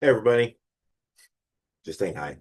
Hey, everybody. Just saying hi.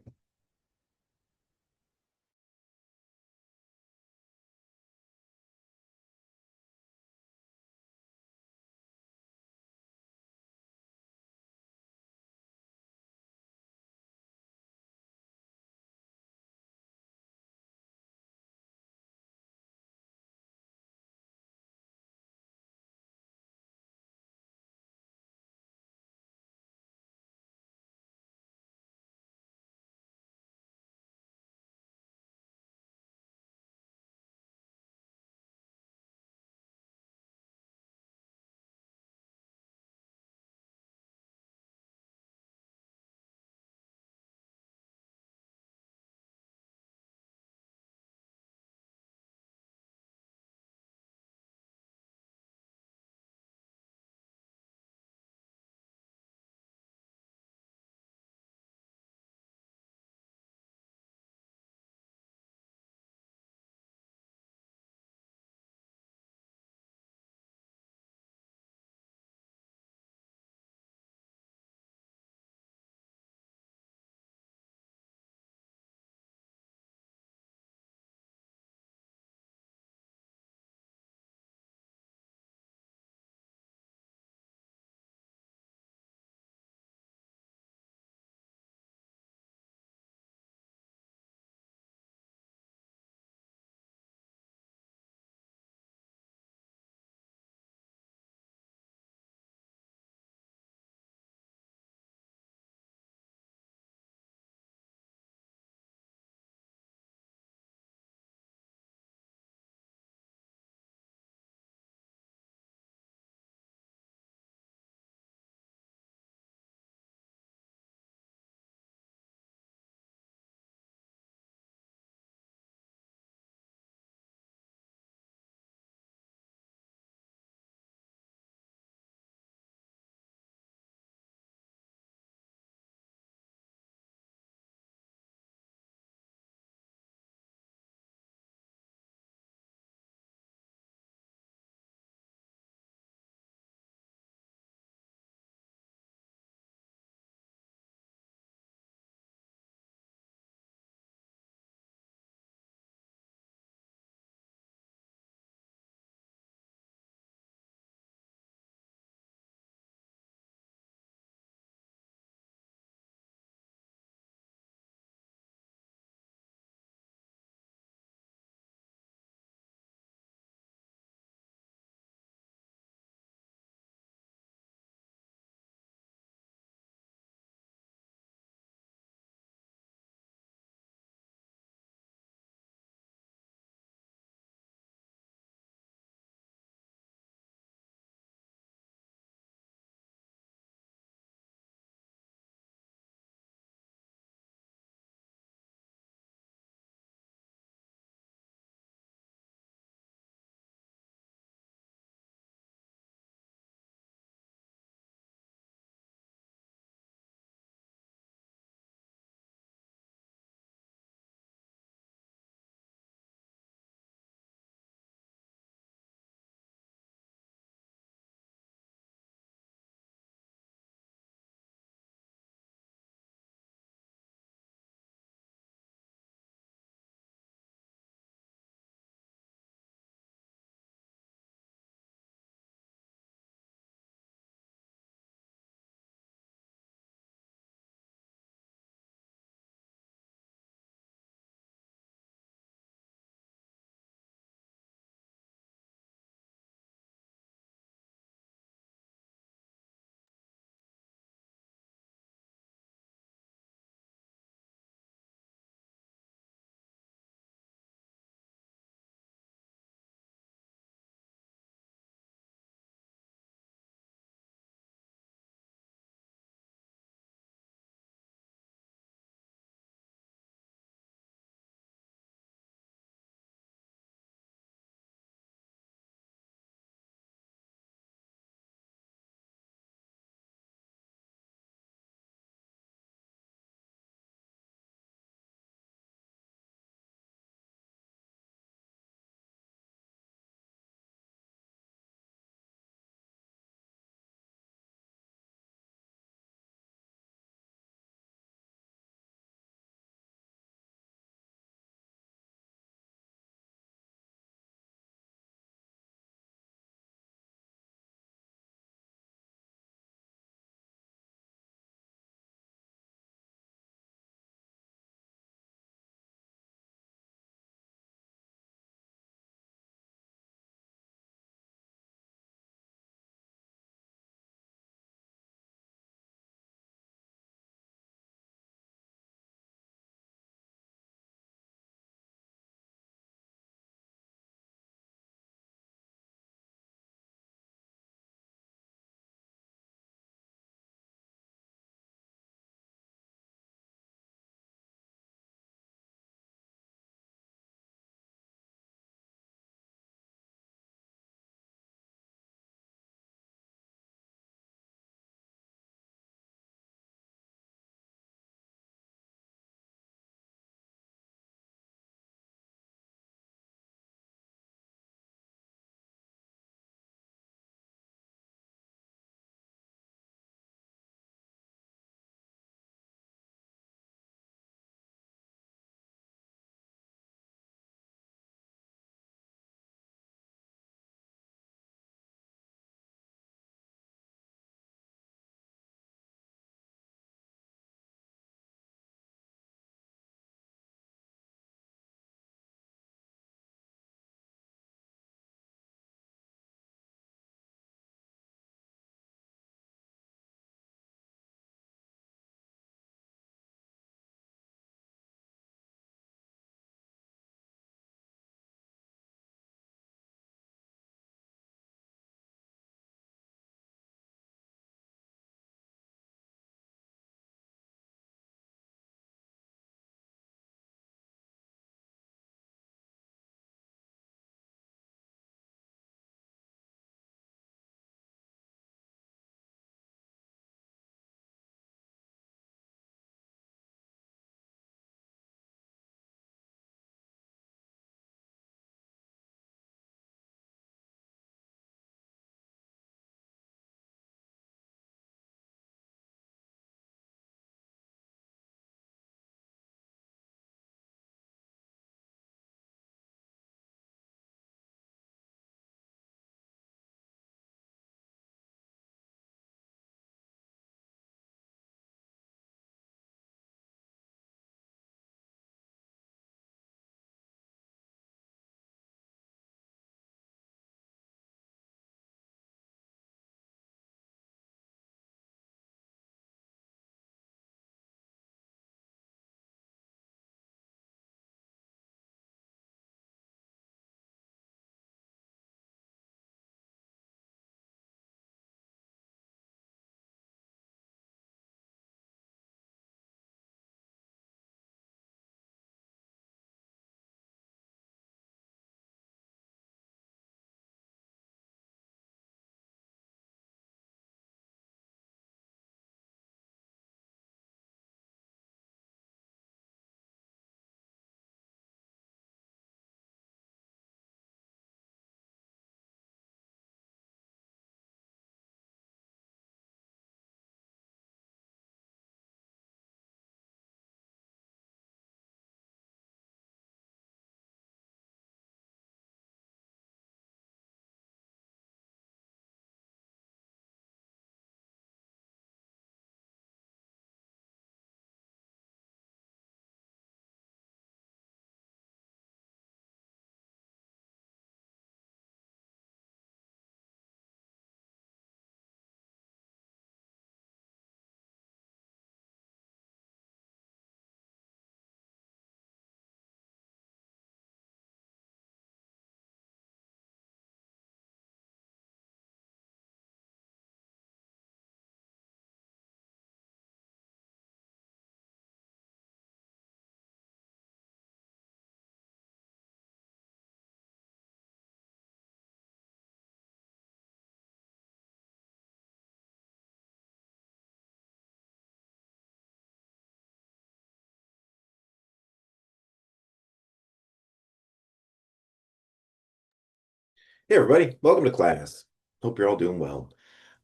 Hey everybody, welcome to class. Hope you're all doing well.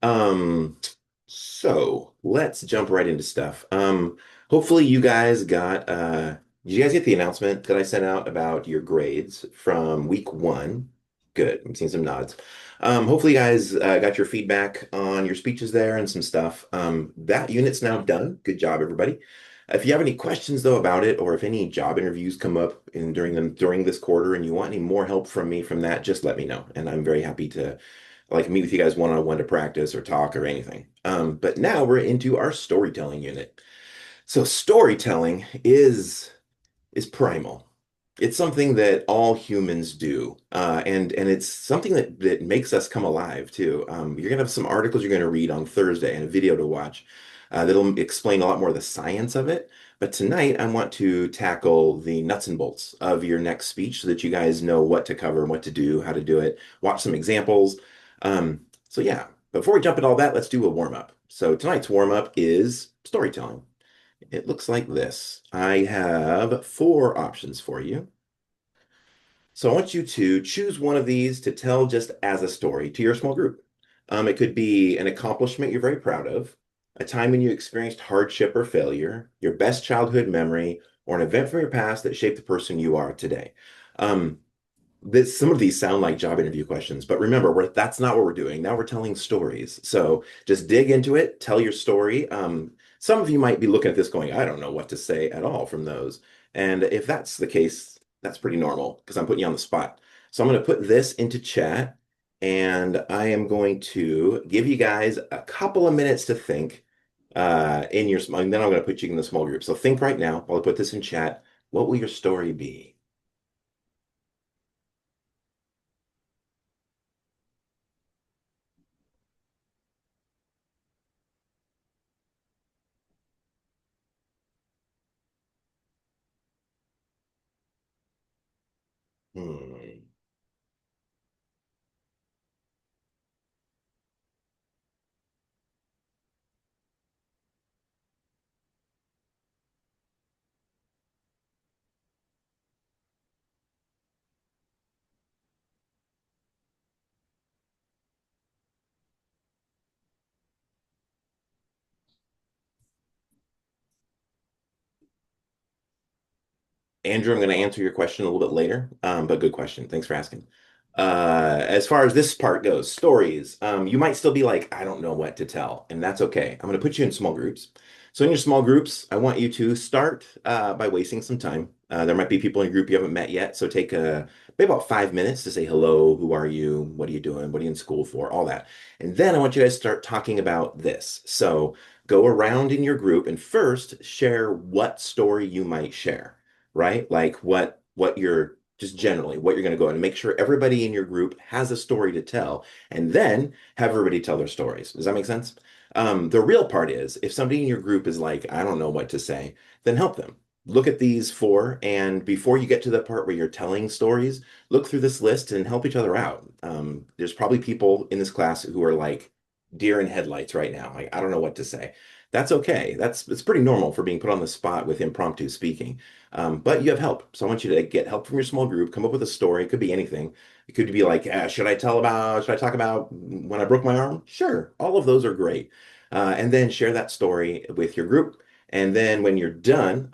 Um, so let's jump right into stuff. Hopefully you guys got did you guys get the announcement that I sent out about your grades from week one? Good. I'm seeing some nods. Hopefully you guys got your feedback on your speeches there and some stuff. That unit's now done. Good job, everybody. If you have any questions though about it, or if any job interviews come up during this quarter and you want any more help from me from that, just let me know. And I'm very happy to like meet with you guys one-on-one to practice or talk or anything. But now we're into our storytelling unit. So storytelling is primal. It's something that all humans do, and it's something that makes us come alive too. You're gonna have some articles you're gonna read on Thursday and a video to watch that'll explain a lot more of the science of it. But tonight, I want to tackle the nuts and bolts of your next speech so that you guys know what to cover and what to do, how to do it. Watch some examples. So yeah, before we jump into all that, let's do a warm up. So tonight's warm up is storytelling. It looks like this. I have four options for you. So I want you to choose one of these to tell just as a story to your small group. It could be an accomplishment you're very proud of, a time when you experienced hardship or failure, your best childhood memory, or an event from your past that shaped the person you are today. Um, some of these sound like job interview questions, but remember, that's not what we're doing. Now we're telling stories. So just dig into it, tell your story. Some of you might be looking at this going, I don't know what to say at all from those. And if that's the case, that's pretty normal because I'm putting you on the spot. So I'm going to put this into chat and I am going to give you guys a couple of minutes to think in your, and then I'm going to put you in the small group. So think right now while I put this in chat. What will your story be? Hmm. Andrew, I'm going to answer your question a little bit later, but good question. Thanks for asking. As far as this part goes, stories, you might still be like, I don't know what to tell, and that's okay. I'm going to put you in small groups. So in your small groups, I want you to start by wasting some time. There might be people in your group you haven't met yet, so take maybe about 5 minutes to say hello, who are you, what are you doing, what are you in school for, all that. And then I want you guys to start talking about this. So go around in your group and first share what story you might share, right? Like what you're just generally what you're going to go and make sure everybody in your group has a story to tell, and then have everybody tell their stories. Does that make sense? The real part is if somebody in your group is like, I don't know what to say, then help them. Look at these four, and before you get to the part where you're telling stories, look through this list and help each other out. There's probably people in this class who are like deer in headlights right now. Like, I don't know what to say. That's okay. It's pretty normal for being put on the spot with impromptu speaking. But you have help. So I want you to get help from your small group, come up with a story. It could be anything. It could be like, should I talk about when I broke my arm? Sure. All of those are great. And then share that story with your group. And then when you're done,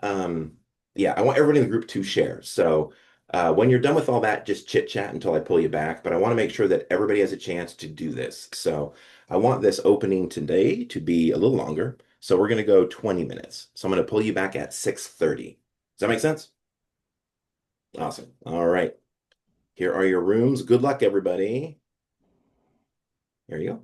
yeah, I want everybody in the group to share. So when you're done with all that, just chit chat until I pull you back. But I want to make sure that everybody has a chance to do this. So I want this opening today to be a little longer. So we're going to go 20 minutes. So I'm going to pull you back at 6:30. Does that make sense? Awesome. All right. Here are your rooms. Good luck, everybody. Here you go.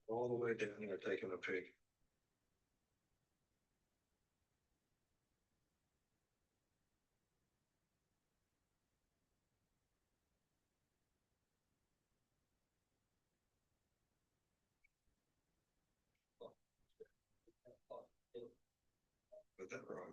All the way down there taking a pig. Put that wrong.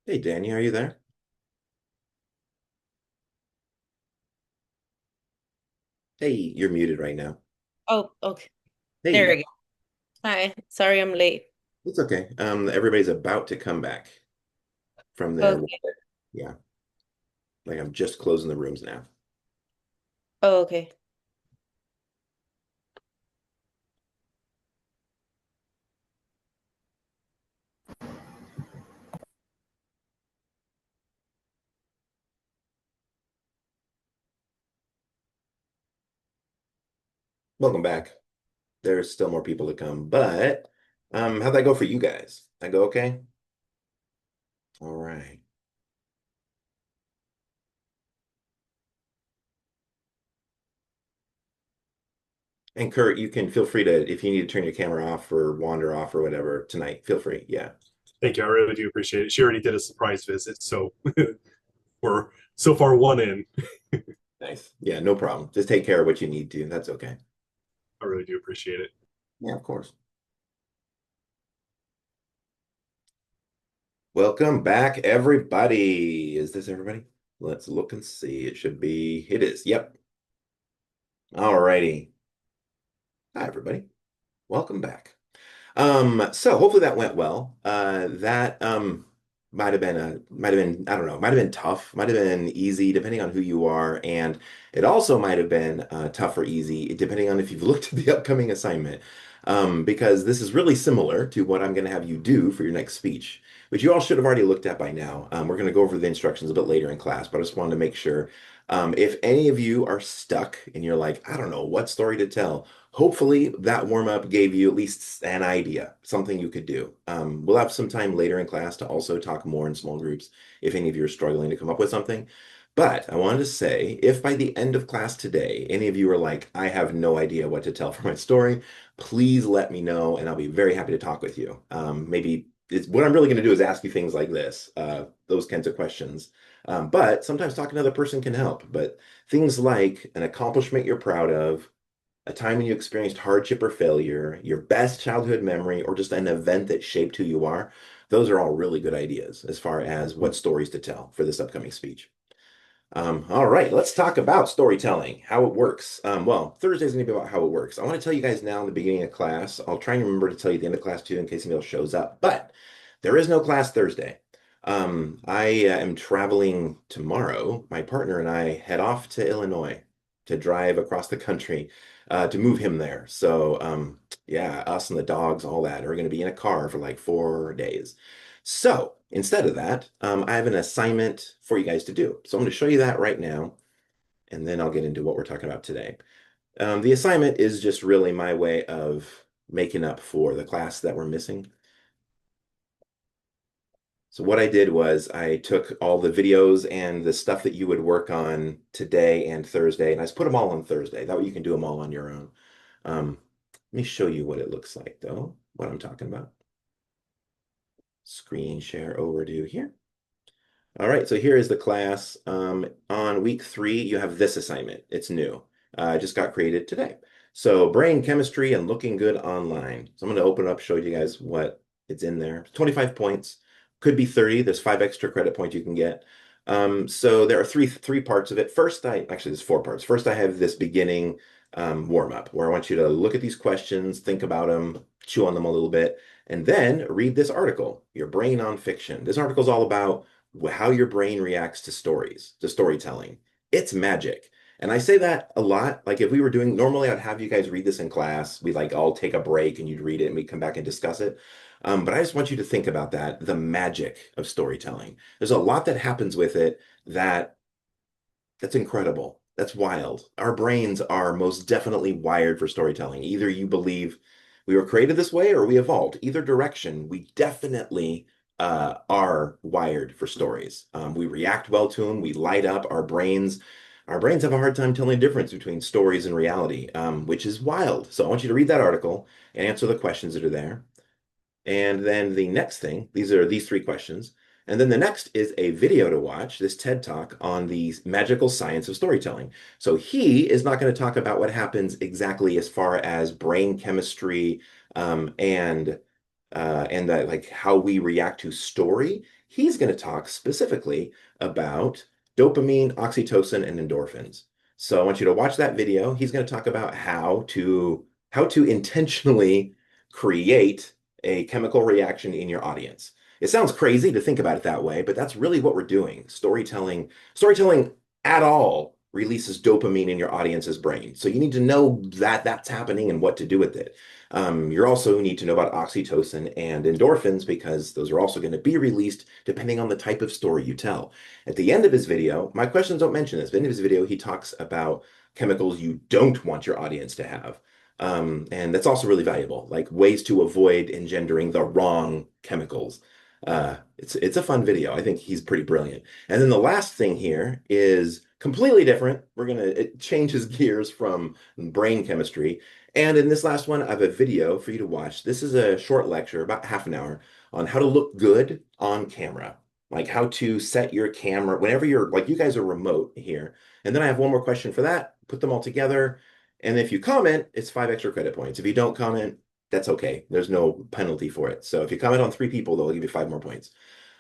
Hey, Danny, are you there? Hey, you're muted right now. Oh, okay. There Hey, we go. Hi. Sorry I'm late. it's okay. Everybody's about to come back from their, Okay. yeah, like I'm just closing the rooms now. Oh, okay. Welcome back. There's still more people to come, but how'd that go for you guys? I go okay? All right. And Kurt, you can feel free to, if you need to turn your camera off or wander off or whatever tonight, feel free. Yeah. Thank you. I really do appreciate it. She already did a surprise visit, so we're so far one in. Nice. Yeah, no problem. Just take care of what you need to. That's okay. I really do appreciate it. Yeah, of course. Welcome back, everybody. Is this everybody? Let's look and see. It should be, it is. Yep. All righty. Hi, everybody. Welcome back. So hopefully that went well. That might have been, I don't know, might have been tough, might have been easy, depending on who you are, and it also might have been tough or easy, depending on if you've looked at the upcoming assignment. because this is really similar to what I'm going to have you do for your next speech, which you all should have already looked at by now. We're going to go over the instructions a bit later in class, but I just wanted to make sure if any of you are stuck and you're like, I don't know what story to tell, hopefully that warm up gave you at least an idea, something you could do. We'll have some time later in class to also talk more in small groups if any of you are struggling to come up with something. But I wanted to say, if by the end of class today, any of you are like, I have no idea what to tell for my story, please let me know and I'll be very happy to talk with you. Maybe what I'm really going to do is ask you things like this, those kinds of questions. But sometimes talking to another person can help. But things like an accomplishment you're proud of, a time when you experienced hardship or failure, your best childhood memory, or just an event that shaped who you are, those are all really good ideas as far as what stories to tell for this upcoming speech. All right, let's talk about storytelling, how it works. Well, Thursday's going to be about how it works. I want to tell you guys now in the beginning of class. I'll try and remember to tell you at the end of class too, in case anybody else shows up. But there is no class Thursday. I am traveling tomorrow. My partner and I head off to Illinois to drive across the country to move him there. So, yeah, us and the dogs, all that, are going to be in a car for like 4 days. So instead of that, I have an assignment for you guys to do. So I'm going to show you that right now, and then I'll get into what we're talking about today. The assignment is just really my way of making up for the class that we're missing. So what I did was I took all the videos and the stuff that you would work on today and Thursday, and I just put them all on Thursday. That way you can do them all on your own. Let me show you what it looks like, though, what I'm talking about. Screen share overdue here. All right, so here is the class. On week 3, you have this assignment. It's new. It just got created today. So brain chemistry and looking good online. So I'm going to open up, show you guys what it's in there. 25 points. Could be 30. There's 5 extra credit points you can get. So there are three parts of it. First, actually, there's 4 parts. First, I have this beginning warm up where I want you to look at these questions, think about them, chew on them a little bit, and then read this article, Your Brain on Fiction. This article is all about how your brain reacts to stories, to storytelling. It's magic. And I say that a lot. Like if we were doing, normally I'd have you guys read this in class. We'd like all take a break and you'd read it and we'd come back and discuss it. But I just want you to think about that, the magic of storytelling. There's a lot that happens with it that's incredible. That's wild. Our brains are most definitely wired for storytelling. Either you believe we were created this way or we evolved. Either direction, we definitely are wired for stories. We react well to them. We light up our brains. Our brains have a hard time telling the difference between stories and reality, which is wild. So I want you to read that article and answer the questions that are there. And then the next thing, these 3 questions. And then the next is a video to watch, this TED Talk on the magical science of storytelling. So he is not going to talk about what happens exactly as far as brain chemistry and like how we react to story. He's going to talk specifically about dopamine, oxytocin, and endorphins. So I want you to watch that video. He's going to talk about how to intentionally create a chemical reaction in your audience. It sounds crazy to think about it that way, but that's really what we're doing. Storytelling at all releases dopamine in your audience's brain. So you need to know that that's happening and what to do with it. You also need to know about oxytocin and endorphins because those are also going to be released depending on the type of story you tell. At the end of his video, my questions don't mention this, but in his video, he talks about chemicals you don't want your audience to have. And that's also really valuable, like ways to avoid engendering the wrong chemicals. It's a fun video. I think he's pretty brilliant. And then the last thing here is completely different. It changes gears from brain chemistry. And in this last one, I have a video for you to watch. This is a short lecture, about half an hour, on how to look good on camera, like how to set your camera whenever you're like, you guys are remote here. And then I have one more question for that, put them all together. And if you comment, it's 5 extra credit points. If you don't comment, that's okay. There's no penalty for it. So if you comment on 3 people, they'll give you 5 more points.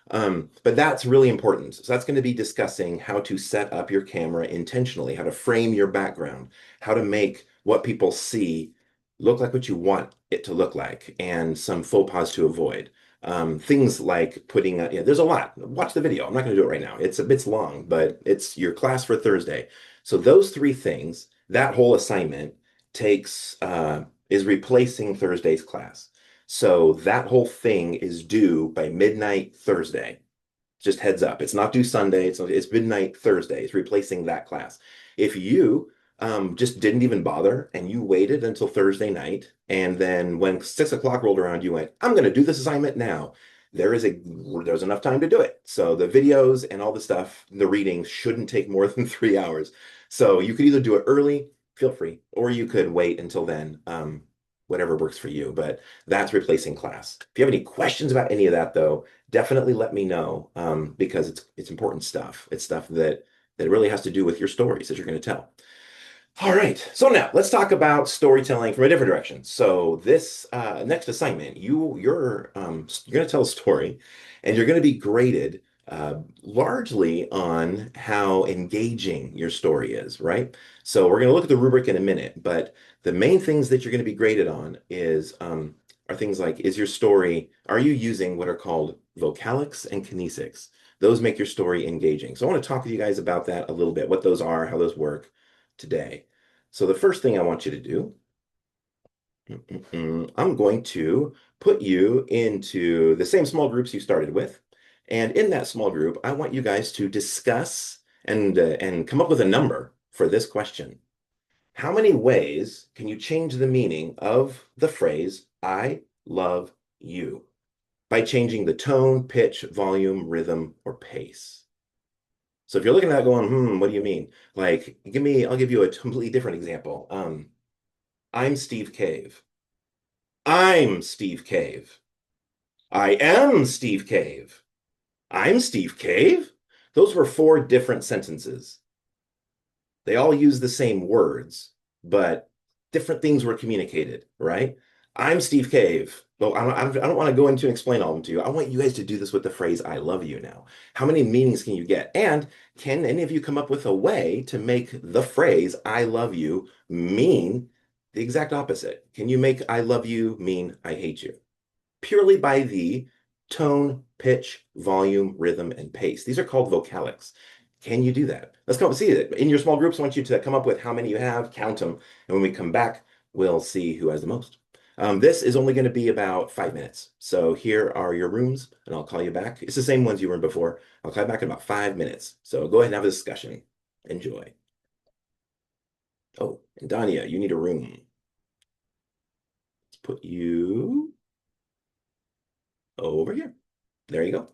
But that's really important. So that's going to be discussing how to set up your camera intentionally, how to frame your background, how to make what people see look like what you want it to look like, and some faux pas to avoid. Things like there's a lot. Watch the video. I'm not going to do it right now. It's long, but it's your class for Thursday. So those 3 things, that whole assignment takes is replacing Thursday's class. So that whole thing is due by midnight Thursday. Just heads up. It's not due Sunday. It's midnight Thursday. It's replacing that class. If you just didn't even bother and you waited until Thursday night, and then when 6 o'clock rolled around, you went, I'm going to do this assignment now. There's enough time to do it. So the videos and all the stuff, the readings shouldn't take more than 3 hours. So you could either do it early, feel free, or you could wait until then, whatever works for you. But that's replacing class. If you have any questions about any of that, though, definitely let me know, because it's important stuff. It's stuff that really has to do with your stories that you're going to tell. All right, so now let's talk about storytelling from a different direction. So this next assignment, you're going to tell a story, and you're going to be graded largely on how engaging your story is, right? So we're going to look at the rubric in a minute, but the main things that you're going to be graded on are things like, are you using what are called vocalics and kinesics? Those make your story engaging. So I want to talk with you guys about that a little bit, what those are, how those work today. So the first thing I want you to do, I'm going to put you into the same small groups you started with. And in that small group, I want you guys to discuss and come up with a number for this question. How many ways can you change the meaning of the phrase, I love you, by changing the tone, pitch, volume, rhythm, or pace? So if you're looking at that going, what do you mean? Like, I'll give you a completely different example. I'm Steve Cave. I'm Steve Cave. I am Steve Cave. I'm Steve Cave. Those were four different sentences. They all use the same words, but different things were communicated, right? I'm Steve Cave. Well, I don't want to go into and explain all of them to you. I want you guys to do this with the phrase I love you now. How many meanings can you get? And can any of you come up with a way to make the phrase I love you mean the exact opposite? Can you make I love you mean I hate you? Purely by the tone, pitch, volume, rhythm, and pace. These are called vocalics. Can you do that? Let's come see it. In your small groups, I want you to come up with how many you have, count them, and when we come back, we'll see who has the most. This is only going to be about 5 minutes. So here are your rooms, and I'll call you back. It's the same ones you were in before. I'll call you back in about 5 minutes. So go ahead and have a discussion. Enjoy. Oh, and Danya, you need a room. Let's put you over here. There you go.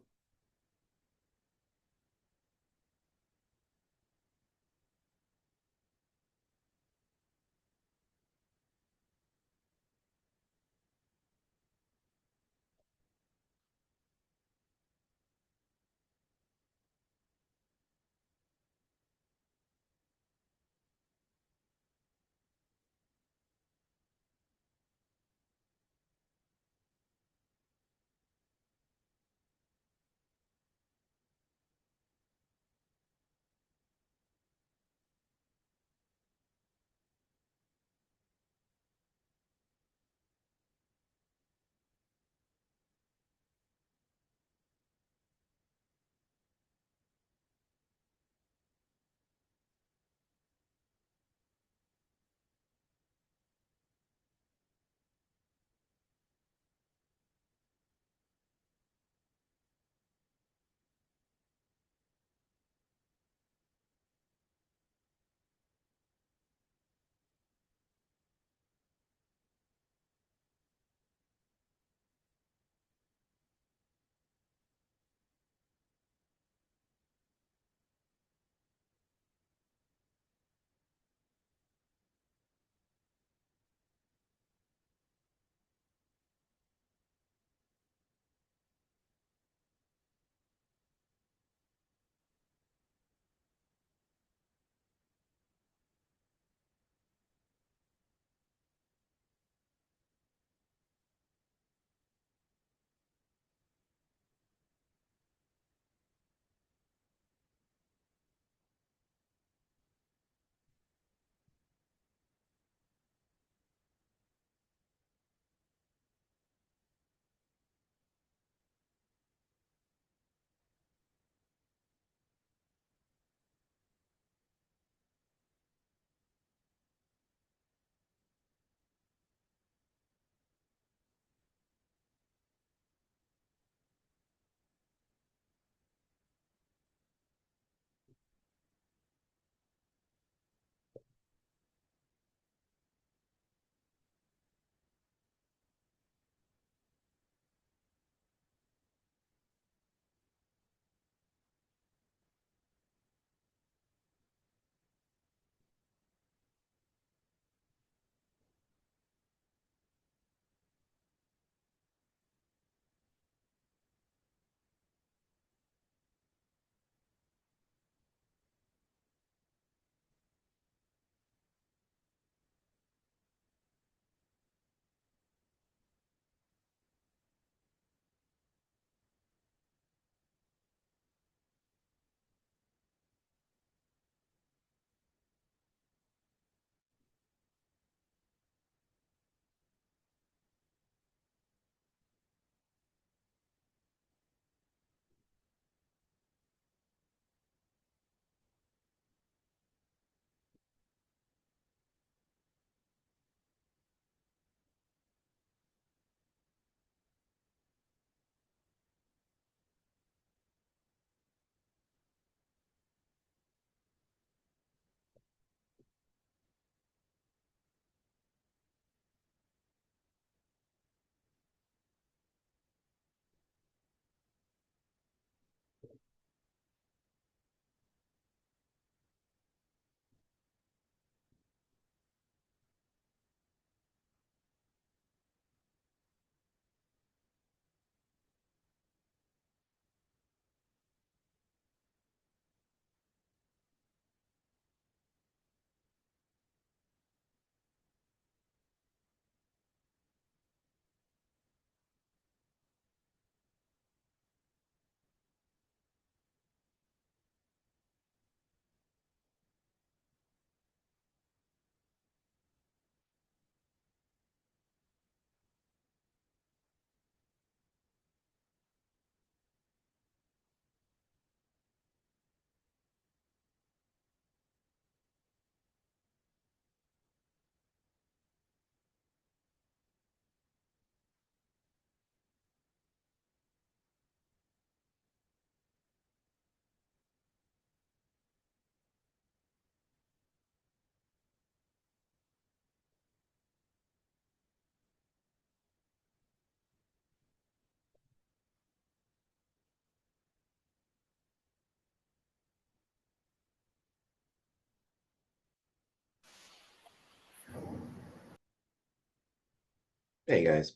Hey guys,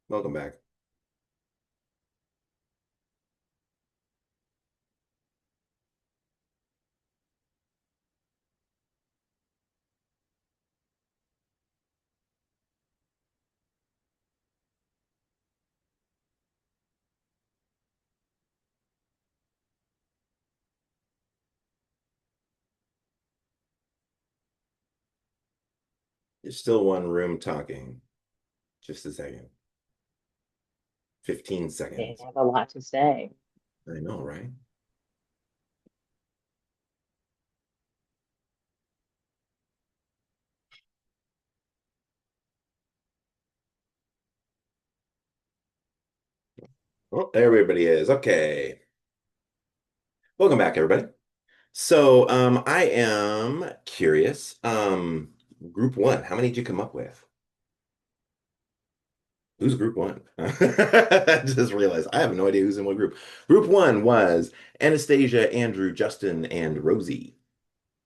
welcome back. There's still one room talking. Just a second. 15 They seconds. have a lot to say. I know, right? Well, there everybody is. Okay. Welcome back, everybody. So, I am curious. Group one, how many did you come up with? Who's group one? I just realized I have no idea who's in what group. Group one was Anastasia, Andrew, Justin, and Rosie.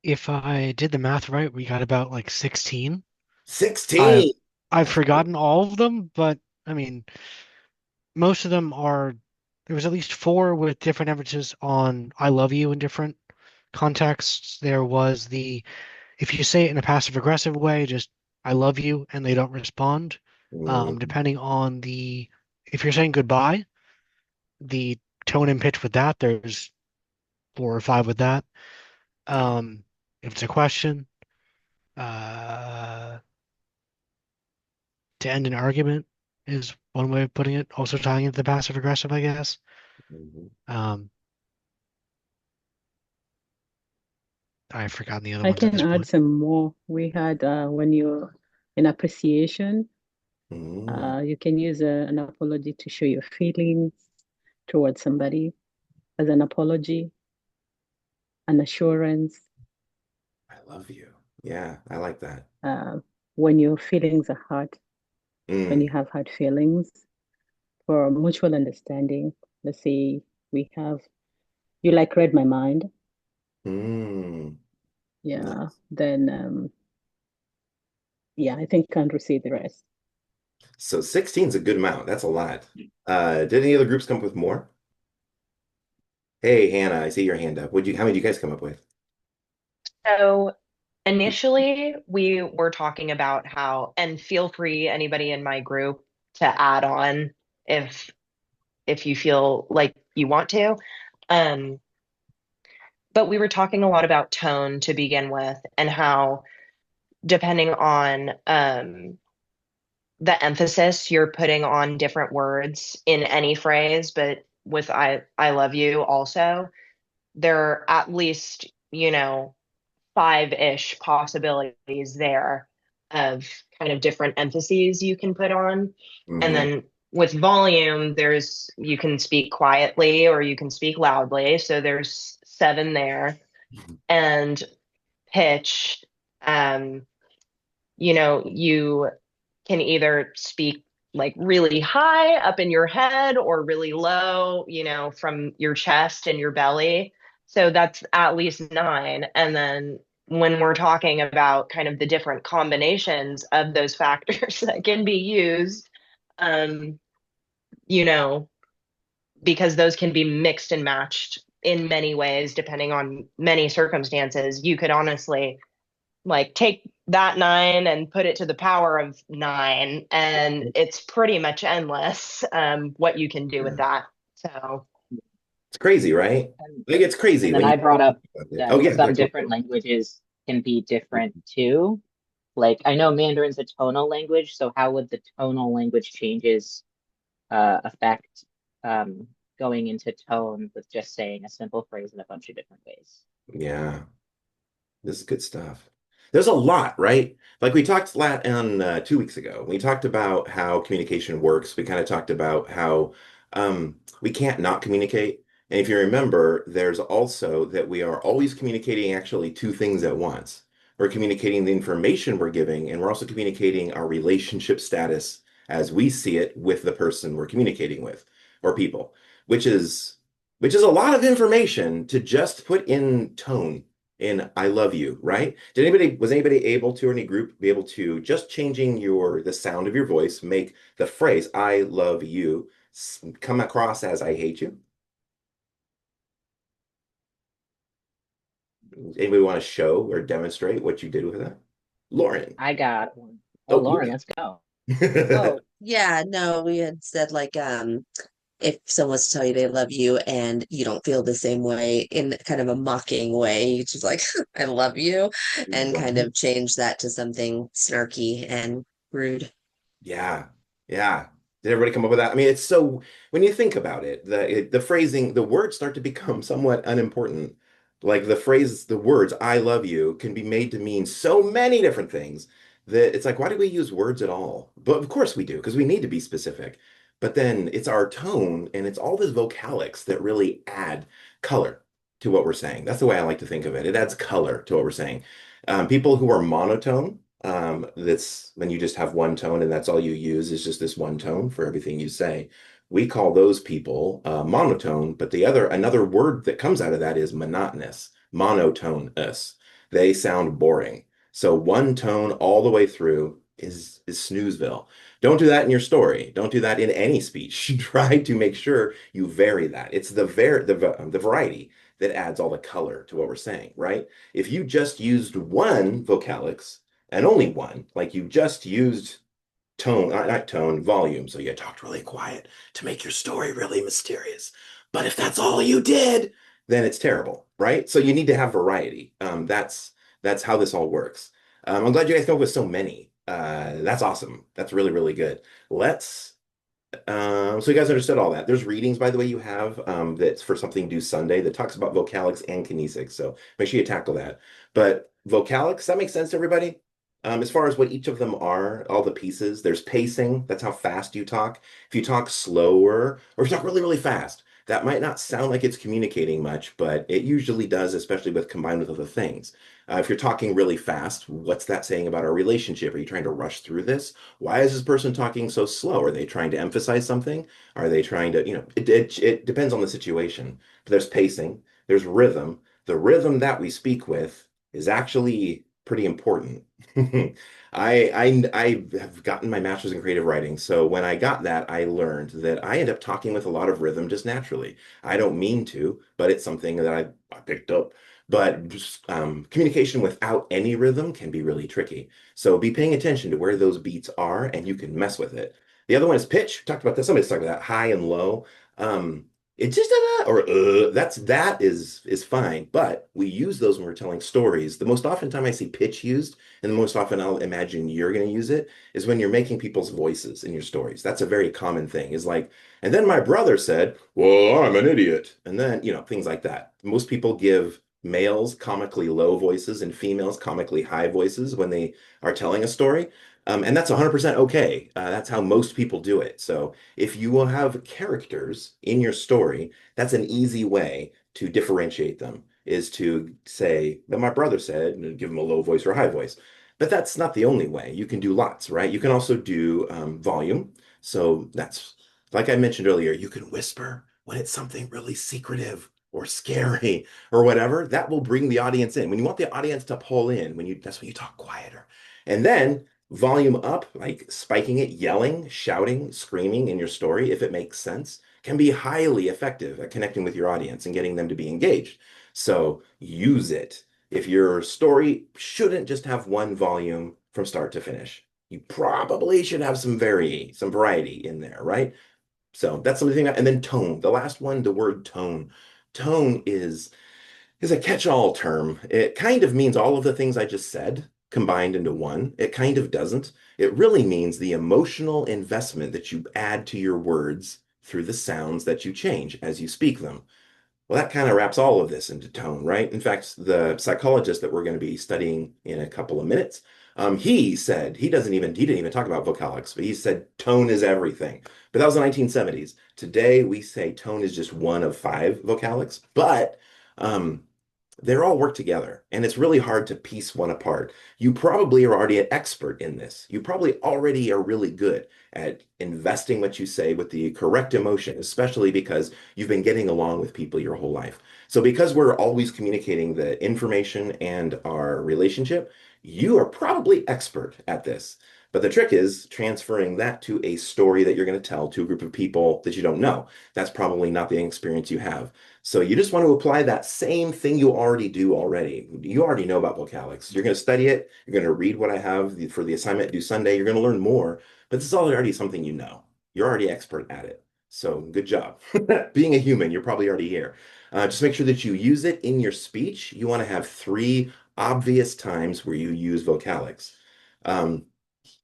If I did the math right, we got about like 16. 16. I've I've forgotten all of them, but I mean, most of them are there was at least four with different emphasis on I love you in different contexts. There was the if you say it in a passive aggressive way, just I love you and they don't respond. Mm, Depending on the if you're saying goodbye, the tone and pitch with that, there's four or five with that. Um, if it's a question, uh to end an argument is one way of putting it. Also tying into the passive aggressive, I guess. mhm. Um, I've forgotten the other I ones at can this add point. some more. We had when you're in appreciation, Mm, you can use an apology to show your feelings towards somebody as an apology, an assurance. I love you. Yeah, I like that. Uh, when your feelings are hurt, when Mm, you have hard feelings, for mutual understanding. Let's say we have, you like read my mind. mm. Yeah. Nice. Then, yeah, I think Andrew say the rest. So 16 is a good amount. That's a lot. Did any other groups come up with more? Hey, Hannah, I see your hand up. How many did you guys come up with? So initially, we were talking about how, and feel free, anybody in my group, to add on if if you feel like you want to. Um, but we were talking a lot about tone to begin with, and how depending on the emphasis you're putting on different words in any phrase, but with I love you also, there are at least, five-ish possibilities there of kind of different emphases you can put on. And Hmm. then with volume, there's you can speak quietly or you can speak loudly. So there's seven there. And pitch, um, you can either speak like really high up in your head or really low, from your chest and your belly. So that's at least nine. And then when we're talking about kind of the different combinations of those factors that can be used, um, you know, because those can be mixed and matched in many ways, depending on many circumstances, you could honestly like take that nine and put it to the power of nine, and it's pretty much endless what you can do with Yeah. that. So It's crazy, right? And, Like it's crazy and when then you I brought up about it. Oh that yeah, some Dr. different languages can be different too. Like I know Mandarin's a tonal language, so how would the tonal language changes affect um, going into tone with just saying a simple phrase in a bunch of different ways? Yeah, this is good stuff. There's a lot, right? Like we talked on 2 weeks ago. We talked about how communication works. We kind of talked about how we can't not communicate. And if you remember, there's also that we are always communicating actually two things at once. We're communicating the information we're giving, and we're also communicating our relationship status as we see it with the person we're communicating with or people, which is which is a lot of information to just put in tone in I love you, right? Was anybody able to, or any group be able to, just changing the sound of your voice, make the phrase I love you come across as I hate you? Anybody want to show or demonstrate what you did with that? Lauren. I got one. Oh, Oh, Lauren, okay. let's go. Oh, yeah, no, we had said like if someone was to tell you they love you and you don't feel the same way in kind of a mocking way, you just like, I love you, and kind Right. of change that to something snarky and rude. Yeah, yeah. Did everybody come up with that? I mean, it's so when you think about it, the phrasing, the words start to become somewhat unimportant. Like the phrase, the words "I love you" can be made to mean so many different things that it's like, why do we use words at all? But of course we do, because we need to be specific. But then it's our tone and it's all this vocalics that really add color to what we're saying. That's the way I like to think of it. It adds color to what we're saying. People who are monotone, that's when you just have one tone and that's all you use is just this one tone for everything you say. We call those people monotone, but another word that comes out of that is monotonous, monotonous. They sound boring. So one tone all the way through is snoozeville. Don't do that in your story. Don't do that in any speech. Try to make sure you vary that. It's the variety that adds all the color to what we're saying, right? If you just used one vocalics and only one, like you just used tone, not tone, volume, so you talked really quiet to make your story really mysterious. But if that's all you did, then it's terrible, right? So you need to have variety. That's how this all works. I'm glad you guys come up with so many. That's awesome. That's really, really good. Let's so you guys understood all that. There's readings, by the way, you have that's for Something Due Sunday that talks about vocalics and kinesics. So make sure you tackle that. But vocalics, that makes sense to everybody? As far as what each of them are, all the pieces, there's pacing. That's how fast you talk. If you talk slower or if you talk really, really fast, that might not sound like it's communicating much, but it usually does, especially with combined with other things. If you're talking really fast, what's that saying about our relationship? Are you trying to rush through this? Why is this person talking so slow? Are they trying to emphasize something? Are they trying to, it depends on the situation. But there's pacing, there's rhythm. The rhythm that we speak with is actually pretty important. I have gotten my master's in creative writing, so when I got that, I learned that I end up talking with a lot of rhythm just naturally. I don't mean to, but it's something that I picked up. But just, communication without any rhythm can be really tricky. So be paying attention to where those beats are, and you can mess with it. The other one is pitch. We talked about this. Somebody's talking about that high and low. It's just that is fine, but we use those when we're telling stories. The most often time I see pitch used, and the most often I'll imagine you're going to use it, is when you're making people's voices in your stories. That's a very common thing. Is like, and then my brother said, "Well, I'm an idiot," and then things like that. Most people give males comically low voices and females comically high voices when they are telling a story. And that's 100% okay. That's how most people do it. So if you will have characters in your story, that's an easy way to differentiate them, is to say that my brother said, and give them a low voice or a high voice. But that's not the only way. You can do lots, right? You can also do volume. So that's, like I mentioned earlier, you can whisper when it's something really secretive or scary or whatever. That will bring the audience in. When you want the audience to pull in, that's when you talk quieter. And then volume up, like spiking it, yelling, shouting, screaming in your story, if it makes sense, can be highly effective at connecting with your audience and getting them to be engaged. So use it. If your story shouldn't just have one volume from start to finish, you probably should have some variety in there, right? So that's something and then tone. The last one, the word tone. Tone is a catch-all term. It kind of means all of the things I just said combined into one. It kind of doesn't. It really means the emotional investment that you add to your words through the sounds that you change as you speak them. Well, that kind of wraps all of this into tone, right? In fact, the psychologist that we're going to be studying in a couple of minutes, he said he didn't even talk about vocalics, but he said tone is everything. But that was the 1970s. Today we say tone is just one of five vocalics, but they're all work together, and it's really hard to piece one apart. You probably are already an expert in this. You probably already are really good at investing what you say with the correct emotion, especially because you've been getting along with people your whole life. So because we're always communicating the information and our relationship, you are probably expert at this. But the trick is transferring that to a story that you're going to tell to a group of people that you don't know. That's probably not the experience you have. So you just want to apply that same thing you already do already. You already know about vocalics. You're going to study it. You're going to read what I have for the assignment due Sunday. You're going to learn more, but this is already something you know. You're already expert at it. So good job. Being a human, you're probably already here. Just make sure that you use it in your speech. You want to have 3 obvious times where you use vocalics.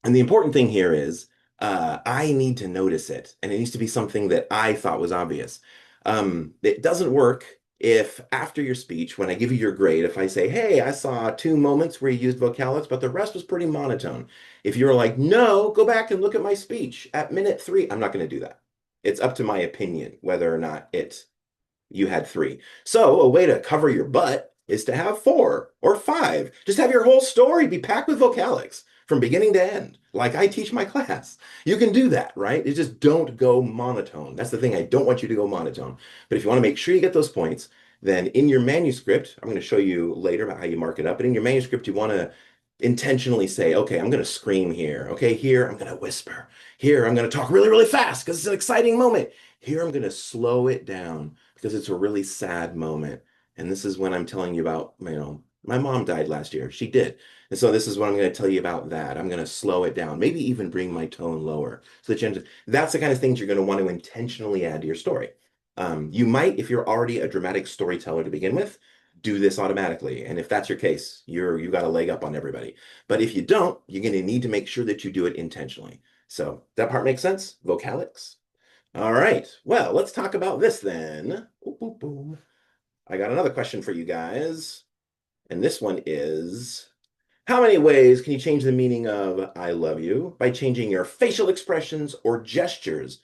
And the important thing here is I need to notice it, and it needs to be something that I thought was obvious. It doesn't work if after your speech, when I give you your grade, if I say, hey, I saw 2 moments where you used vocalics, but the rest was pretty monotone. If you're like, no, go back and look at my speech at minute 3, I'm not going to do that. It's up to my opinion whether or not you had 3. So a way to cover your butt is to have 4 or 5. Just have your whole story be packed with vocalics from beginning to end, like I teach my class. You can do that, right? You just don't go monotone. That's the thing. I don't want you to go monotone. But if you want to make sure you get those points, then in your manuscript, I'm going to show you later about how you mark it up. But in your manuscript, you want to intentionally say, okay, I'm going to scream here. Okay, here I'm going to whisper. Here I'm going to talk really, really fast because it's an exciting moment. Here I'm going to slow it down because it's a really sad moment. And this is when I'm telling you about, my mom died last year. She did. And so this is what I'm going to tell you about that. I'm going to slow it down, maybe even bring my tone lower. So that's the kind of things you're going to want to intentionally add to your story. You might, if you're already a dramatic storyteller to begin with, do this automatically. And if that's your case, you got a leg up on everybody. But if you don't, you're going to need to make sure that you do it intentionally. So that part makes sense? Vocalics. All right. Well, let's talk about this then. Boop, boop, boop. I got another question for you guys. And this one is, how many ways can you change the meaning of I love you? By changing your facial expressions or gestures.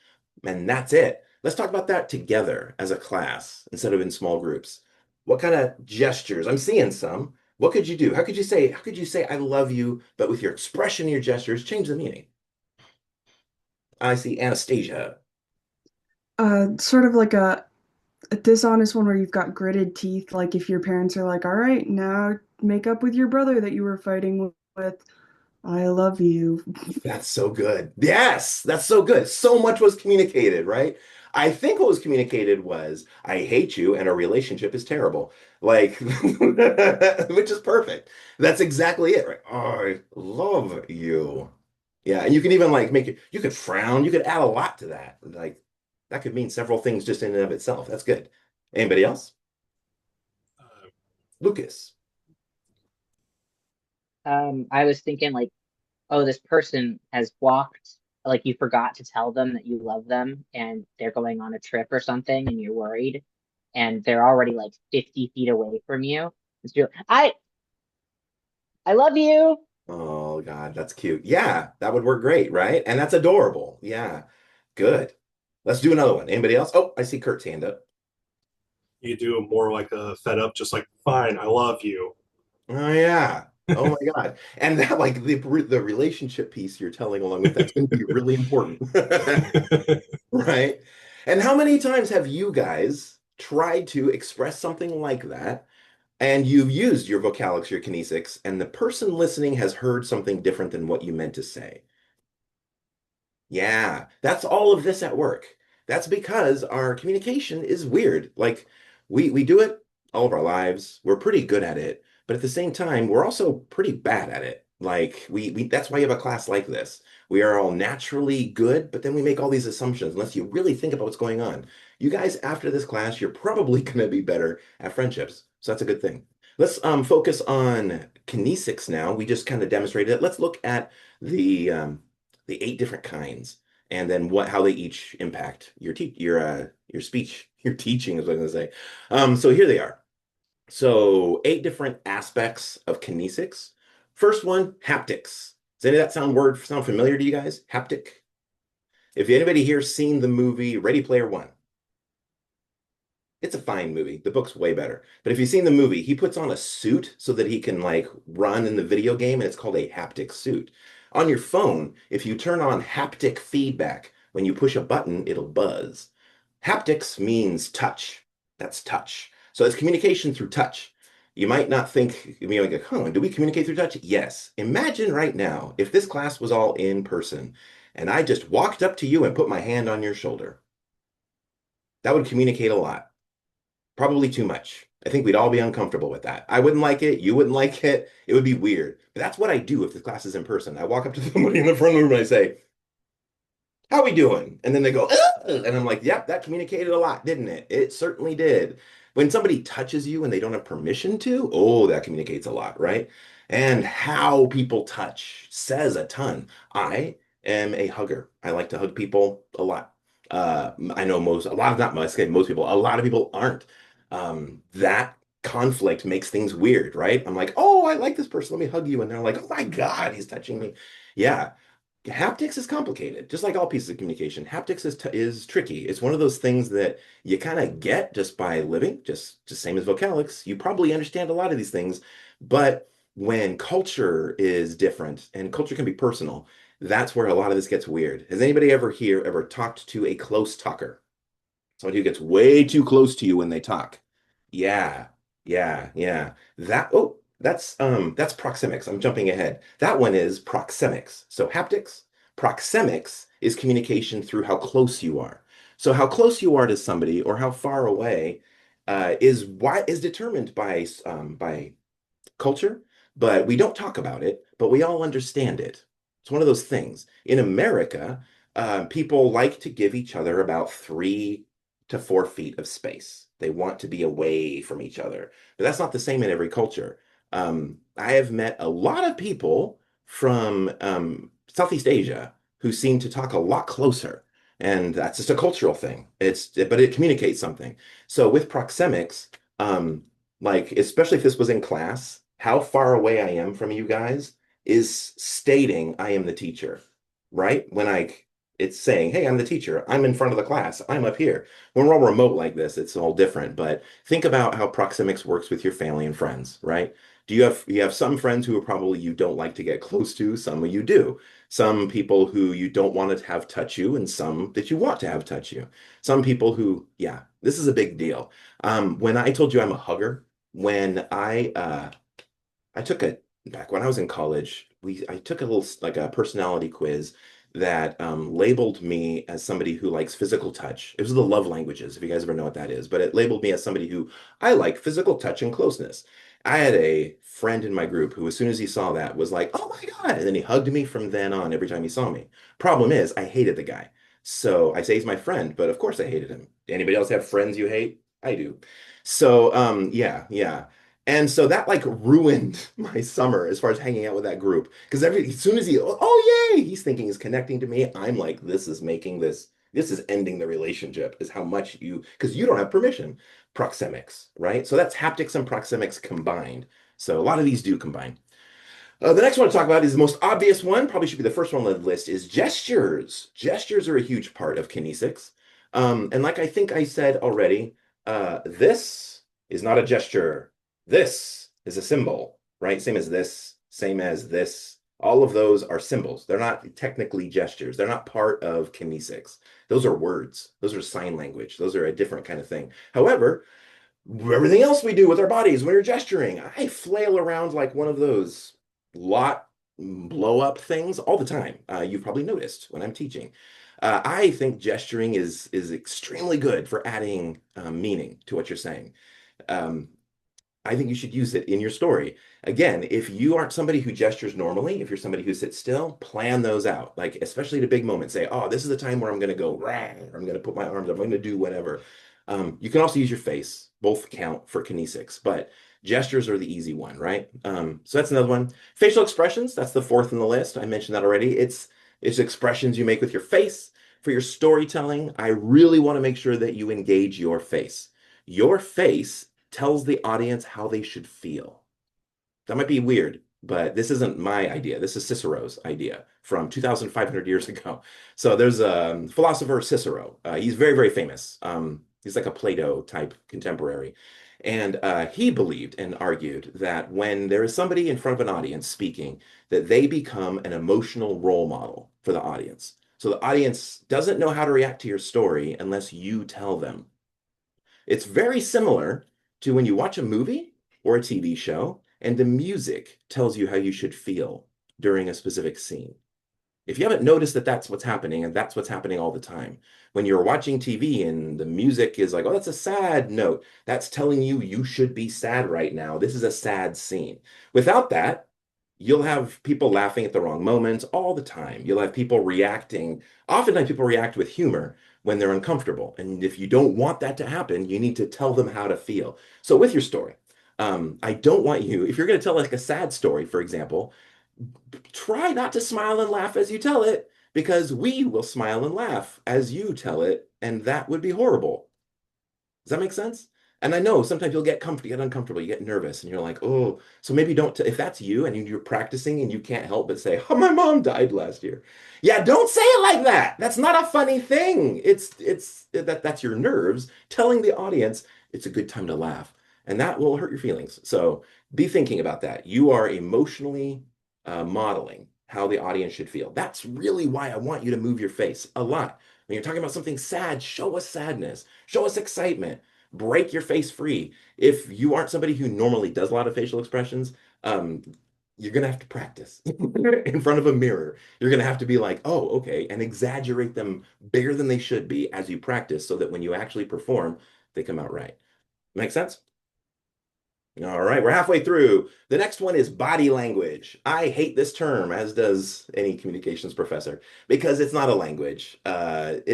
And that's it. Let's talk about that together as a class instead of in small groups. What kind of gestures? I'm seeing some. What could you do? How could you say I love you, but with your expression and your gestures, change the meaning? I see Anastasia. Sort of like a dishonest one where you've got gritted teeth, like if your parents are like, all right, now make up with your brother that you were fighting with. I love you. That's so good. Yes, that's so good. So much was communicated, right? I think what was communicated was, I hate you and our relationship is terrible. Like, which is perfect. That's exactly it, right? I love you. Yeah, and you can even like you could frown, you could add a lot to that. Like, that could mean several things just in and of itself. That's good. Anybody else? Lucas. I was thinking like, oh, this person has walked, like you forgot to tell them that you love them and they're going on a trip or something and you're worried and they're already like 50 feet away from you. And so you're like, I love you. Oh God, that's cute. Yeah, that would work great, right? And that's adorable. Yeah, good. Let's do another one. Anybody else? Oh, I see Kurt's hand up. You do it more like a fed up, just like, fine, I love you. Oh yeah. Oh my God. And that like the relationship piece you're telling along with that's going to be really important. Right? And how many times have you guys tried to express something like that and you've used your vocalics, your kinesics, and the person listening has heard something different than what you meant to say? Yeah, that's all of this at work. That's because our communication is weird. Like we do it all of our lives. We're pretty good at it, but at the same time, we're also pretty bad at it. Like we that's why you have a class like this. We are all naturally good, but then we make all these assumptions unless you really think about what's going on. You guys, after this class, you're probably going to be better at friendships. So that's a good thing. Let's focus on kinesics now. We just kind of demonstrated it. Let's look at the 8 different kinds, and then how they each impact your speech, your teaching is what I'm going to say. So here they are. So 8 different aspects of kinesics. First one, haptics. Does any of that sound familiar to you guys? Haptic. If anybody here seen the movie Ready Player One, It's a fine movie. The book's way better. But if you've seen the movie, he puts on a suit so that he can like run in the video game, and it's called a haptic suit. On your phone, if you turn on haptic feedback, when you push a button, it'll buzz. Haptics means touch. That's touch. So it's communication through touch. You might not think, you know, like, huh, do we communicate through touch? Yes. Imagine right now if this class was all in person and I just walked up to you and put my hand on your shoulder. That would communicate a lot. Probably too much. I think we'd all be uncomfortable with that. I wouldn't like it. You wouldn't like it. It would be weird. But that's what I do if the class is in person. I walk up to somebody in the front room and I say, how we doing? And then they go, ugh! And I'm like, yep, that communicated a lot, didn't it? It certainly did. When somebody touches you and they don't have permission to, oh, that communicates a lot, right? And how people touch says a ton. I am a hugger. I like to hug people a lot. I know a lot of, not most, most people, a lot of people aren't. That conflict makes things weird, right? I'm like, oh, I like this person. Let me hug you. And they're like, oh my God, he's touching me. Yeah. Haptics is complicated, just like all pieces of communication. Haptics is tricky. It's one of those things that you kind of get just by living, just same as vocalics. You probably understand a lot of these things, but when culture is different, and culture can be personal, that's where a lot of this gets weird. Has anybody ever talked to a close talker? Somebody who gets way too close to you when they talk. Yeah, yeah. That's proxemics. I'm jumping ahead. That one is proxemics. So haptics, proxemics is communication through how close you are. So how close you are to somebody or how far away is determined by culture, but we don't talk about it, but we all understand it. It's one of those things. In America, people like to give each other about 3 to 4 feet of space. They want to be away from each other, but that's not the same in every culture. I have met a lot of people from Southeast Asia who seem to talk a lot closer, and that's just a cultural thing. But it communicates something. So with proxemics, like especially if this was in class, how far away I am from you guys is stating I am the teacher, right? It's saying, hey, I'm the teacher. I'm in front of the class. I'm up here. When we're all remote like this, it's all different. But think about how proxemics works with your family and friends, right? You have some friends who are probably you don't like to get close to, some of you do. Some people who you don't want to have touch you, and some that you want to have touch you. Some people who, yeah, this is a big deal. When I told you I'm a hugger, when I took back when I was in college, I took a little like a personality quiz that labeled me as somebody who likes physical touch. It was the love languages, if you guys ever know what that is, but it labeled me as somebody who I like physical touch and closeness. I had a friend in my group who, as soon as he saw that, was like, oh my God. And then he hugged me from then on every time he saw me. Problem is, I hated the guy. So I say he's my friend, but of course I hated him. Anybody else have friends you hate? I do. So yeah. And so that like ruined my summer as far as hanging out with that group. Because as soon as oh yay, he's thinking he's connecting to me. I'm like, this is ending the relationship, is how much because you don't have permission. Proxemics, right? So that's haptics and proxemics combined. So a lot of these do combine. The next one to talk about is the most obvious one, probably should be the first one on the list, is gestures. Gestures are a huge part of kinesics. And like I think I said already, this is not a gesture. This is a symbol, right? Same as this, same as this. All of those are symbols. They're not technically gestures. They're not part of kinesics. Those are words. Those are sign language. Those are a different kind of thing. However, everything else we do with our bodies when you're gesturing, I flail around like one of those lot blow up things all the time. You've probably noticed when I'm teaching. I think gesturing is extremely good for adding meaning to what you're saying. I think you should use it in your story. Again, if you aren't somebody who gestures normally, if you're somebody who sits still, plan those out. Like, especially at a big moment, say, oh, this is the time where I'm going to go, or I'm going to put my arms up, I'm going to do whatever. You can also use your face. Both count for kinesics, but gestures are the easy one, right? So that's another one. Facial expressions, that's the fourth in the list. I mentioned that already. It's expressions you make with your face. For your storytelling, I really want to make sure that you engage your face. Your face tells the audience how they should feel. That might be weird, but this isn't my idea. This is Cicero's idea from 2,500 years ago. So there's a philosopher, Cicero. He's very, very famous. He's like a Plato type contemporary. And he believed and argued that when there is somebody in front of an audience speaking, that they become an emotional role model for the audience. So the audience doesn't know how to react to your story unless you tell them. It's very similar to when you watch a movie or a TV show and the music tells you how you should feel during a specific scene. If you haven't noticed that that's what's happening, and that's what's happening all the time, when you're watching TV and the music is like, oh, that's a sad note, that's telling you you should be sad right now. This is a sad scene. Without that, you'll have people laughing at the wrong moments all the time. You'll have people reacting. Oftentimes, people react with humor when they're uncomfortable. And if you don't want that to happen, you need to tell them how to feel. So, with your story, I don't want you, if you're going to tell like a sad story, for example, try not to smile and laugh as you tell it, because we will smile and laugh as you tell it, and that would be horrible. Does that make sense? And I know sometimes you'll get comfortable, you get uncomfortable, you get nervous, and you're like, oh, so maybe don't, if that's you and you're practicing and you can't help but say, oh, my mom died last year. Yeah, don't say it like that. That's not a funny thing. That's your nerves telling the audience it's a good time to laugh, and that will hurt your feelings. So be thinking about that. You are emotionally modeling how the audience should feel. That's really why I want you to move your face a lot. When you're talking about something sad, show us sadness, show us excitement, break your face free. If you aren't somebody who normally does a lot of facial expressions, you're gonna have to practice in front of a mirror. You're gonna have to be like, oh, okay, and exaggerate them bigger than they should be as you practice so that when you actually perform, they come out right. Make sense? All right, we're halfway through. The next one is body language. I hate this term, as does any communications professor, because it's not a language. But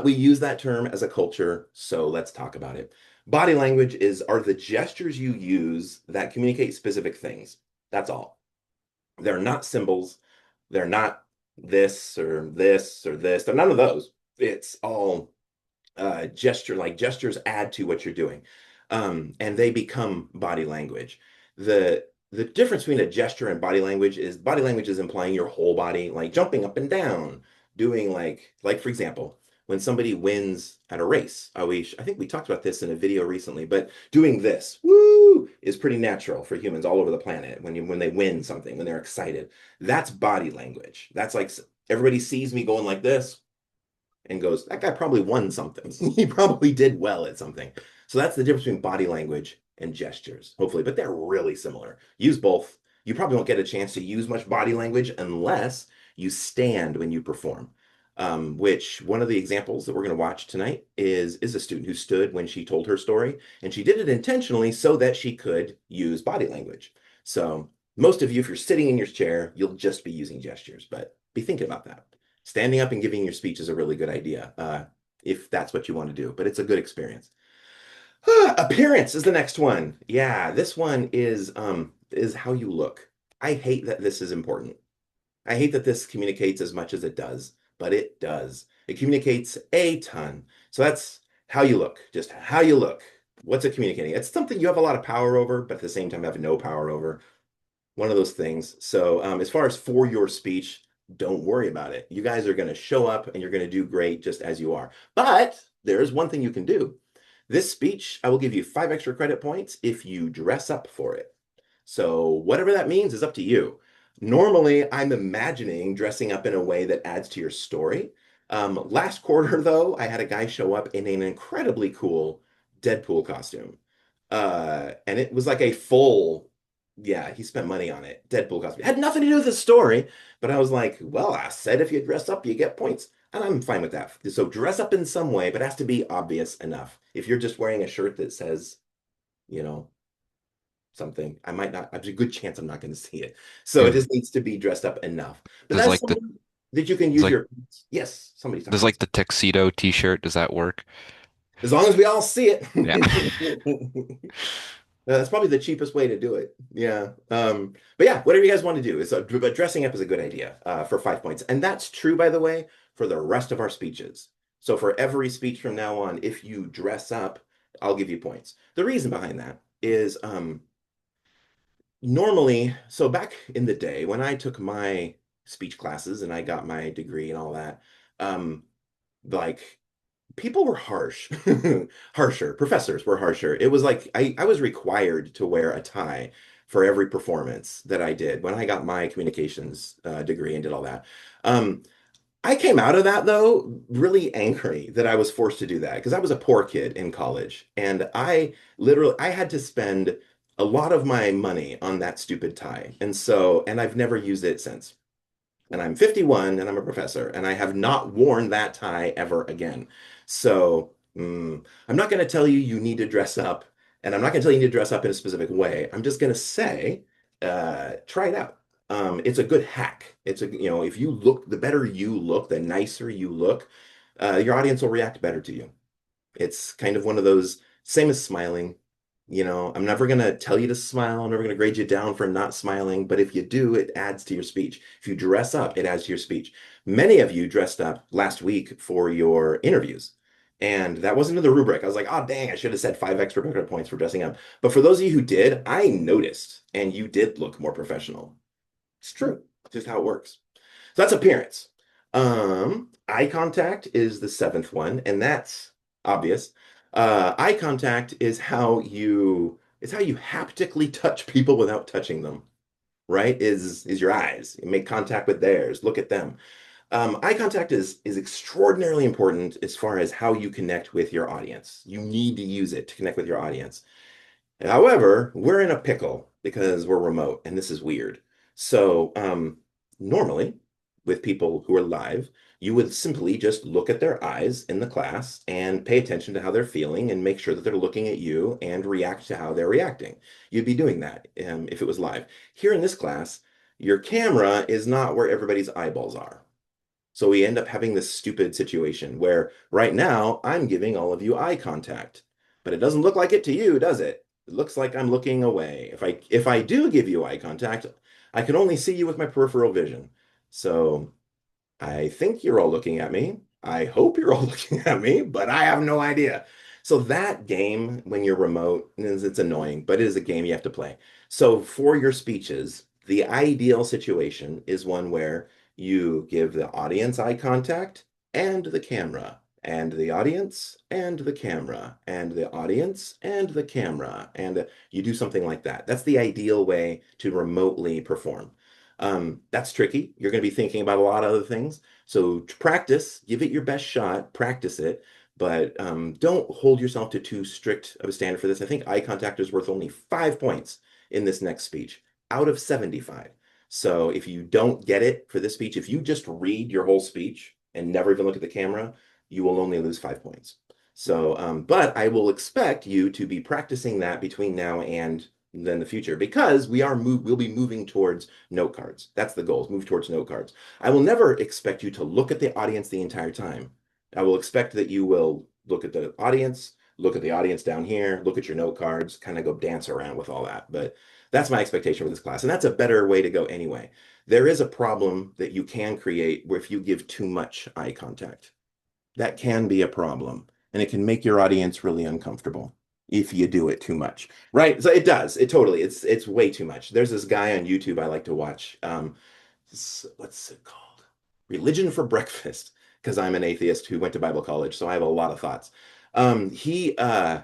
we use that term as a culture, so let's talk about it. Body language are the gestures you use that communicate specific things. That's all. They're not symbols. They're not this or this or this. They're none of those. It's all gestures add to what you're doing. And they become body language. The difference between a gesture and body language is implying your whole body, like jumping up and down, doing like for example, when somebody wins at a race. I think we talked about this in a video recently, but doing this, woo, is pretty natural for humans all over the planet. When they win something, when they're excited, that's body language. That's like everybody sees me going like this and goes, that guy probably won something. He probably did well at something. So that's the difference between body language and gestures, hopefully, but they're really similar. Use both. You probably won't get a chance to use much body language unless you stand when you perform. Which one of the examples that we're going to watch tonight is a student who stood when she told her story, and she did it intentionally so that she could use body language. So most of you, if you're sitting in your chair, you'll just be using gestures, but be thinking about that. Standing up and giving your speech is a really good idea, if that's what you want to do, but it's a good experience. Appearance is the next one. Yeah, this one is how you look. I hate that this is important. I hate that this communicates as much as it does, but it does. It communicates a ton. So that's how you look, just how you look. What's it communicating? It's something you have a lot of power over, but at the same time have no power over. One of those things. So as far as for your speech, don't worry about it. You guys are going to show up and you're going to do great just as you are. But there's one thing you can do. This speech, I will give you 5 extra credit points if you dress up for it. So whatever that means is up to you. Normally, I'm imagining dressing up in a way that adds to your story. Last quarter, though, I had a guy show up in an incredibly cool Deadpool costume. And it was like a full, yeah, he spent money on it. Deadpool costume. It had nothing to do with the story, but I was like, well, I said if you dress up, you get points. And I'm fine with that. So dress up in some way, but it has to be obvious enough. If you're just wearing a shirt that says, something, I might not, there's a good chance I'm not going to see it. So it just needs to be dressed up enough. But that's Does something that you can use your, yes, somebody's talking. does like the tuxedo t-shirt, does that work? As long as we all see it. Yeah. That's probably the cheapest way to do it. Yeah. But yeah, whatever you guys want to do. But dressing up is a good idea for 5 points. And that's true, by the way, for the rest of our speeches. So for every speech from now on, if you dress up, I'll give you points. The reason behind that is normally, so back in the day when I took my speech classes and I got my degree and all that, like people were harsh, harsher. Professors were harsher. It was like I was required to wear a tie for every performance that I did when I got my communications degree and did all that. Um, I came out of that though really angry that I was forced to do that because I was a poor kid in college and I had to spend a lot of my money on that stupid tie. And I've never used it since. And I'm 51 and I'm a professor and I have not worn that tie ever again. So I'm not going to tell you you need to dress up and I'm not going to tell you you need to dress up in a specific way. I'm just going to say, try it out. It's a good hack. If you look, the better you look, the nicer you look, your audience will react better to you. It's kind of one of those, same as smiling. I'm never going to tell you to smile. I'm never going to grade you down for not smiling. But if you do, it adds to your speech. If you dress up, it adds to your speech. Many of you dressed up last week for your interviews. And that wasn't in the rubric. I was like, oh, dang, I should have said 5 extra credit points for dressing up. But for those of you who did, I noticed, and you did look more professional. It's true. It's just how it works. So that's appearance. Eye contact is the 7th one, and that's obvious. Eye contact is how you haptically touch people without touching them, right? Is your eyes. You make contact with theirs, look at them. Eye contact is extraordinarily important as far as how you connect with your audience. You need to use it to connect with your audience. However, we're in a pickle because we're remote, and this is weird. So normally, with people who are live, you would simply just look at their eyes in the class and pay attention to how they're feeling and make sure that they're looking at you and react to how they're reacting. You'd be doing that if it was live. Here in this class, your camera is not where everybody's eyeballs are. So we end up having this stupid situation where right now I'm giving all of you eye contact, but it doesn't look like it to you, does it? It looks like I'm looking away. If I do give you eye contact, I can only see you with my peripheral vision. So I think you're all looking at me. I hope you're all looking at me, but I have no idea. So that game, when you're remote, it's annoying, but it is a game you have to play. So for your speeches, the ideal situation is one where you give the audience eye contact and the camera, and the audience and the camera, and the audience and the camera, and you do something like that. That's the ideal way to remotely perform. That's tricky. You're going to be thinking about a lot of other things. So practice, give it your best shot, practice it, but don't hold yourself to too strict of a standard for this. I think eye contact is worth only 5 points in this next speech out of 75. So if you don't get it for this speech, if you just read your whole speech and never even look at the camera, you will only lose 5 points. So, but I will expect you to be practicing that between now and then the future because we'll be moving towards note cards. That's the goal, move towards note cards. I will never expect you to look at the audience the entire time. I will expect that you will look at the audience down here, look at your note cards, kind of go dance around with all that. But that's my expectation for this class. And that's a better way to go anyway. There is a problem that you can create where if you give too much eye contact, that can be a problem. And it can make your audience really uncomfortable if you do it too much, right? So it does. It's way too much. There's this guy on YouTube I like to watch. What's it called? Religion for Breakfast, because I'm an atheist who went to Bible college, so I have a lot of thoughts. I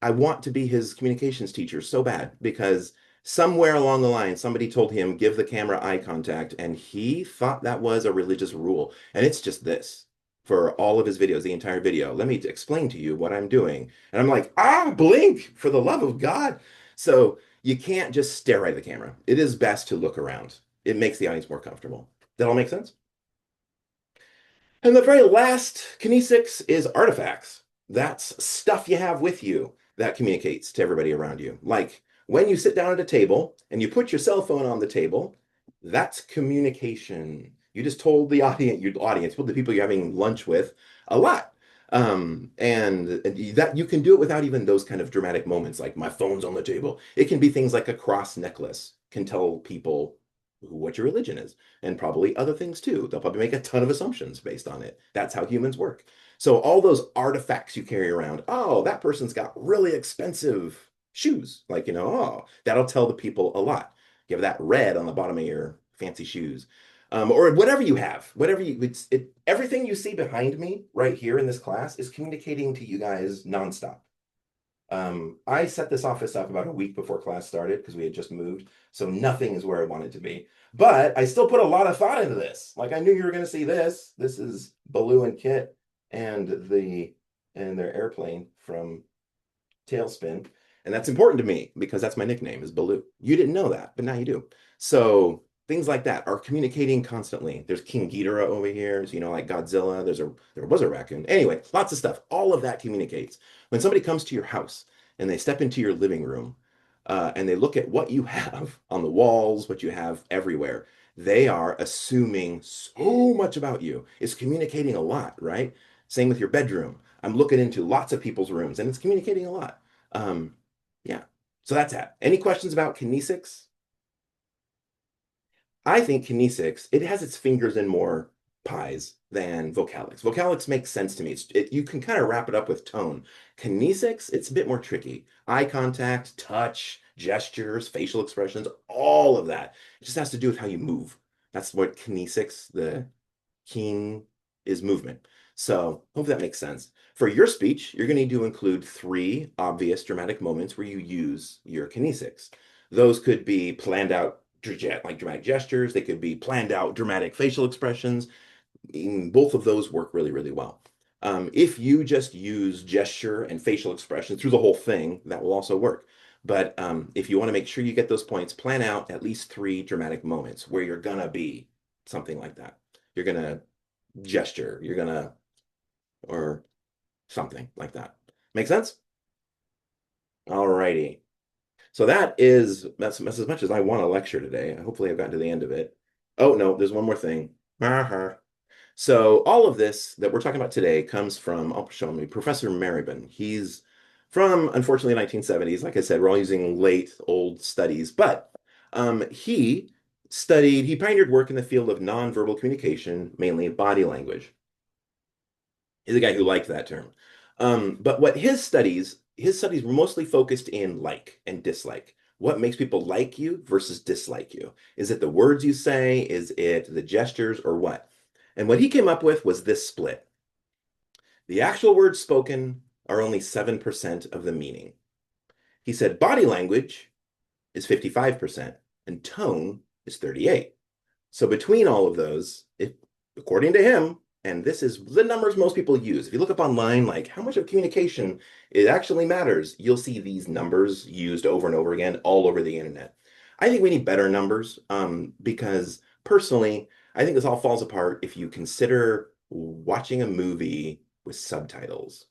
want to be his communications teacher so bad because somewhere along the line, somebody told him, give the camera eye contact, and he thought that was a religious rule. And it's just this. For all of his videos, the entire video. Let me explain to you what I'm doing. And I'm like, blink for the love of God. So you can't just stare at the camera. It is best to look around. It makes the audience more comfortable. That all make sense? And the very last kinesics is artifacts. That's stuff you have with you that communicates to everybody around you. Like when you sit down at a table and you put your cell phone on the table, that's communication. You just told the audience, told the people you're having lunch with a lot. And that you can do it without even those kind of dramatic moments like my phone's on the table. It can be things like a cross necklace can tell people what your religion is and probably other things too. They'll probably make a ton of assumptions based on it. That's how humans work. So all those artifacts you carry around, oh, that person's got really expensive shoes. Like, that'll tell the people a lot. You have that red on the bottom of your fancy shoes. or whatever you have, everything you see behind me right here in this class is communicating to you guys nonstop. I set this office up about a week before class started because we had just moved, so nothing is where I wanted to be. But I still put a lot of thought into this. Like I knew you were going to see this. This is Baloo and Kit and their airplane from Tailspin, and that's important to me because that's my nickname is Baloo. You didn't know that, but now you do. So things like that are communicating constantly. There's King Ghidorah over here, so, like Godzilla. There was a raccoon. Anyway, lots of stuff. All of that communicates. When somebody comes to your house and they step into your living room, and they look at what you have on the walls, what you have everywhere, they are assuming so much about you. It's communicating a lot, right? Same with your bedroom. I'm looking into lots of people's rooms, and it's communicating a lot. Yeah. So that's that. Any questions about kinesics? I think kinesics, it has its fingers in more pies than vocalics. Vocalics makes sense to me. You can kind of wrap it up with tone. Kinesics, it's a bit more tricky. Eye contact, touch, gestures, facial expressions, all of that. It just has to do with how you move. That's what kinesics, the keen is movement. So hopefully that makes sense. For your speech, you're going to need to include 3 obvious dramatic moments where you use your kinesics. Those could be planned out like dramatic gestures. They could be planned out dramatic facial expressions. Both of those work really, really well. If you just use gesture and facial expression through the whole thing, that will also work. But if you want to make sure you get those points, plan out at least 3 dramatic moments where you're gonna be something like that. You're gonna gesture, or something like that. Make sense? All righty. So that's as much as I want to lecture today. Hopefully I've gotten to the end of it. Oh, no, there's one more thing. So all of this that we're talking about today comes from, I'll show me, Professor Maribin. He's from, unfortunately, 1970s. Like I said, we're all using late, old studies, but he pioneered work in the field of nonverbal communication, mainly body language. He's a guy who liked that term. But what his studies were mostly focused in like and dislike. What makes people like you versus dislike you? Is it the words you say? Is it the gestures or what? And what he came up with was this split. The actual words spoken are only 7% of the meaning. He said body language is 55% and tone is 38. So between all of those, according to him, and this is the numbers most people use. If you look up online, like how much of communication it actually matters, you'll see these numbers used over and over again all over the internet. I think we need better numbers because personally, I think this all falls apart if you consider watching a movie with subtitles.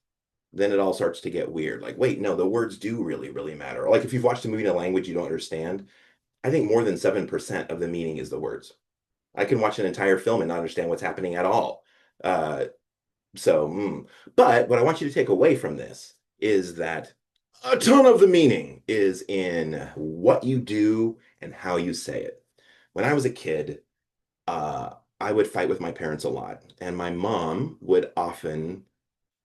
Then it all starts to get weird. Like, wait, no, the words do really, really matter. Like if you've watched a movie in a language you don't understand, I think more than 7% of the meaning is the words. I can watch an entire film and not understand what's happening at all. But what I want you to take away from this is that a ton of the meaning is in what you do and how you say it. When I was a kid, I would fight with my parents a lot, and my mom would often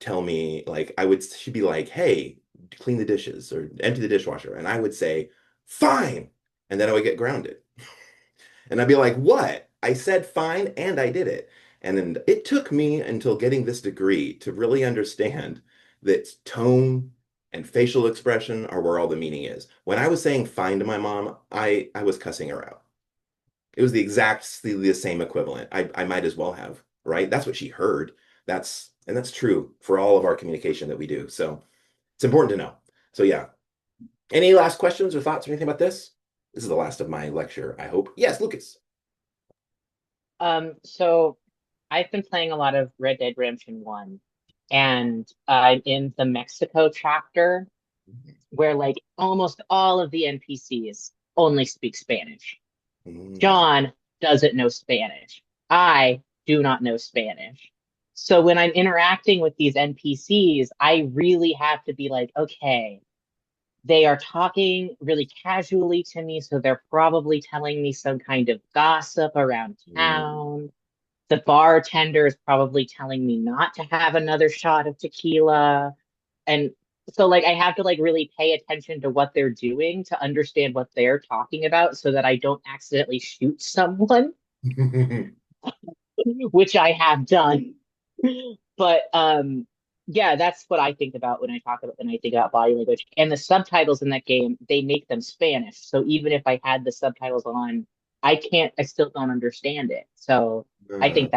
tell me, like, she'd be like, hey, clean the dishes or empty the dishwasher. And I would say, fine. And then I would get grounded. And I'd be like, what? I said fine and I did it. And then it took me until getting this degree to really understand that tone and facial expression are where all the meaning is. When I was saying fine to my mom, I was cussing her out. It was exactly the same equivalent. I might as well have, right? That's what she heard. That's true for all of our communication that we do. So it's important to know. So yeah. Any last questions or thoughts or anything about this? This is the last of my lecture, I hope. Yes, Lucas. So I've been playing a lot of Red Dead Redemption 1, and I'm in the Mexico chapter where like almost all of the NPCs only speak Spanish. John doesn't know Spanish. I do not know Spanish. So when I'm interacting with these NPCs, I really have to be like, okay, they are talking really casually to me, so they're probably telling me some kind of gossip around town. The bartender is probably telling me not to have another shot of tequila. And so like I have to like really pay attention to what they're doing to understand what they're talking about so that I don't accidentally shoot someone. which I have done. But yeah, that's what I think about when I think about body language. And the subtitles in that game, they make them Spanish. So even if I had the subtitles on, I still don't understand it. So I think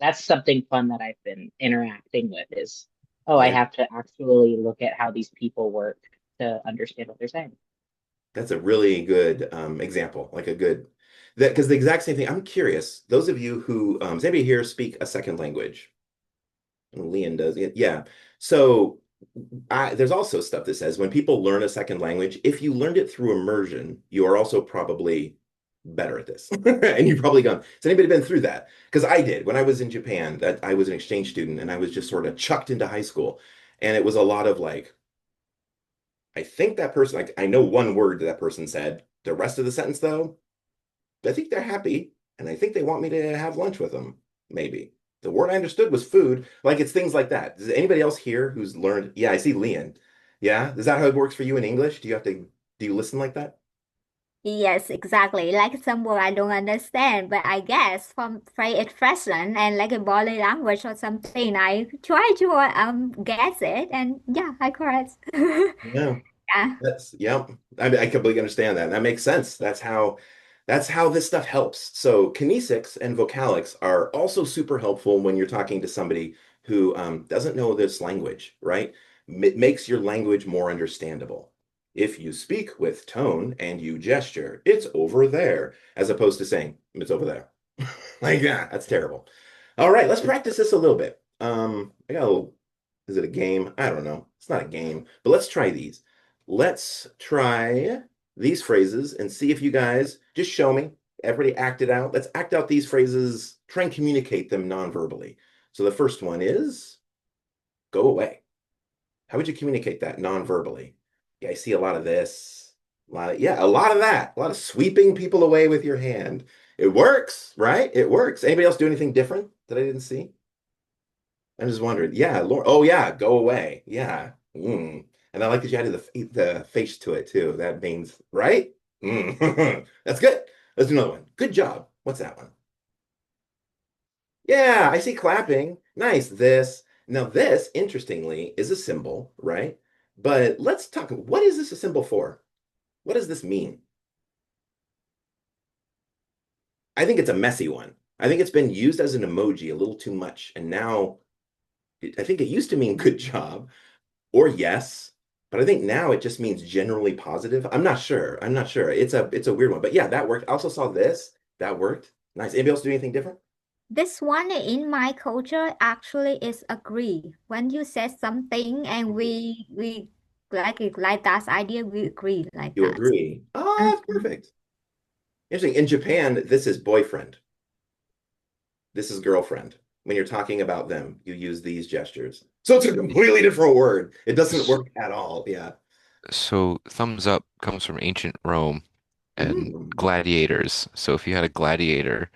that's something fun that I've been interacting with is, oh, I Yeah, have to actually look at how these people work to understand what they're saying. that's a really good example, like a good that because the exact same thing. I'm curious, those of you who does anybody here speak a second language? Leon does. Yeah. So there's also stuff that says when people learn a second language, if you learned it through immersion, you are also probably better at this. And you've probably gone, has anybody been through that? Because I did when I was in Japan, that I was an exchange student and I was just sort of chucked into high school. And it was a lot of like, I think that person, like, I know one word that person said. The rest of the sentence, though, I think they're happy and I think they want me to have lunch with them, maybe. The word I understood was food. Like it's things like that. Does anybody else here who's learned? Yeah, I see Leon. Yeah, is that how it works for you in English? Do you listen like that? Yes, exactly. Like some word I don't understand, but I guess from phrase expression and like a body language or something, I try to guess it, and yeah, I correct. Yeah. Yeah. Yeah. I completely understand that. That makes sense. That's how this stuff helps. So kinesics and vocalics are also super helpful when you're talking to somebody who doesn't know this language, right? It makes your language more understandable. If you speak with tone and you gesture, it's over there, as opposed to saying it's over there. Like, yeah, that's terrible. All right, let's practice this a little bit. Is it a game? I don't know. It's not a game, but let's try these. Let's try these phrases and see if you guys just show me. Everybody act it out. Let's act out these phrases, try and communicate them non-verbally. So the first one is go away. How would you communicate that non-verbally? Yeah, I see a lot of this. A lot of that. A lot of sweeping people away with your hand. It works, right? It works. Anybody else do anything different that I didn't see? I'm just wondering. Yeah, Lord. Oh yeah, go away. Yeah. And I like that you added the face to it too. That means right. That's good. Let's do another one. Good job. What's that one? Yeah, I see clapping. Nice. This. Now this, interestingly, is a symbol, right? But let's talk. What is this a symbol for? What does this mean? I think it's a messy one. I think it's been used as an emoji a little too much, and now I think it used to mean good job or yes, but I think now it just means generally positive. I'm not sure. I'm not sure. It's a weird one, but yeah, that worked. I also saw this. That worked. Nice. Anybody else do anything different? This one in my culture actually is agree. When you say something and we like that idea, we agree like You that. agree? Oh, that's Mhm. perfect. Interesting. In Japan, this is boyfriend. This is girlfriend. When you're talking about them, you use these gestures. So it's a completely different word. It doesn't work at all. Yeah. So thumbs up comes from ancient Rome and Mm. gladiators. So if you had a gladiator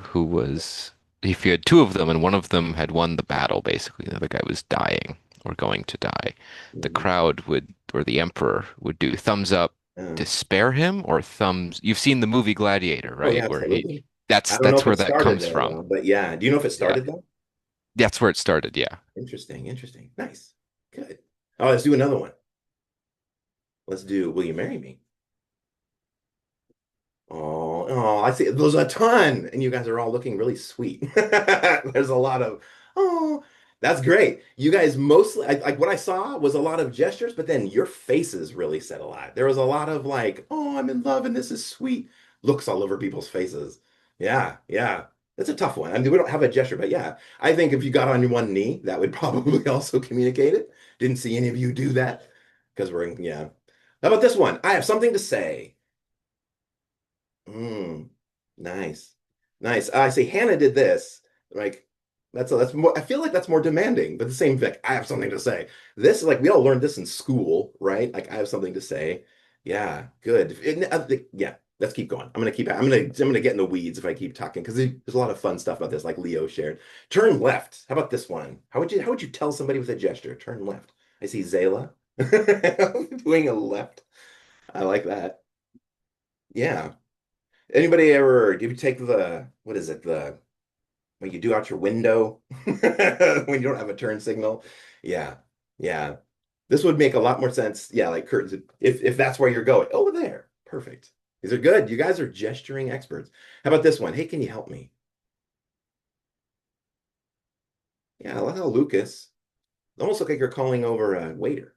who was, if you had two of them and one of them had won the battle, basically, the other guy was dying or going to die, the Mhm. crowd would, or the emperor would do thumbs up to Um, spare him or thumbs. You've seen the movie Gladiator, oh yeah, right? Where he, absolutely. I don't know that's if it where that started comes there from. though, but yeah. Do you know if it Yeah, started though? that's where it started. Yeah. Interesting, interesting. Nice. Good. Oh, let's do another one. Let's do Will You Marry Me? Oh, I see. There's a ton, and you guys are all looking really sweet. There's a lot of, oh, that's great. You guys mostly, like what I saw was a lot of gestures, but then your faces really said a lot. There was a lot of like, oh, I'm in love and this is sweet looks all over people's faces. Yeah, yeah. That's a tough one. I mean, we don't have a gesture, but yeah, I think if you got on your one knee, that would probably also communicate it. Didn't see any of you do that because yeah. How about this one? I have something to say. Mm, nice. Nice. I see Hannah did this. Like that's more I feel like that's more demanding, but the same thing. I have something to say. This is like we all learned this in school, right? Like I have something to say. Yeah, good. Yeah, let's keep going. I'm gonna get in the weeds if I keep talking because there's a lot of fun stuff about this, like Leo shared. Turn left. How about this one? How would you tell somebody with a gesture? Turn left. I see Zayla doing a left. I like that. Yeah. Anybody ever, do you take the, what is it, the, when you do out your window when you don't have a turn signal? Yeah, yeah. This would make a lot more sense. Yeah, like curtains, if that's where you're going. Over there. Perfect. These are good. You guys are gesturing experts. How about this one? Hey, can you help me? Yeah, I like how Lucas. Almost look like you're calling over a waiter.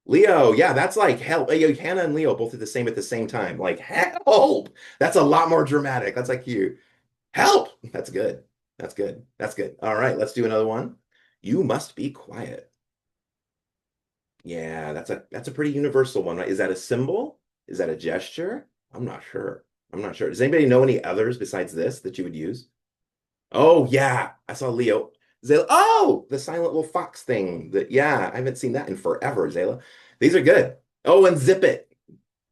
Leo, yeah, that's like help. Hannah and Leo both did the same at the same time. Like help. That's a lot more dramatic. That's like you. Help. That's good. That's good. That's good. All right, let's do another one. You must be quiet. Yeah, that's a pretty universal one, right? Is that a symbol? Is that a gesture? I'm not sure. I'm not sure. Does anybody know any others besides this that you would use? Oh yeah, I saw Leo. Zayla. Oh, the silent little fox thing. That yeah, I haven't seen that in forever, Zayla. These are good. Oh, and Zip It.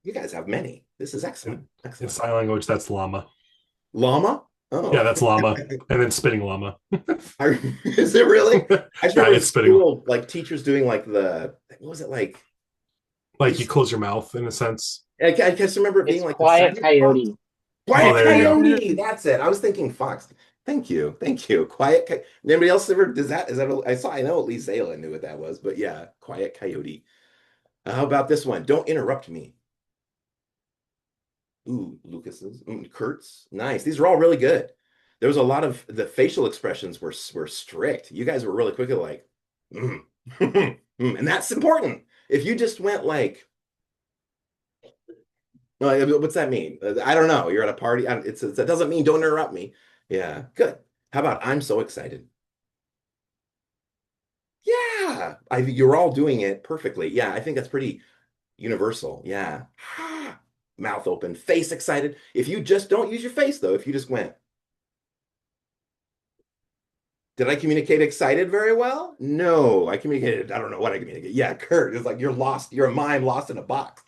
You guys have many. This is excellent. In Excellent. sign language, that's llama. Llama? Oh. Yeah, that's llama. And then spitting llama. Is it really? I just Yeah, remember it's spitting. school, like teachers doing like the what was it like? Like you close your mouth in a sense. I just remember it being It's like Quiet the Coyote. fox. Quiet Oh, there you go. Coyote. That's it. I was thinking fox. Thank you. Thank you. Quiet Coyote. Anybody else ever does that? Is that I know at least Zayla knew what that was, but yeah, Quiet Coyote. How about this one? Don't interrupt me. Ooh, Lucas's. Kurt's. Nice. These are all really good. There was a lot of the facial expressions were strict. You guys were really quick at like, and that's important. If you just went like, what's that mean? I don't know. You're at a party. That doesn't mean don't interrupt me. Yeah, good. How about I'm so excited? Yeah, you're all doing it perfectly. Yeah, I think that's pretty universal. Yeah. Mouth open, face excited. If you just don't use your face though, if you just went, did I communicate excited very well? No, I communicated, I don't know what I communicated. Yeah, Kurt, it's like you're lost, you're a mime lost in a box.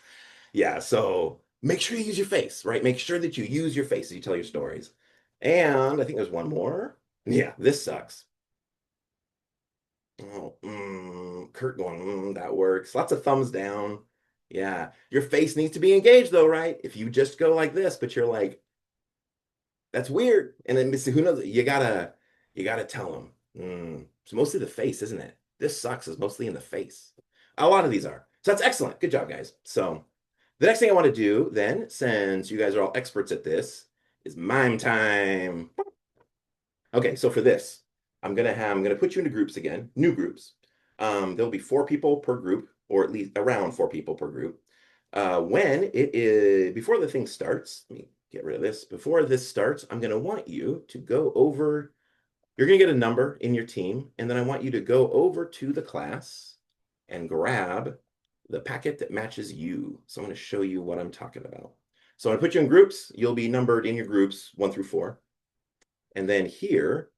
Yeah, so make sure you use your face, right? Make sure that you use your face as you tell your stories. And I think there's one more. Yeah, this sucks. Oh, Kurt going, that works. Lots of thumbs down. Yeah, your face needs to be engaged though, right? If you just go like this, but you're like, that's weird. And then who knows? You gotta tell them. It's mostly the face, isn't it? This sucks is mostly in the face. A lot of these are. So that's excellent. Good job, guys. So the next thing I want to do then, since you guys are all experts at this, is mime time. Okay, so for this, I'm gonna put you into groups again, new groups. There'll be 4 people per group, or at least around 4 people per group. When it is before the thing starts, let me get rid of this. Before this starts, I'm gonna want you to go over. You're gonna get a number in your team, and then I want you to go over to the class and grab the packet that matches you. So I'm gonna show you what I'm talking about. So I'm gonna put you in groups. You'll be numbered in your groups 1 through 4. And then here,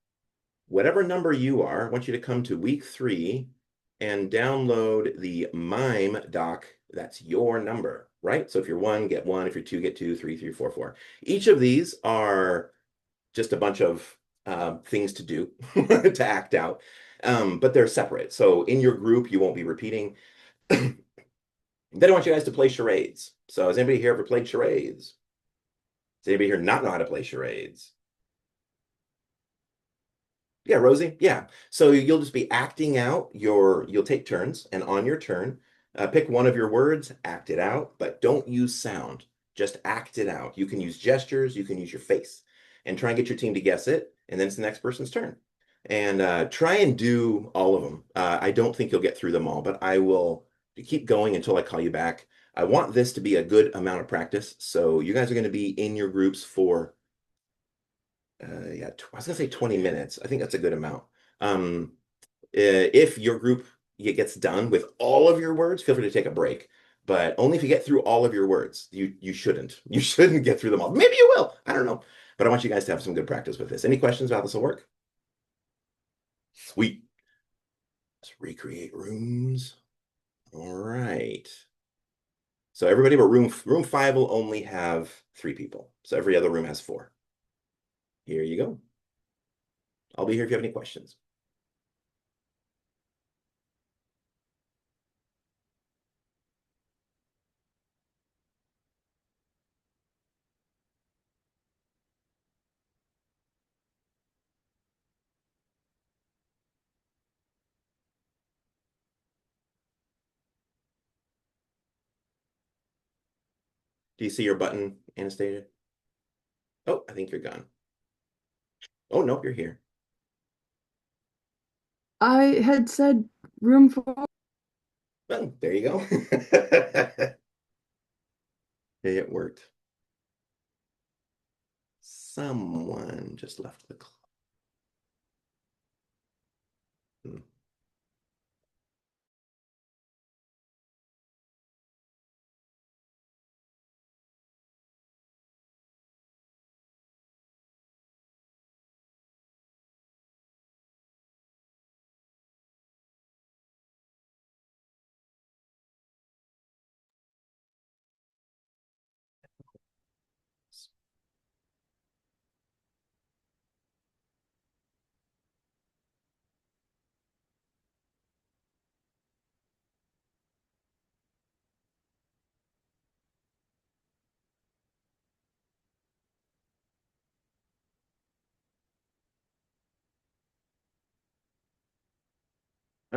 whatever number you are, I want you to come to week 3 and download the MIME doc. That's your number, right? So if you're 1, get 1. If you're 2, get 2, 3, 3, 4, 4. Each of these are just a bunch of things to do to act out, but they're separate. So in your group, you won't be repeating. Then I want you guys to play charades. So has anybody here ever played charades? Does anybody here not know how to play charades? Yeah, Rosie. Yeah. So you'll just be acting out you'll take turns, and on your turn, pick one of your words, act it out, but don't use sound. Just act it out. You can use gestures, you can use your face, and try and get your team to guess it, and then it's the next person's turn. And try and do all of them. I don't think you'll get through them all, but I will keep going until I call you back. I want this to be a good amount of practice. So you guys are going to be in your groups for yeah, I was gonna say 20 minutes. I think that's a good amount. If your group gets done with all of your words, feel free to take a break, but only if you get through all of your words. You shouldn't. You shouldn't get through them all. Maybe you will. I don't know. But I want you guys to have some good practice with this. Any questions about this will work? Sweet. Let's recreate rooms. All right. So everybody but room 5 will only have 3 people. So every other room has 4. Here you go. I'll be here if you have any questions. Do you see your button, Anastasia? Oh, I think you're gone. Oh, nope, you're here. I had said room 4. Well, there you go. It worked. Someone just left the club. Hmm.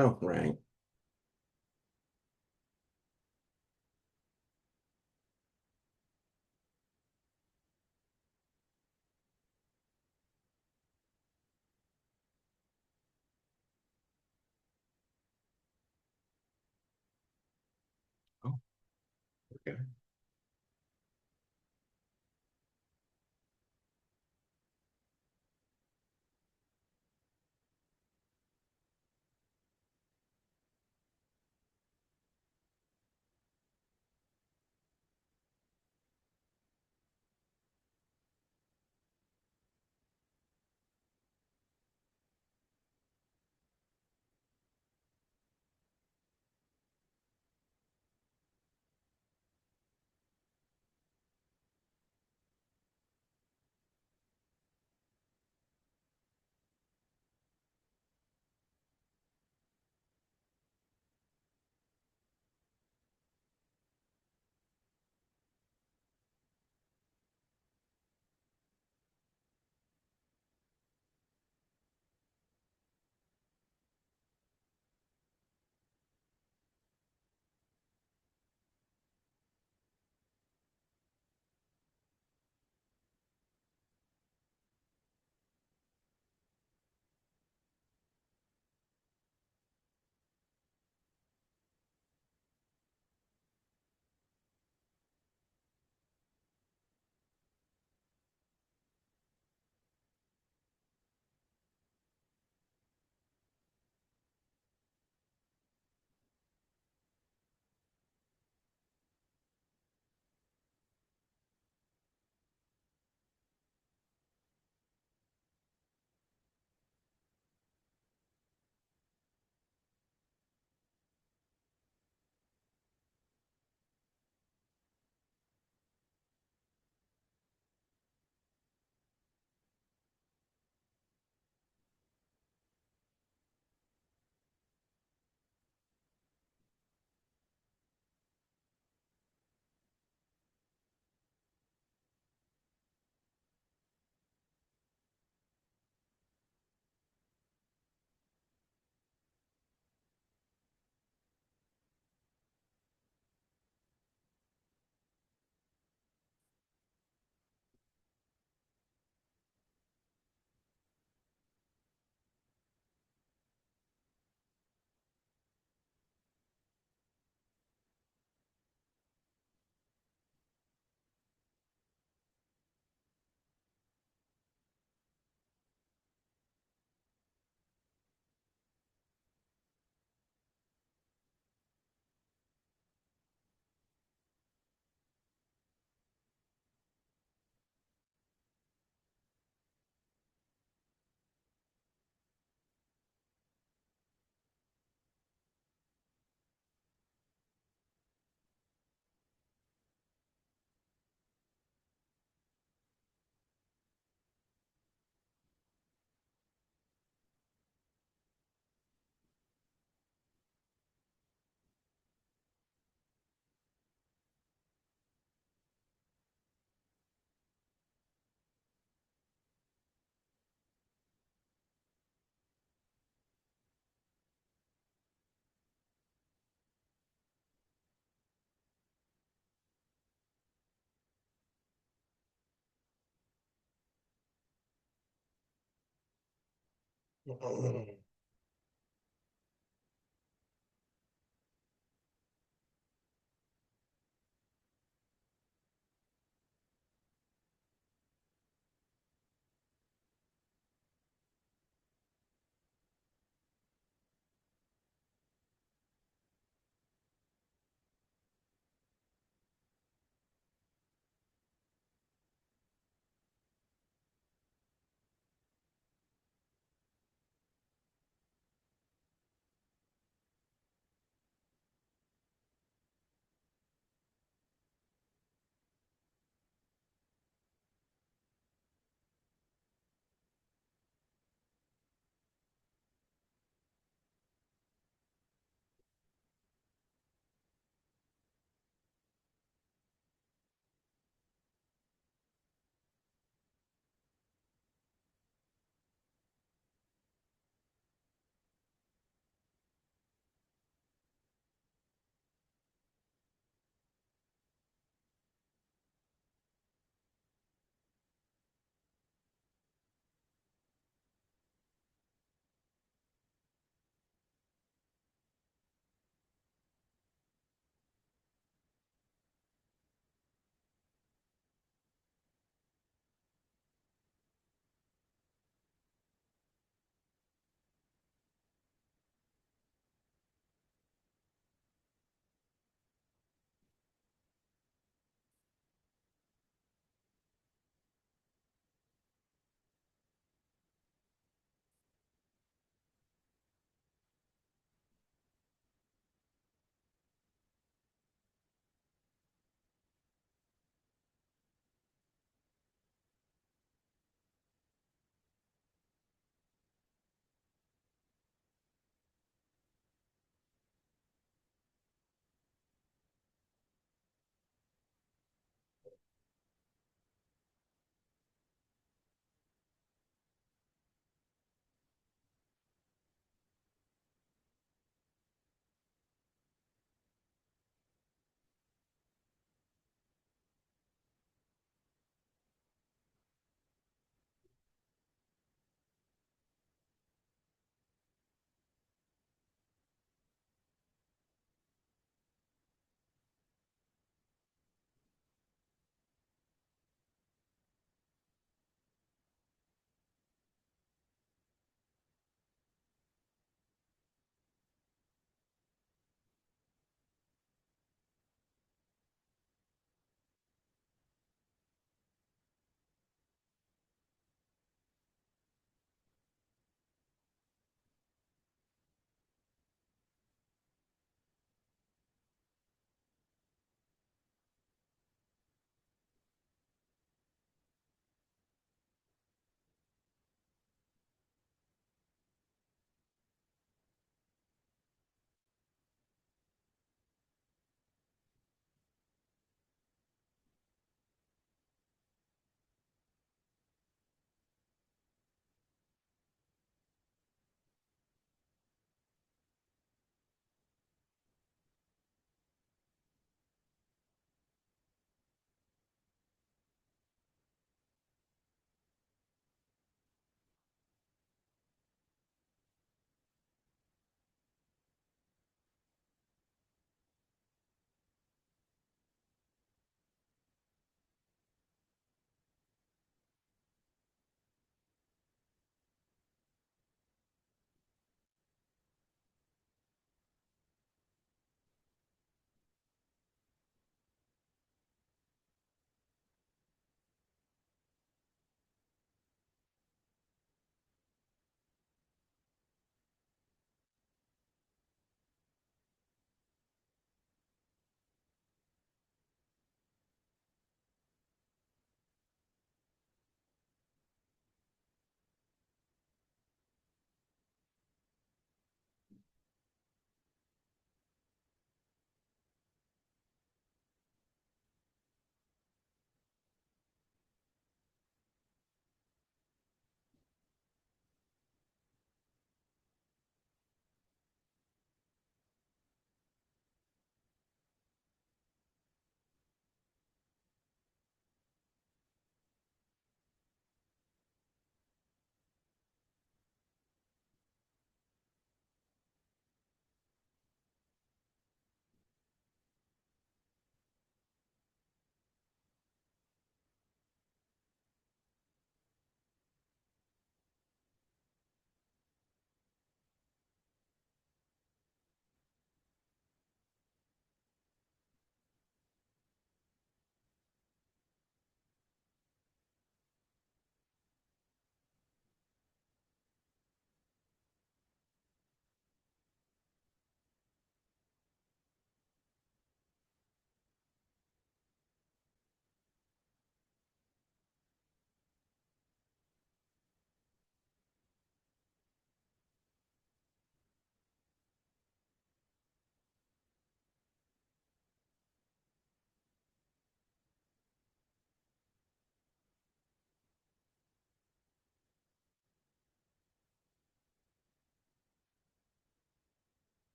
Oh, right. Oh, okay.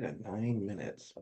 At 9 minutes.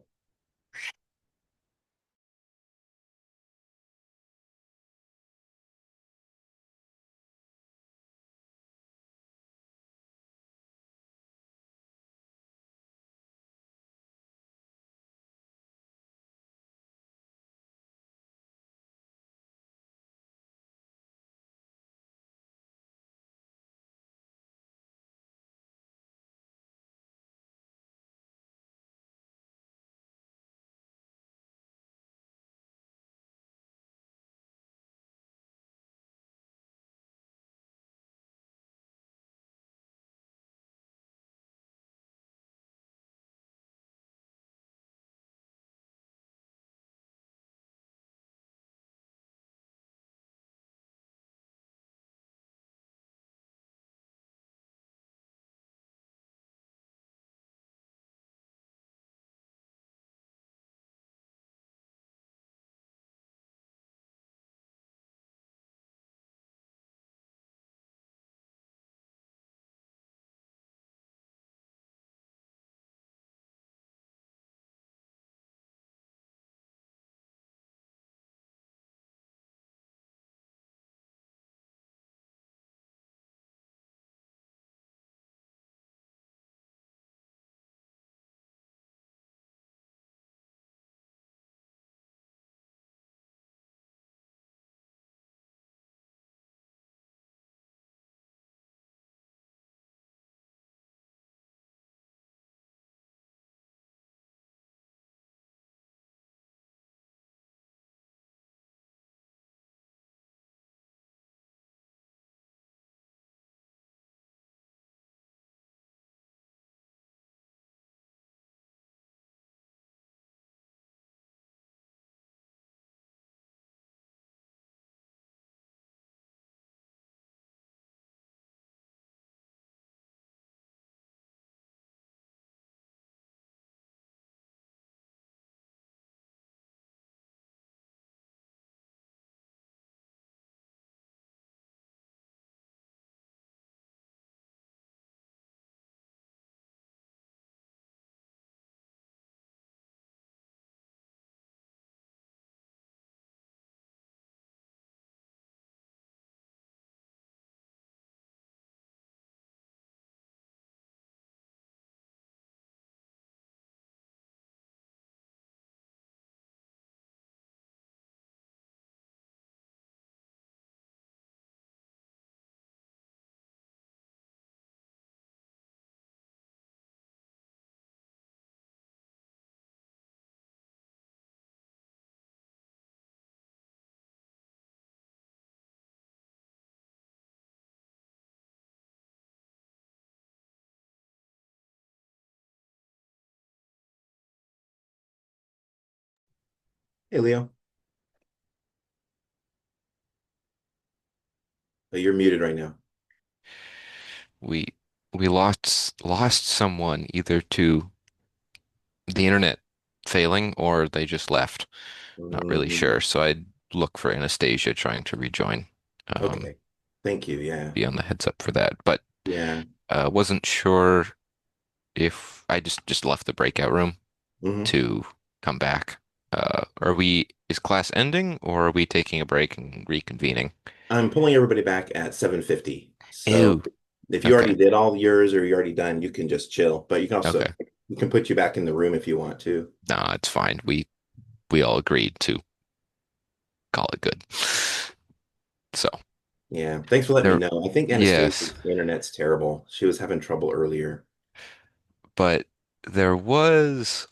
Hey, Leo. Oh, you're muted right now. We we lost someone either to the internet failing or they just left. Not really sure. So I'd look for Anastasia trying to rejoin. Okay. Thank you. Yeah. Be on the heads up for that. But Yeah. wasn't sure if I just left the breakout room Mhm. to come back. Is class ending or are we taking a break and reconvening? I'm pulling everybody back at 7:50. So Ew. if you Okay. already did all yours or you're already done, you can just chill. But you can also Okay. we can put you back in the room if you want to. Nah, it's fine. We all agreed to call it good. So Yeah. Thanks for letting me there, know. I think yes, Anastasia's internet's terrible. She was having trouble earlier. but there was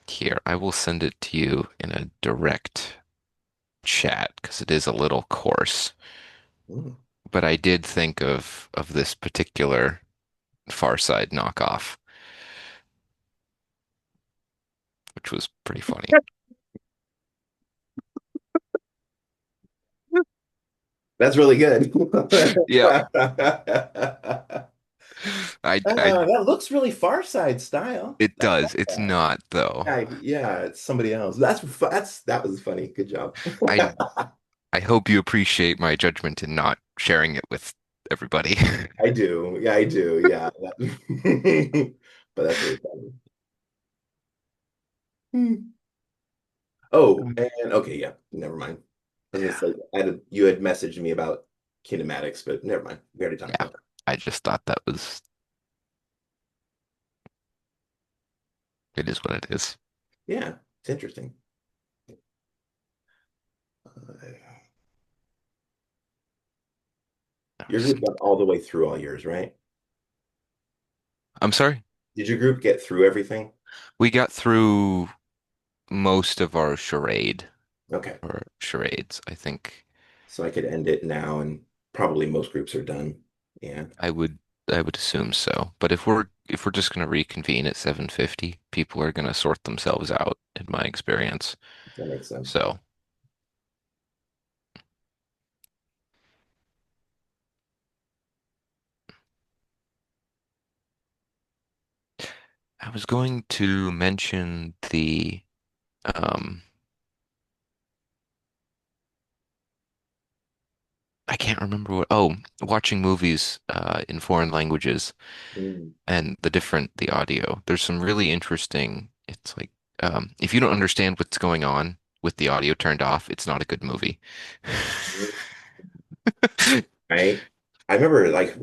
here, I will send it to you in a direct chat because it is a little coarse. Mm. But I did think of this particular Far Side knockoff, which was pretty funny. That's really good. Yeah, I That looks really Far Side style. it I does. like It's that. not though. Yeah, it's somebody else. That was funny. Good job. I I hope you appreciate my judgment in not sharing it with everybody. I do. Yeah, I do. Yeah. But that's really funny. Oh, and okay, yeah, never mind. I was gonna say you had messaged me about kinematics, but never mind. We already talked Yeah, about that. I just thought that was, it is what it is. Yeah, it's interesting. Uh, your group got all the way through all yours, right? I'm sorry? Did your group get through everything? We got through most of our charade Okay, or charades, I think. so I could end it now, and probably most groups are done. Yeah, I would assume so. But if we're just gonna reconvene at 7:50, people are gonna sort themselves out, in my experience. that makes sense. So I was going to mention the um I can't remember watching movies in foreign languages Mm. and the audio. There's some really interesting, it's like if you don't understand what's going on with the audio turned off, it's not a good movie. Right? I remember like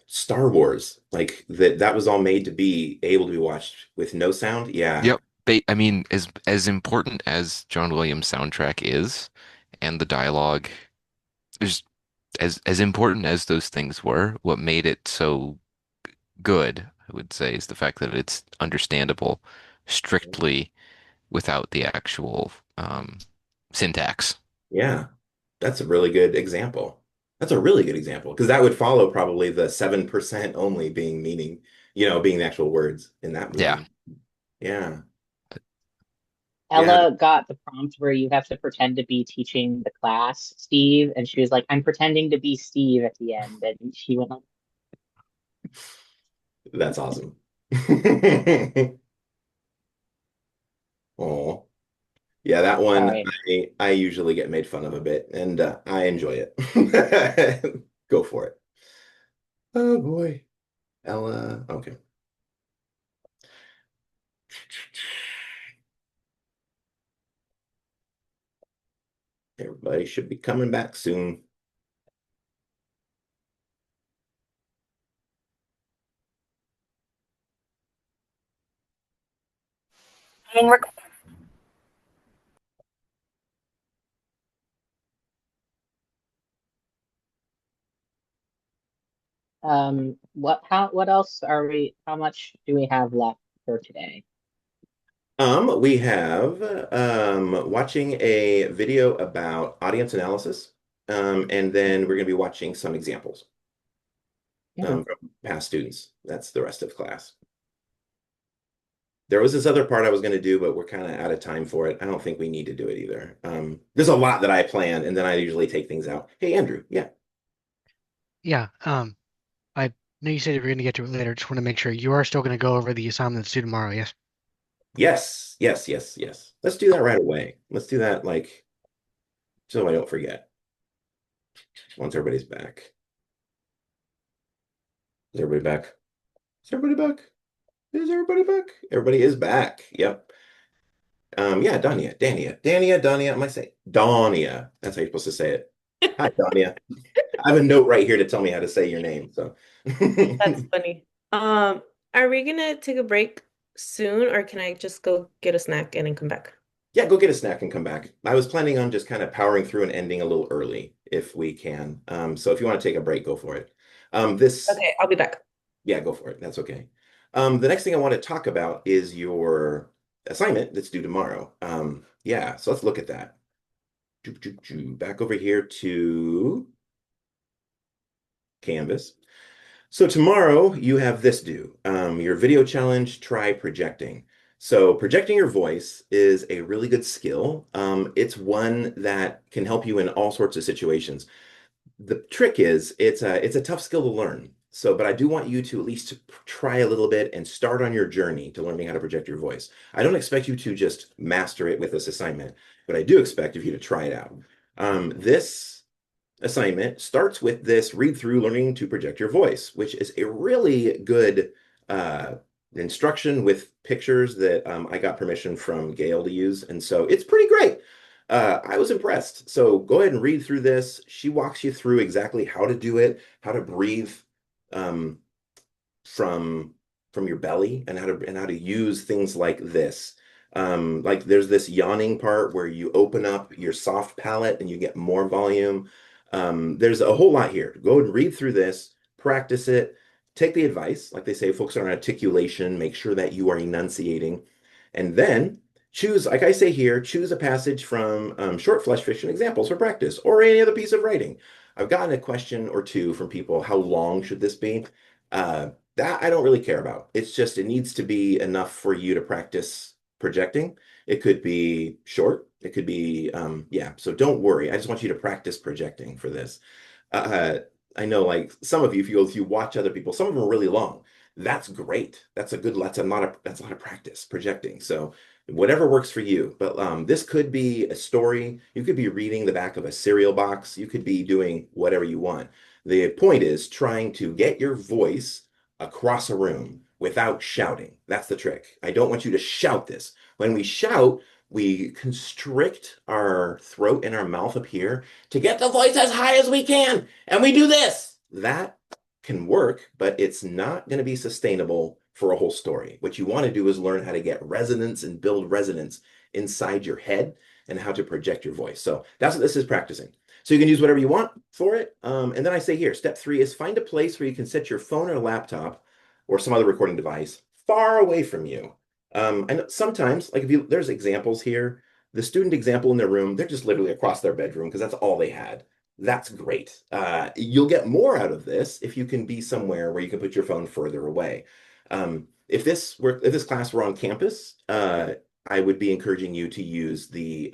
Star Wars, like that was all made to be able to be watched with no sound. Yeah. Yep. I mean, as important as John Williams' soundtrack is, and the dialogue is as important as those things were, what made it so good, I would say, is the fact that it's understandable strictly without the actual syntax. Yeah. That's a really good example. That's a really good example because that would follow probably the 7% only being meaning, being the actual words in that Yeah. movie. Yeah. Yeah. Ella got the prompt where you have to pretend to be teaching the class, Steve, and she was like, "I'm pretending to be Steve" at the end, and she went like, That's awesome. Oh. Yeah, that one "Sorry." I usually get made fun of a bit and I enjoy it. Go for it. Oh boy. Ella. Okay. Everybody should be coming back soon. What else how much do we have left for today? We have watching a video about audience analysis. And then we're going to be watching some examples Yeah. from past students. That's the rest of class. There was this other part I was going to do, but we're kind of out of time for it. I don't think we need to do it either. There's a lot that I plan, and then I usually take things out. Hey, Andrew, yeah. Yeah. I know you said you were going to get to it later. Just want to make sure you are still going to go over the assignments due tomorrow. Yes. Yes, yes, yes, yes. Let's do that right away. Let's do that like so I don't forget once everybody's back. Is everybody back? Is everybody back? Is everybody back? Everybody is back. Yep. Yeah, Dania. Am I saying Dania? That's how you're supposed to say it. Hi, Dania. I have a note right here to tell me how to say your name. So That's funny. Are we gonna take a break soon, or can I just go get a snack and then come back? yeah, go get a snack and come back. I was planning on just kind of powering through and ending a little early if we can. So if you want to take a break, go for it. This Okay, I'll be back. Yeah, go for it. That's okay. The next thing I want to talk about is your assignment that's due tomorrow. Yeah, so let's look at that. Back over here to Canvas. So tomorrow you have this due. Your video challenge, try projecting. So projecting your voice is a really good skill. It's one that can help you in all sorts of situations. The trick is it's a tough skill to learn. So, but I do want you to at least try a little bit and start on your journey to learning how to project your voice. I don't expect you to just master it with this assignment, but I do expect of you to try it out. This assignment starts with this read through learning to project your voice, which is a really good instruction with pictures that I got permission from Gail to use. And so it's pretty great. I was impressed. So go ahead and read through this. She walks you through exactly how to do it, how to breathe um, from your belly, and how to use things like this. Like there's this yawning part where you open up your soft palate and you get more volume. There's a whole lot here. Go and read through this, practice it, take the advice. Like they say, focus on articulation, make sure that you are enunciating, and then choose, like I say here, choose a passage from short flesh fiction examples for practice or any other piece of writing. I've gotten a question or two from people, how long should this be? That I don't really care about. It's just, it needs to be enough for you to practice projecting. It could be short. It could be, yeah. So don't worry. I just want you to practice projecting for this. I know, like some of you, if you watch other people, some of them are really long. That's great. That's a lot of practice projecting. So whatever works for you. But this could be a story. You could be reading the back of a cereal box. You could be doing whatever you want. The point is trying to get your voice across a room without shouting. That's the trick. I don't want you to shout this. When we shout, we constrict our throat and our mouth up here to get the voice as high as we can. And we do this. That can work, but it's not going to be sustainable for a whole story. What you want to do is learn how to get resonance and build resonance inside your head and how to project your voice. So that's what this is practicing. So you can use whatever you want for it. And then I say here, step 3 is find a place where you can set your phone or laptop or some other recording device far away from you. And sometimes, like there's examples here, the student example in their room, they're just literally across their bedroom because that's all they had. That's great. You'll get more out of this if you can be somewhere where you can put your phone further away. If this class were on campus, I would be encouraging you to use the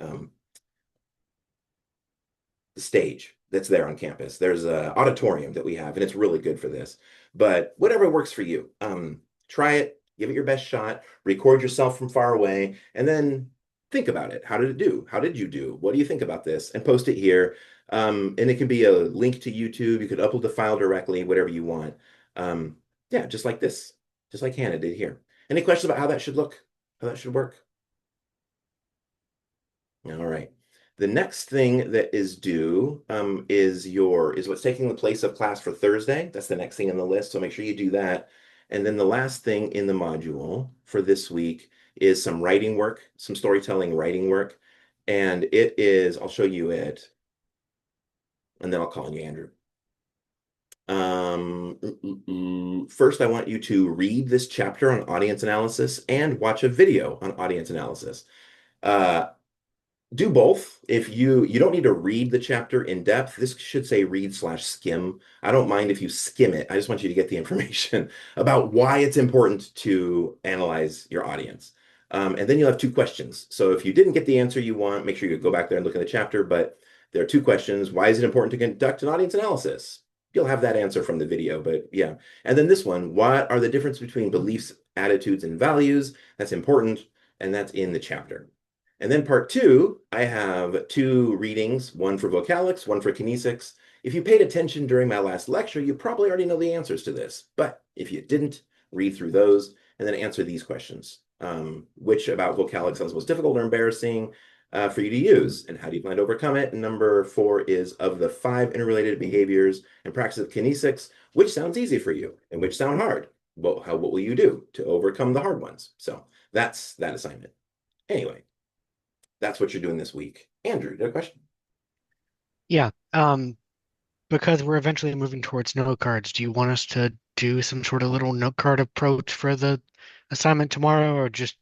stage that's there on campus. There's an auditorium that we have, and it's really good for this. But whatever works for you, try it, give it your best shot, record yourself from far away, and then think about it. How did it do? How did you do? What do you think about this? And post it here. And it can be a link to YouTube. You could upload the file directly, whatever you want. Yeah, just like this, just like Hannah did here. Any questions about how that should look, how that should work? All right. The next thing that is due is what's taking the place of class for Thursday. That's the next thing on the list. So make sure you do that. And then the last thing in the module for this week is some writing work, some storytelling writing work. And it is, I'll show you it. And then I'll call on you, Andrew. First, I want you to read this chapter on audience analysis and watch a video on audience analysis. Do both. If you don't need to read the chapter in depth, this should say read/skim. I don't mind if you skim it. I just want you to get the information about why it's important to analyze your audience. And then you'll have 2 questions. So if you didn't get the answer you want, make sure you go back there and look at the chapter. But there are 2 questions. Why is it important to conduct an audience analysis? You'll have that answer from the video, but yeah. And then this one, what are the differences between beliefs, attitudes, and values? That's important, and that's in the chapter. And then part 2, I have 2 readings, one for vocalics, one for kinesics. If you paid attention during my last lecture, you probably already know the answers to this. But if you didn't, read through those and then answer these questions. Which about vocalics sounds most difficult or embarrassing for you to use, and how do you plan to overcome it? And number 4 is, of the 5 interrelated behaviors and practice of kinesics, which sounds easy for you and which sound hard? Well, what will you do to overcome the hard ones? So that's that assignment. Anyway, that's what you're doing this week. Andrew, you got a question? Yeah. Because we're eventually moving towards note cards, do you want us to do some sort of little note card approach for the assignment tomorrow, or just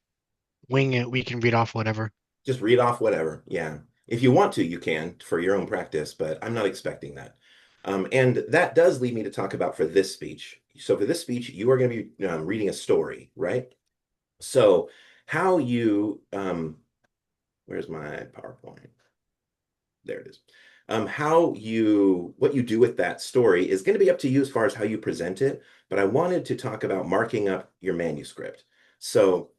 wing it? We can read off whatever. Just read off whatever. Yeah. If you want to, you can for your own practice, but I'm not expecting that. And that does lead me to talk about for this speech. So for this speech, you are going to be reading a story, right? So how you, where's my PowerPoint? There it is. What you do with that story is going to be up to you as far as how you present it, but I wanted to talk about marking up your manuscript. So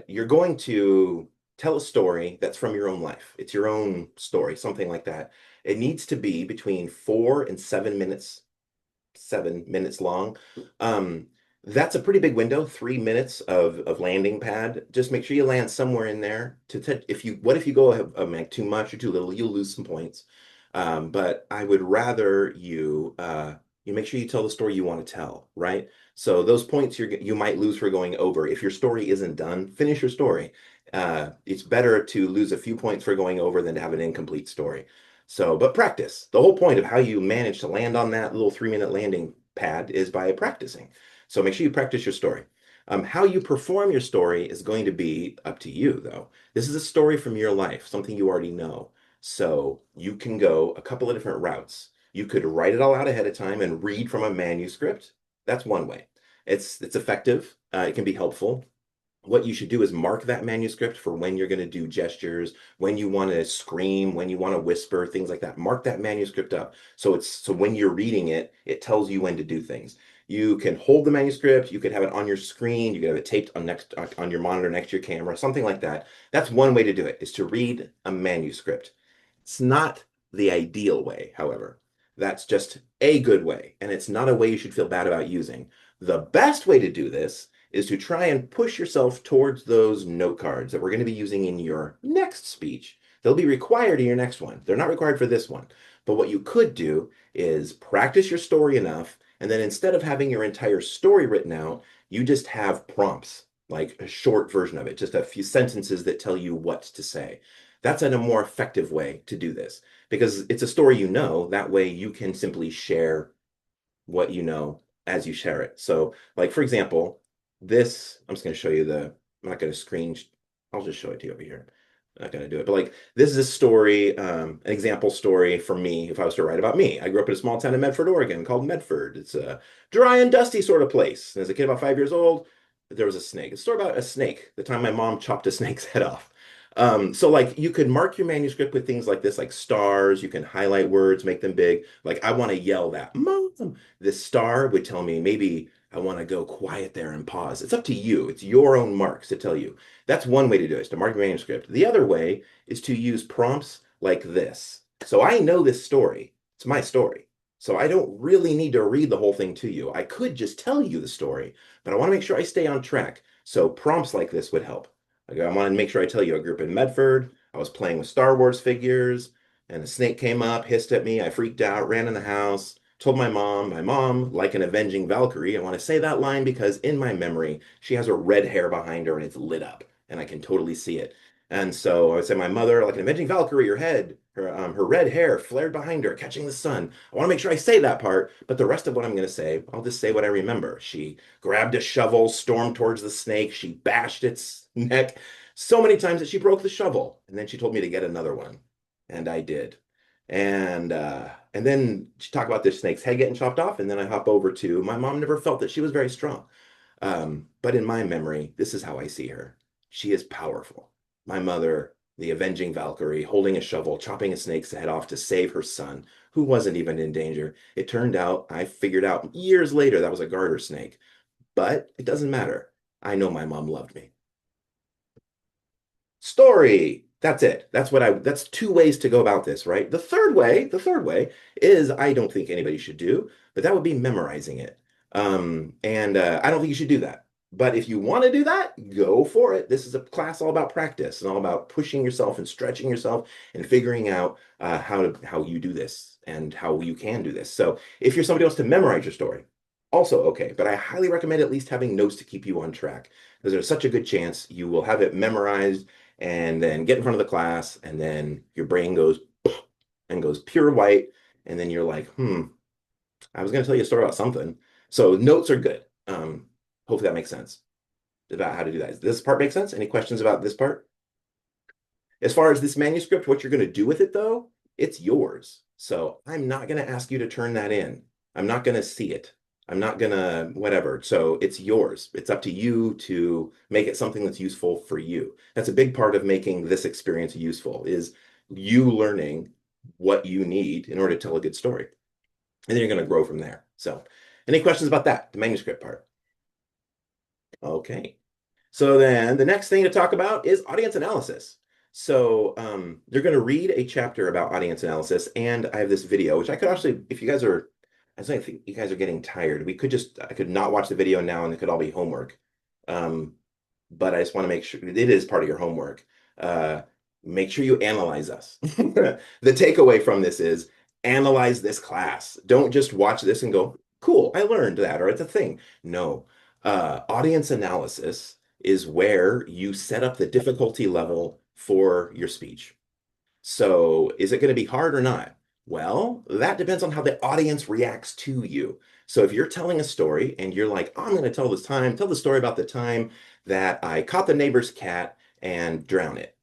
you're going to tell a story that's from your own life. It's your own story, something like that. It needs to be between 4 and 7 minutes, 7 minutes long. That's a pretty big window, 3 minutes of landing pad. Just make sure you land somewhere in there. If you go like too much or too little, you'll lose some points. But I would rather you make sure you tell the story you want to tell, right? So those points you might lose for going over. If your story isn't done, finish your story. It's better to lose a few points for going over than to have an incomplete story. So, but practice. The whole point of how you manage to land on that little 3 minute landing pad is by practicing. So make sure you practice your story. How you perform your story is going to be up to you, though. This is a story from your life, something you already know. So you can go a couple of different routes. You could write it all out ahead of time and read from a manuscript. That's one way. It's effective. It can be helpful. What you should do is mark that manuscript for when you're going to do gestures, when you want to scream, when you want to whisper, things like that. Mark that manuscript up. So when you're reading it, it tells you when to do things. You can hold the manuscript, you could have it on your screen, you could have it taped on your monitor next to your camera, something like that. That's one way to do it, is to read a manuscript. It's not the ideal way, however. That's just a good way, and it's not a way you should feel bad about using. The best way to do this is to try and push yourself towards those note cards that we're going to be using in your next speech. They'll be required in your next one. They're not required for this one. But what you could do is practice your story enough, and then instead of having your entire story written out, you just have prompts, like a short version of it, just a few sentences that tell you what to say. That's a more effective way to do this because it's a story you know. That way you can simply share what you know as you share it. So, like, for example, I'm just going to show you I'm not going to I'll just show it to you over here. I'm not going to do it, but like, this is a story, an example story for me. If I was to write about me, I grew up in a small town in Medford, Oregon called Medford. It's a dry and dusty sort of place. And as a kid about 5 years old, there was a snake. It's a story about a snake, the time my mom chopped a snake's head off. So like you could mark your manuscript with things like this, like stars. You can highlight words, make them big. Like I want to yell that, Mom. This star would tell me maybe I want to go quiet there and pause. It's up to you. It's your own marks to tell you. That's one way to do it, is to mark your manuscript. The other way is to use prompts like this. So I know this story. It's my story. So I don't really need to read the whole thing to you. I could just tell you the story, but I want to make sure I stay on track. So prompts like this would help. I want to make sure I tell you I grew up in Medford. I was playing with Star Wars figures, and a snake came up, hissed at me. I freaked out, ran in the house, told my mom, like an avenging Valkyrie. I want to say that line because in my memory, she has her red hair behind her and it's lit up, and I can totally see it. And so I would say, my mother, like an avenging Valkyrie, her red hair flared behind her, catching the sun. I want to make sure I say that part, but the rest of what I'm going to say, I'll just say what I remember. She grabbed a shovel, stormed towards the snake. She bashed its neck so many times that she broke the shovel. And then she told me to get another one. And I did. And then she talked about this snake's head getting chopped off. And then I hop over to my mom never felt that she was very strong. But in my memory, this is how I see her. She is powerful. My mother, the avenging Valkyrie, holding a shovel, chopping a snake's head off to save her son, who wasn't even in danger. It turned out, I figured out years later, that was a garter snake. But it doesn't matter. I know my mom loved me. Story. That's it. That's two ways to go about this, right? The third way is I don't think anybody should do, but that would be memorizing it. I don't think you should do that. But if you want to do that, go for it. This is a class all about practice and all about pushing yourself and stretching yourself and figuring out how you do this and how you can do this. So if you're somebody else to memorize your story, also okay. But I highly recommend at least having notes to keep you on track, because there's such a good chance you will have it memorized and then get in front of the class, and then your brain goes and goes pure white, and then you're like, I was going to tell you a story about something. So notes are good. Hopefully that makes sense about how to do that. Does this part make sense? Any questions about this part? As far as this manuscript, what you're going to do with it, though, it's yours. So I'm not going to ask you to turn that in. I'm not going to see it. I'm not going to whatever. So it's yours. It's up to you to make it something that's useful for you. That's a big part of making this experience useful, is you learning what you need in order to tell a good story. And then you're going to grow from there. So any questions about that, the manuscript part? Okay. So then the next thing to talk about is audience analysis. So you're going to read a chapter about audience analysis, and I have this video, which I could actually, if you guys are I think you guys are getting tired. I could not watch the video now and it could all be homework. But I just want to make sure it is part of your homework. Make sure you analyze us. The takeaway from this is analyze this class. Don't just watch this and go, cool, I learned that, or it's a thing. No, audience analysis is where you set up the difficulty level for your speech. So is it going to be hard or not? Well, that depends on how the audience reacts to you. So if you're telling a story and you're like, oh, I'm going to tell the story about the time that I caught the neighbor's cat and drown it.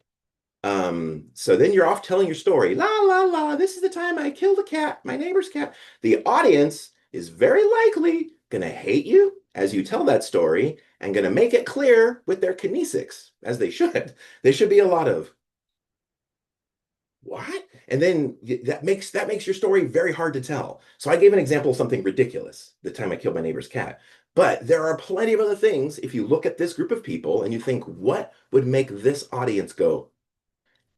So then you're off telling your story. La, la, la, this is the time I killed a cat, my neighbor's cat. The audience is very likely going to hate you as you tell that story and going to make it clear with their kinesics, as they should. They should be a lot of, what? And then that makes your story very hard to tell. So I gave an example of something ridiculous, the time I killed my neighbor's cat. But there are plenty of other things. If you look at this group of people and you think, what would make this audience go?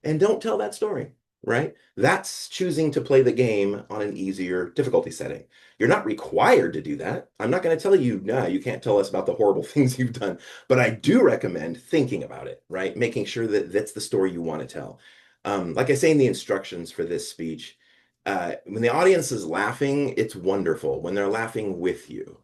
And don't tell that story, right? That's choosing to play the game on an easier difficulty setting. You're not required to do that. I'm not going to tell you, no, you can't tell us about the horrible things you've done. But I do recommend thinking about it, right? Making sure that that's the story you want to tell. Like I say in the instructions for this speech, when the audience is laughing, it's wonderful. When they're laughing with you,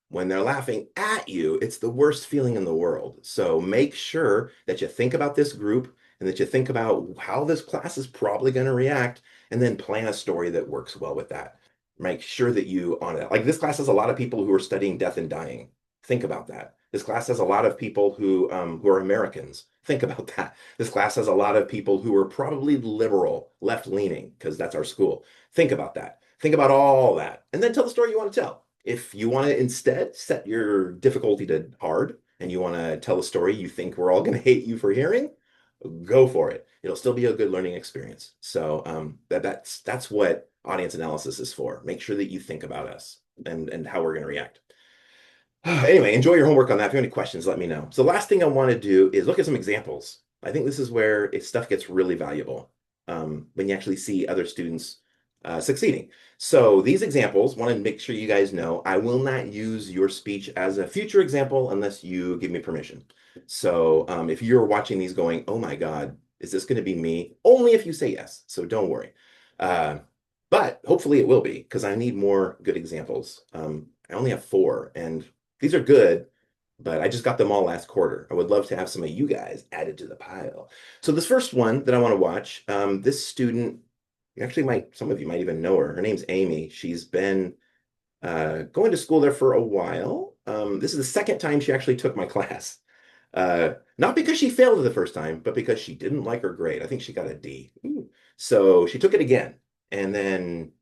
when they're laughing at you, it's the worst feeling in the world. So make sure that you think about this group and that you think about how this class is probably going to react, and then plan a story that works well with that. Make sure that you on it. Like this class has a lot of people who are studying death and dying. Think about that. This class has a lot of people who are Americans. Think about that. This class has a lot of people who are probably liberal, left-leaning, because that's our school. Think about that. Think about all that, and then tell the story you want to tell. If you want to instead set your difficulty to hard and you want to tell a story you think we're all going to hate you for hearing, go for it. It'll still be a good learning experience. So that's what audience analysis is for. Make sure that you think about us and how we're going to react. Anyway, enjoy your homework on that. If you have any questions, let me know. So the last thing I want to do is look at some examples. I think this is where stuff gets really valuable when you actually see other students succeeding. So these examples, want to make sure you guys know, I will not use your speech as a future example unless you give me permission. So if you're watching these going, oh my God, is this going to be me? Only if you say yes. So don't worry. But hopefully it will be, because I need more good examples. I only have 4, and these are good, but I just got them all last quarter. I would love to have some of you guys added to the pile. So this first one that I want to watch, this student, some of you might even know her. Her name's Amy. She's been going to school there for a while. This is the second time she actually took my class. Not because she failed it the first time, but because she didn't like her grade. I think she got a D. Ooh. So she took it again, and then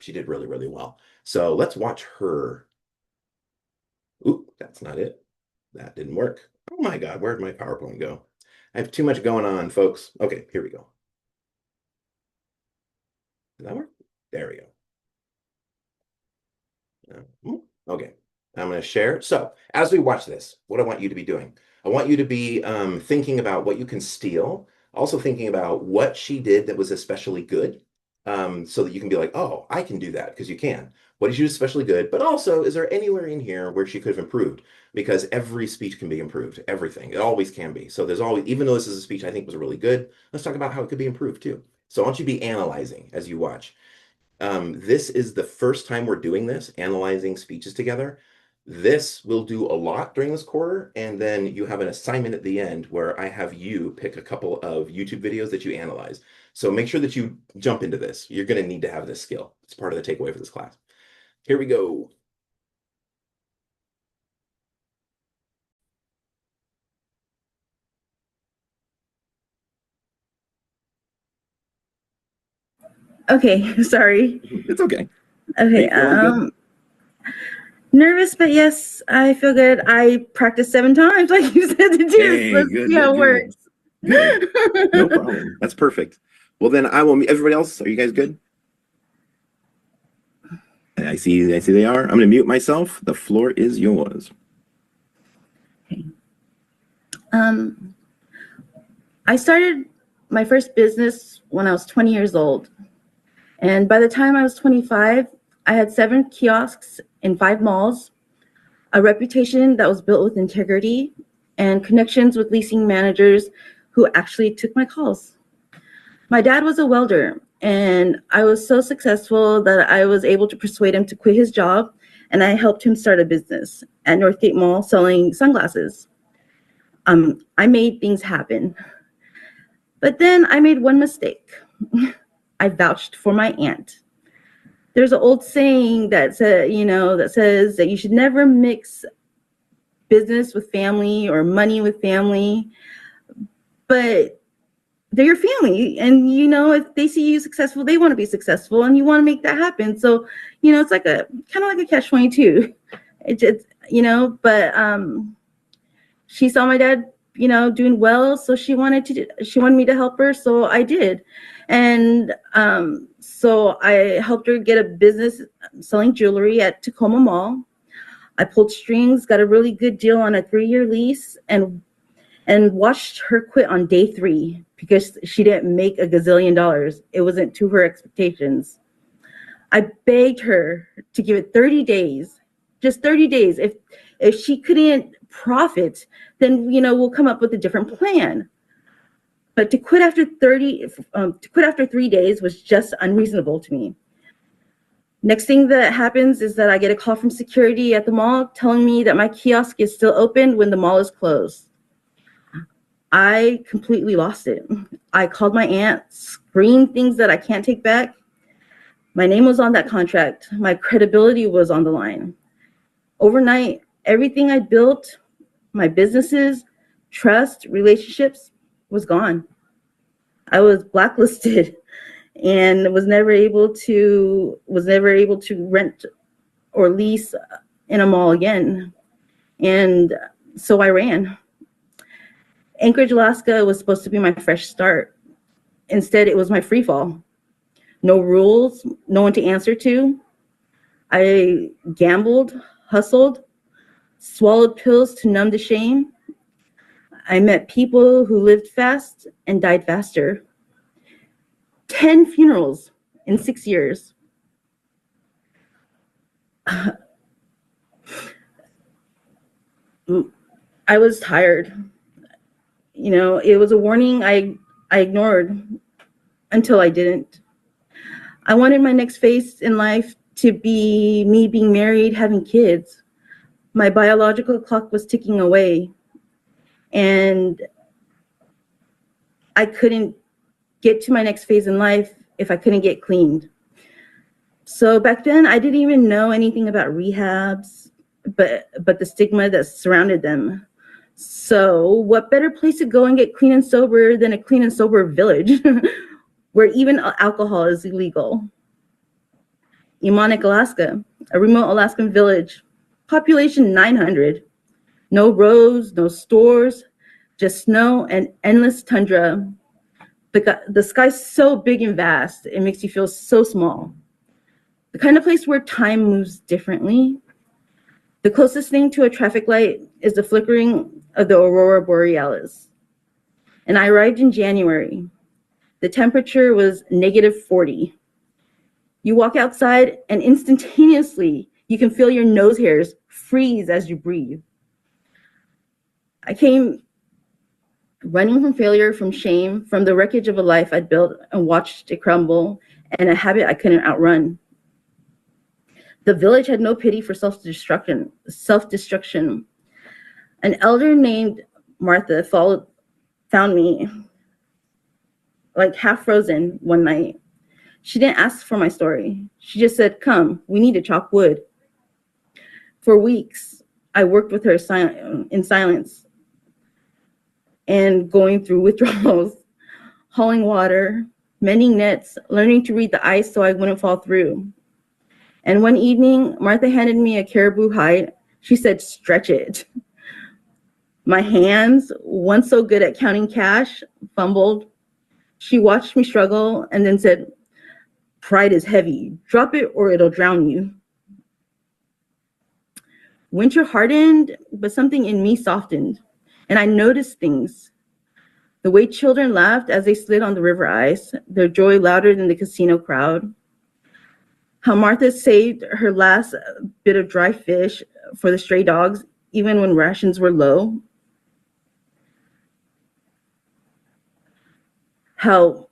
she did really, really well. So let's watch her. Oop, that's not it. That didn't work. Oh my God, where'd my PowerPoint go? I have too much going on, folks. Okay, here we go. Did that work? There we go. Okay, I'm going to share. So as we watch this, what I want you to be doing, I want you to be thinking about what you can steal, also thinking about what she did that was especially good, so that you can be like, oh, I can do that, because you can. What did she do especially good? But also, is there anywhere in here where she could have improved? Because every speech can be improved, everything. It always can be. So there's always, even though this is a speech I think was really good, let's talk about how it could be improved too. So I want you to be analyzing as you watch. This is the first time we're doing this, analyzing speeches together. This will do a lot during this quarter, and then you have an assignment at the end where I have you pick a couple of YouTube videos that you analyze. So make sure that you jump into this. You're going to need to have this skill. It's part of the takeaway for this class. Here we go. Okay, sorry. It's okay. Okay, nervous, but yes, I feel good. I practiced 7 times, like you said to do. Hey, Let's good, see how it good, works. good. No problem. That's perfect. Well, then I will meet everybody else. Are you guys good? I see they are. I'm going to mute myself. The floor is yours. Okay. I started my first business when I was 20 years old. And by the time I was 25, I had 7 kiosks in 5 malls, a reputation that was built with integrity, and connections with leasing managers who actually took my calls. My dad was a welder, and I was so successful that I was able to persuade him to quit his job, and I helped him start a business at Northgate Mall selling sunglasses. I made things happen. But then I made one mistake. I vouched for my aunt. There's an old saying that says that you should never mix business with family or money with family, but they're your family, and if they see you successful, they want to be successful, and you want to make that happen. So it's like a kind of like a catch-22. But she saw my dad doing well, so she wanted me to help her, so I did. And so I helped her get a business selling jewelry at Tacoma Mall. I pulled strings, got a really good deal on a 3-year lease, and watched her quit on day 3 because she didn't make a gazillion dollars. It wasn't to her expectations. I begged her to give it 30 days, just 30 days. If she couldn't profit, then we'll come up with a different plan. But to quit after 3 days was just unreasonable to me. Next thing that happens is that I get a call from security at the mall telling me that my kiosk is still open when the mall is closed. I completely lost it. I called my aunt, screamed things that I can't take back. My name was on that contract. My credibility was on the line. Overnight, everything I built, my businesses, trust, relationships, was gone. I was blacklisted and was never able to rent or lease in a mall again. And so I ran. Anchorage, Alaska was supposed to be my fresh start. Instead, it was my free fall. No rules, no one to answer to. I gambled, hustled, swallowed pills to numb the shame. I met people who lived fast and died faster. 10 funerals in 6 years. I was tired. It was a warning I ignored until I didn't. I wanted my next phase in life to be me being married, having kids. My biological clock was ticking away, and I couldn't get to my next phase in life if I couldn't get cleaned. So back then, I didn't even know anything about rehabs, but the stigma that surrounded them. So what better place to go and get clean and sober than a clean and sober village where even alcohol is illegal? Emonic, Alaska, a remote Alaskan village, population 900. No roads, no stores, just snow and endless tundra. The sky's so big and vast, it makes you feel so small. The kind of place where time moves differently. The closest thing to a traffic light is the flickering of the aurora borealis. And I arrived in January. The temperature was -40. You walk outside and instantaneously you can feel your nose hairs freeze as you breathe. I came running from failure, from shame, from the wreckage of a life I'd built and watched it crumble, and a habit I couldn't outrun. The village had no pity for self-destruction. An elder named Martha found me like half frozen one night. She didn't ask for my story. She just said, "Come, we need to chop wood." For weeks, I worked with her in silence and going through withdrawals, hauling water, mending nets, learning to read the ice so I wouldn't fall through. And one evening, Martha handed me a caribou hide. She said, "Stretch it." My hands, once so good at counting cash, fumbled. She watched me struggle and then said, "Pride is heavy. Drop it or it'll drown you." Winter hardened, but something in me softened, and I noticed things. The way children laughed as they slid on the river ice, their joy louder than the casino crowd. how Martha saved her last bit of dry fish for the stray dogs, even when rations were low. How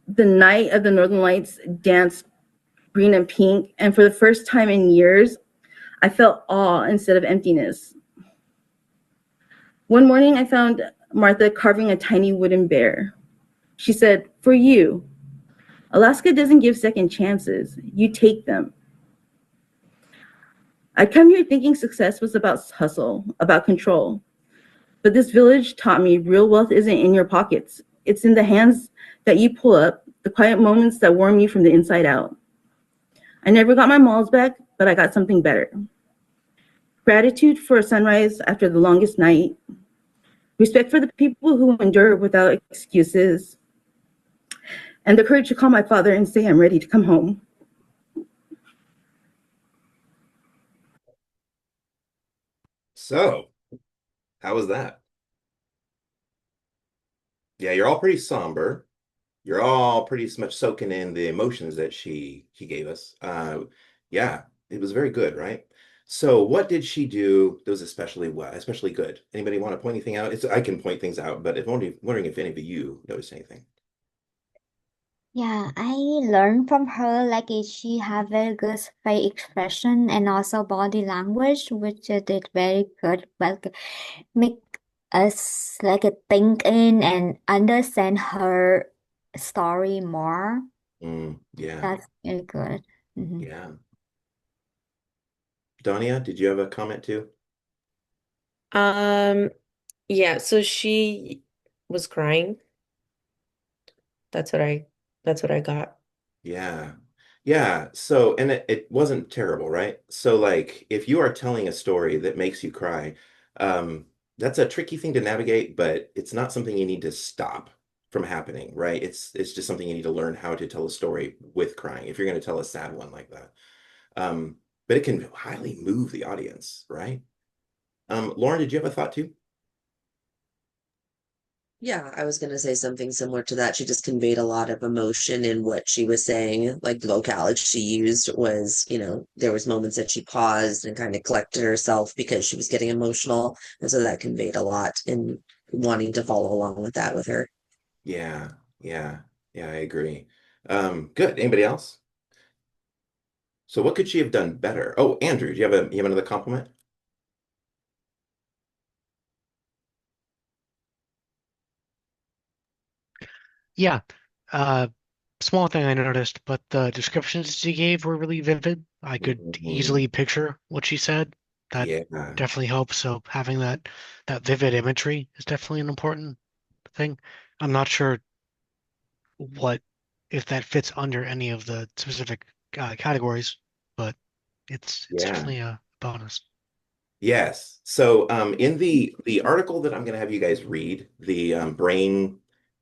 the night of the Northern Lights danced green and pink, and for the first time in years, I felt awe instead of emptiness. One morning, I found Martha carving a tiny wooden bear. She said, "For you. Alaska doesn't give second chances. You take them." I'd come here thinking success was about hustle, about control. But this village taught me real wealth isn't in your pockets. It's in the hands that you pull up, the quiet moments that warm you from the inside out. I never got my malls back, but I got something better. Gratitude for a sunrise after the longest night. Respect for the people who endure without excuses. And the courage to call my father and say I'm ready to come home. So, how was that? Yeah, you're all pretty somber. You're all pretty much soaking in the emotions that he gave us. Yeah, it was very good, right? So, what did she do that was especially good? Anybody want to point anything out? I can point things out, but if only wondering if any of you noticed anything. Yeah, I learned from her like she have very good face expression and also body language, which did very good. Like make us like think in and understand her story more. Yeah, That's very good. yeah. Dania, did you have a comment too? Yeah, so she was crying. That's what I got. Yeah. Yeah. So, and it wasn't terrible, right? So, like, if you are telling a story that makes you cry, that's a tricky thing to navigate, but it's not something you need to stop from happening, right? It's just something you need to learn how to tell a story with crying if you're going to tell a sad one like that. But it can highly move the audience, right? Lauren, did you have a thought too? Yeah, I was gonna say something similar to that. She just conveyed a lot of emotion in what she was saying. Like the vocabulary she used was, there was moments that she paused and kind of collected herself because she was getting emotional. And so that conveyed a lot in wanting to follow along with that with her. Yeah. Yeah. Yeah, I agree. Good. Anybody else? So what could she have done better? Oh, Andrew, do you have another compliment? Yeah. Uh, Small thing I noticed, but the descriptions she gave were really vivid. I could Mhm. easily picture what she said. That Yeah. definitely helps. So having that vivid imagery is definitely an important thing. I'm not sure what if that fits under any of the specific categories, but it's Yeah. definitely a bonus. Yes. So in the article that I'm going to have you guys read, the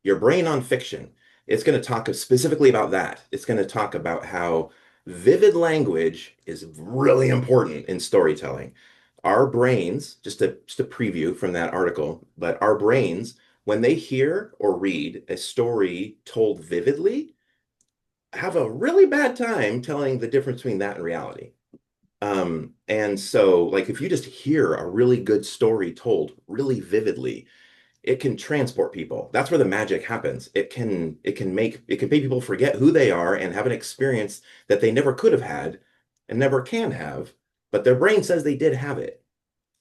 your brain on fiction, it's going to talk specifically about that. It's going to talk about how vivid language is really important in storytelling. Our brains, just a preview from that article, but our brains, when they hear or read a story told vividly, have a really bad time telling the difference between that and reality. And so like if you just hear a really good story told really vividly, it can transport people. That's where the magic happens. It can make people forget who they are and have an experience that they never could have had and never can have, but their brain says they did have it.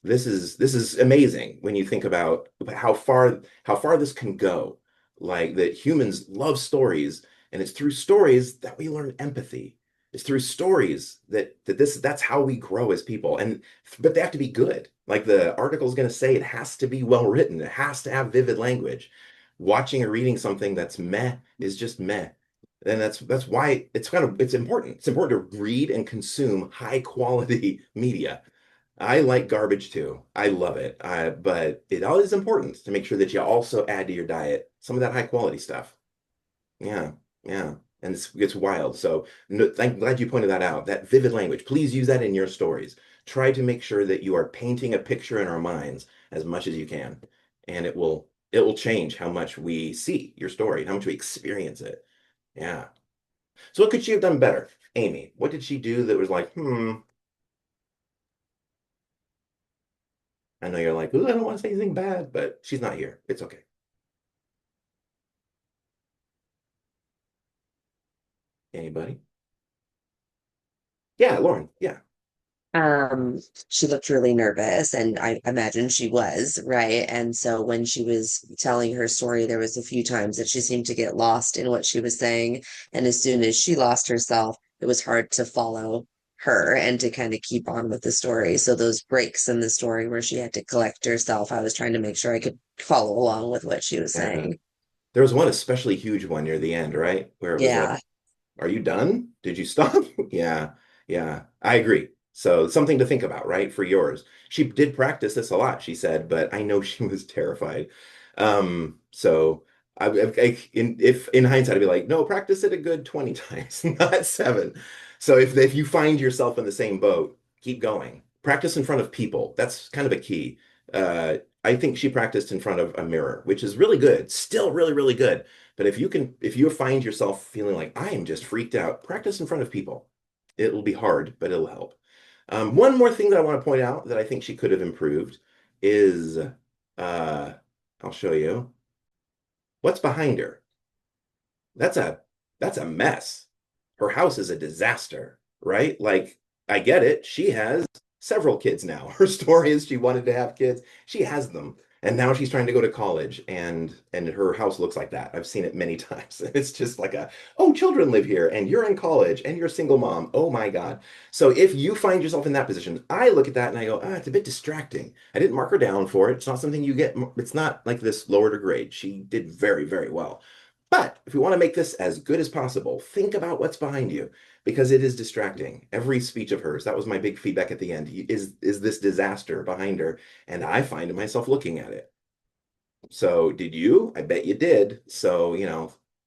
This is amazing when you think about how far this can go. Like that humans love stories, and it's through stories that we learn empathy. It's through stories that's how we grow as people. And but they have to be good. Like the article is going to say, it has to be well written. It has to have vivid language. Watching or reading something that's meh is just meh. And that's why it's important. It's important to read and consume high quality media. I like garbage too. I love it. But it always is important to make sure that you also add to your diet some of that high quality stuff. Yeah, yeah. And it's wild. So no, glad you pointed that out. That vivid language. Please use that in your stories. Try to make sure that you are painting a picture in our minds as much as you can. And it will change how much we see your story, how much we experience it. Yeah. So what could she have done better? Amy, what did she do that was like, I know you're like, ooh, I don't want to say anything bad, but she's not here. It's okay. Anybody? Yeah, Lauren. Yeah. She looked really nervous, and I imagine she was, right? And so when she was telling her story, there was a few times that she seemed to get lost in what she was saying. And as soon as she lost herself, it was hard to follow her and to kind of keep on with the story. So those breaks in the story where she had to collect herself, I was trying to make sure I could follow along with what she was Yeah. saying. There was one especially huge one near the end, right? Where it was like, Yeah. are you done? Did you stop? Yeah. Yeah. I agree. So something to think about, right? For yours. She did practice this a lot, she said, but I know she was terrified. So if in hindsight, I'd be like, no, practice it a good 20 times, not 7. So if you find yourself in the same boat, keep going. Practice in front of people. That's kind of a key. I think she practiced in front of a mirror, which is really good, still really, really good. But if you find yourself feeling like I am just freaked out, practice in front of people. It'll be hard, but it'll help. One more thing that I want to point out that I think she could have improved is, I'll show you what's behind her. That's a mess. Her house is a disaster, right? Like, I get it. She has several kids now. Her story is she wanted to have kids. She has them. And now she's trying to go to college and her house looks like that. I've seen it many times. It's just like oh, children live here and you're in college and you're a single mom. Oh my God. So if you find yourself in that position, I look at that and I go, it's a bit distracting. I didn't mark her down for it. It's not something you get. It's not like this lowered her grade. She did very, very well. But if we want to make this as good as possible, think about what's behind you because it is distracting. Every speech of hers, that was my big feedback at the end, is this disaster behind her. And I find myself looking at it. So did you? I bet you did. So,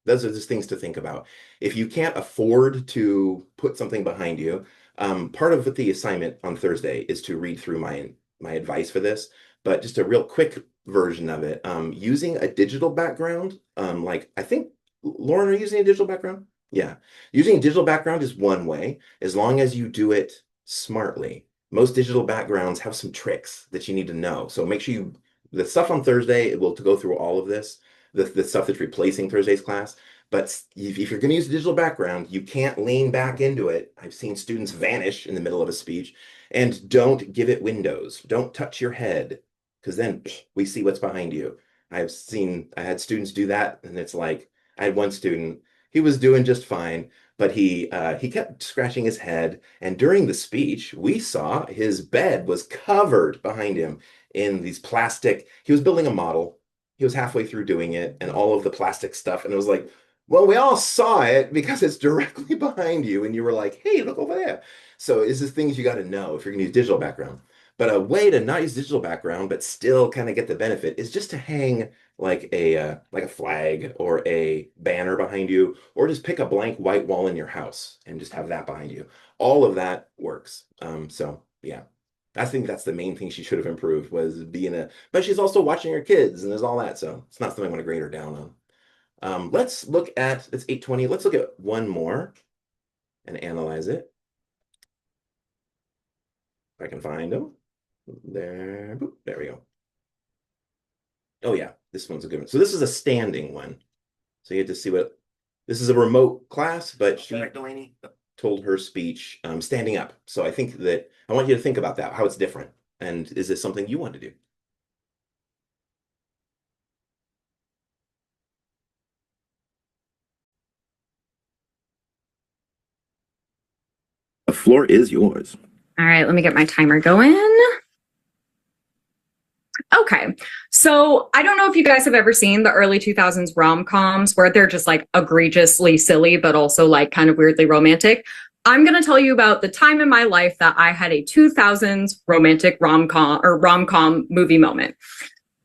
those are just things to think about. If you can't afford to put something behind you, part of the assignment on Thursday is to read through my advice for this, but just a real quick version of it. Using a digital background, like I think, Lauren, are you using a digital background? Yeah. Using a digital background is one way, as long as you do it smartly. Most digital backgrounds have some tricks that you need to know. So make sure the stuff on Thursday, it will to go through all of this, the stuff that's replacing Thursday's class. But if you're going to use a digital background, you can't lean back into it. I've seen students vanish in the middle of a speech. And don't give it windows. Don't touch your head, because then we see what's behind you. I had students do that, and it's like, I had one student, he was doing just fine, but he kept scratching his head. And during the speech, we saw his bed was covered behind him in these plastic. He was building a model. He was halfway through doing it, and all of the plastic stuff. And it was like, well, we all saw it because it's directly behind you. And you were like, hey, look over there. So it's just things you got to know if you're going to use digital background. But a way to not use digital background, but still kind of get the benefit is just to hang like a flag or a banner behind you, or just pick a blank white wall in your house and just have that behind you. All of that works. So yeah, I think that's the main thing she should have improved was but she's also watching her kids and there's all that. So it's not something I want to grade her down on. Let's look at, it's 8:20. Let's look at one more and analyze it. If I can find them. There, boop, there we go. Oh yeah, this one's a good one. So this is a standing one. So you get to see this is a remote class, but she told her speech standing up. So I think that I want you to think about that, how it's different. And is this something you want to do? The floor is yours. All right, let me get my timer going. Okay, so I don't know if you guys have ever seen the early 2000s rom-coms where they're just like egregiously silly, but also like kind of weirdly romantic. I'm going to tell you about the time in my life that I had a 2000s romantic rom-com movie moment.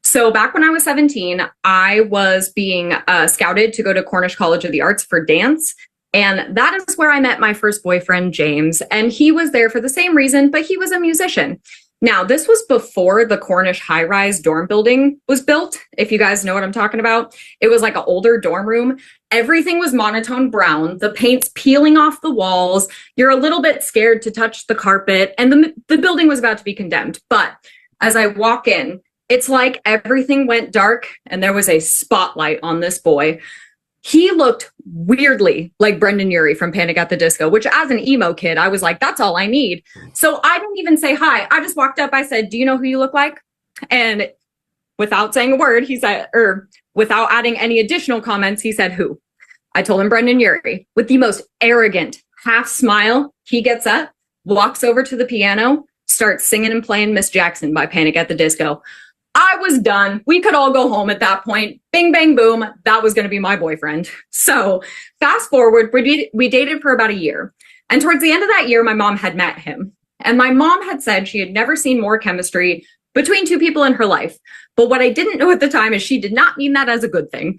So back when I was 17, I was being scouted to go to Cornish College of the Arts for dance. And that is where I met my first boyfriend, James. And he was there for the same reason, but he was a musician. Now, this was before the Cornish high-rise dorm building was built, if you guys know what I'm talking about. It was like an older dorm room. Everything was monotone brown. The paint's peeling off the walls. You're a little bit scared to touch the carpet, and the building was about to be condemned. But as I walk in, it's like everything went dark and there was a spotlight on this boy. He looked weirdly like Brendan Urie from Panic at the Disco, which as an emo kid, I was like, that's all I need. So I didn't even say hi. I just walked up. I said, do you know who you look like? And without saying a word, he said, or without adding any additional comments, he said, who? I told him Brendan Urie. With the most arrogant half smile, he gets up, walks over to the piano, starts singing and playing Miss Jackson by Panic at the Disco. I was done. We could all go home at that point. Bing, bang, boom. That was going to be my boyfriend. So fast forward, we dated for about a year. And towards the end of that year, my mom had met him. And my mom had said she had never seen more chemistry between two people in her life. But what I didn't know at the time is she did not mean that as a good thing.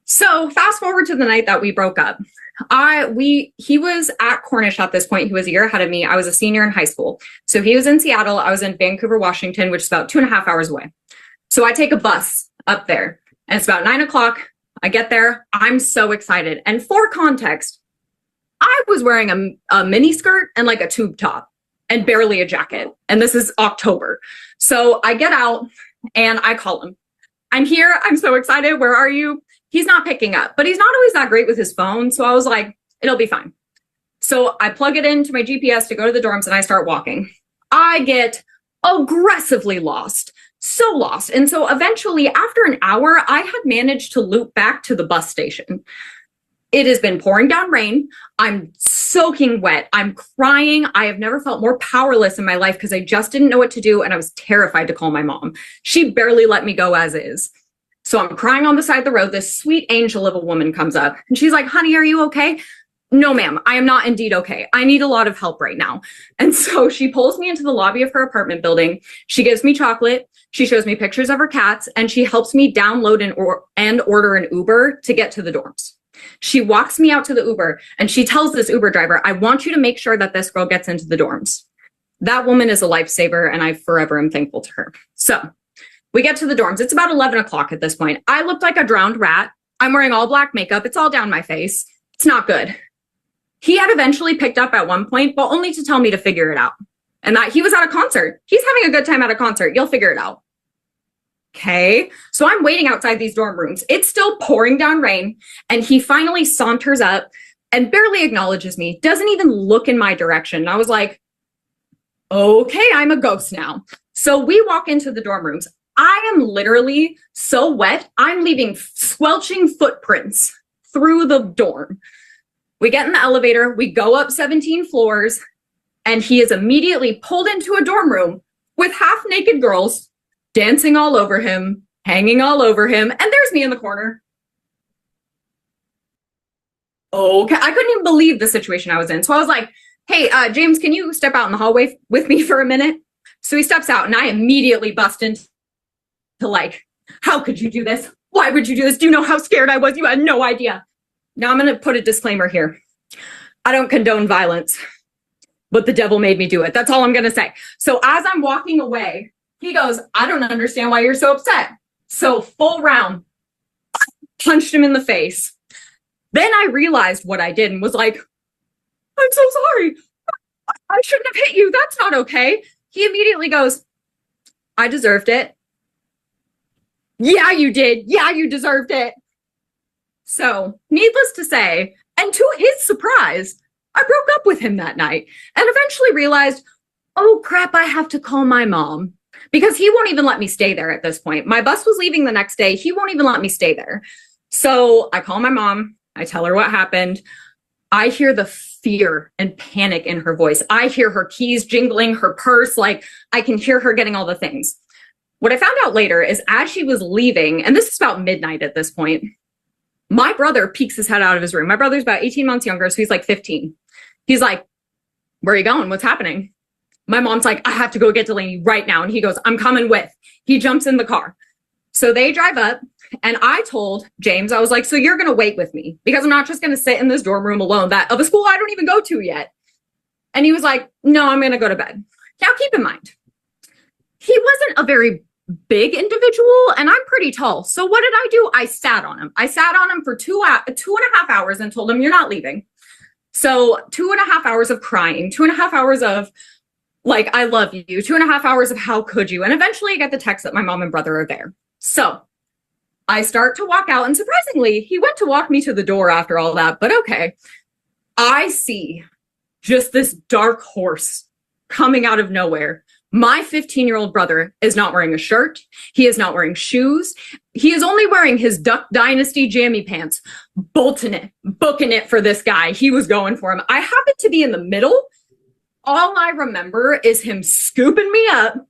So fast forward to the night that we broke up. He was at Cornish at this point. He was a year ahead of me. I was a senior in high school. So he was in Seattle. I was in Vancouver, Washington, which is about 2.5 hours away. So I take a bus up there and it's about 9 o'clock. I get there. I'm so excited. And for context, I was wearing a mini skirt and like a tube top and barely a jacket. And this is October. So I get out and I call him. I'm here. I'm so excited. Where are you? He's not picking up, but he's not always that great with his phone. So I was like, it'll be fine. So I plug it into my GPS to go to the dorms and I start walking. I get aggressively lost, so lost. And so eventually after an hour, I had managed to loop back to the bus station. It has been pouring down rain. I'm soaking wet. I'm crying. I have never felt more powerless in my life because I just didn't know what to do. And I was terrified to call my mom. She barely let me go as is. So I'm crying on the side of the road. This sweet angel of a woman comes up and she's like, honey, are you okay? No, ma'am, I am not indeed okay. I need a lot of help right now. And so she pulls me into the lobby of her apartment building. She gives me chocolate. She shows me pictures of her cats and she helps me download and order an Uber to get to the dorms. She walks me out to the Uber and she tells this Uber driver, I want you to make sure that this girl gets into the dorms. That woman is a lifesaver and I forever am thankful to her. So we get to the dorms. It's about 11 o'clock at this point. I looked like a drowned rat. I'm wearing all black makeup. It's all down my face. It's not good. He had eventually picked up at one point, but only to tell me to figure it out. And that he was at a concert. He's having a good time at a concert. You'll figure it out. Okay. So I'm waiting outside these dorm rooms. It's still pouring down rain. And he finally saunters up and barely acknowledges me. Doesn't even look in my direction. And I was like, okay, I'm a ghost now. So we walk into the dorm rooms. I am literally so wet. I'm leaving squelching footprints through the dorm. We get in the elevator. We go up 17 floors. And he is immediately pulled into a dorm room with half naked girls dancing all over him, hanging all over him. And there's me in the corner. Okay. I couldn't even believe the situation I was in. So I was like, hey, James, can you step out in the hallway with me for a minute? So he steps out and I immediately bust into like, how could you do this? Why would you do this? Do you know how scared I was? You had no idea. Now I'm going to put a disclaimer here. I don't condone violence, but the devil made me do it. That's all I'm going to say. So as I'm walking away, he goes, I don't understand why you're so upset. So full round, punched him in the face. Then I realized what I did and was like, I'm so sorry. I shouldn't have hit you. That's not okay. He immediately goes, I deserved it. Yeah, you did. Yeah, you deserved it. So needless to say, and to his surprise, I broke up with him that night and eventually realized, oh crap, I have to call my mom because he won't even let me stay there at this point. My bus was leaving the next day. He won't even let me stay there. So I call my mom. I tell her what happened. I hear the fear and panic in her voice. I hear her keys jingling, her purse, like I can hear her getting all the things. What I found out later is as she was leaving, and this is about midnight at this point, my brother peeks his head out of his room. My brother's about 18 months younger, so he's like 15. He's like, where are you going? What's happening? My mom's like, I have to go get Delaney right now. And he goes, I'm coming with. He jumps in the car. So they drive up and I told James, I was like, so you're going to wait with me because I'm not just going to sit in this dorm room alone of a school I don't even go to yet. And he was like, no, I'm going to go to bed. Now keep in mind, he wasn't a very big individual and I'm pretty tall. So what did I do? I sat on him. I sat on him for 2.5 hours and told him, you're not leaving. So 2.5 hours of crying, 2.5 hours of like, I love you, 2.5 hours of how could you? And eventually I get the text that my mom and brother are there. So I start to walk out, and surprisingly, he went to walk me to the door after all that, but okay. I see just this dark horse coming out of nowhere. My 15-year-old brother is not wearing a shirt. He is not wearing shoes. He is only wearing his Duck Dynasty jammy pants, bolting it, booking it for this guy. He was going for him. I happened to be in the middle. All I remember is him scooping me up.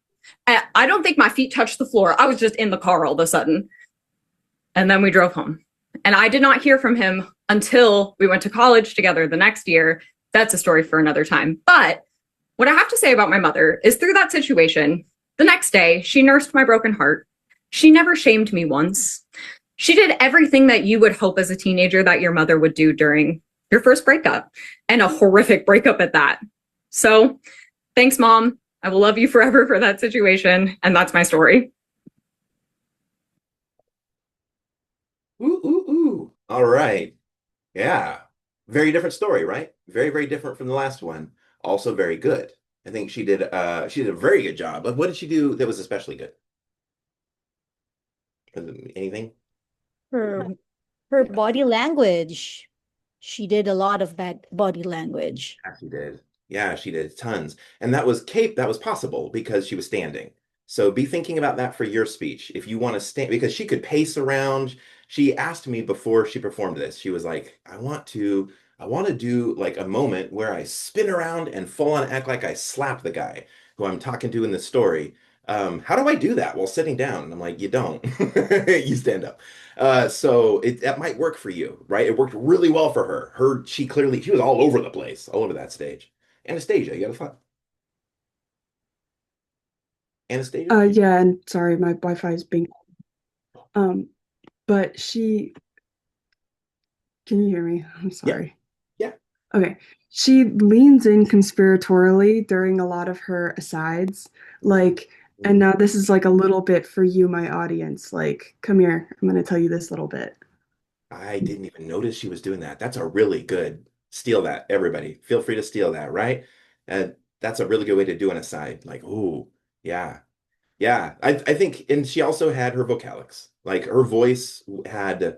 I don't think my feet touched the floor. I was just in the car all of a sudden. And then we drove home. And I did not hear from him until we went to college together the next year. That's a story for another time. But what I have to say about my mother is through that situation, the next day, she nursed my broken heart. She never shamed me once. She did everything that you would hope as a teenager that your mother would do during your first breakup, and a horrific breakup at that. So thanks, Mom. I will love you forever for that situation. And that's my story. Ooh. All right. Yeah. Very different story, right? Very, very different from the last one. Also very good. I think she did a very good job. But what did she do that was especially good? Anything? Her body language. She did a lot of that body language. Yeah, she did. Yeah, she did tons. And that was possible because she was standing. So be thinking about that for your speech. If you want to stand, because she could pace around. She asked me before she performed this. She was like, I want to do like a moment where I spin around and full on act like I slap the guy who I'm talking to in the story. How do I do that while sitting down? And I'm like, you don't. You stand up. So that might work for you, right? It worked really well for her. She was all over the place, all over that stage. Anastasia, you got a thought? Anastasia? Yeah, and sorry, my Wi-Fi is being but can you hear me? I'm sorry. Yeah. Okay. She leans in conspiratorially during a lot of her asides, like, and now this is like a little bit for you, my audience. Like, come here, I'm going to tell you this little bit. I didn't even notice she was doing that. That's a really good, steal that, everybody. Feel free to steal that, right? And that's a really good way to do an aside. Like, ooh, yeah. Yeah, I think, and she also had her vocalics. Like her voice had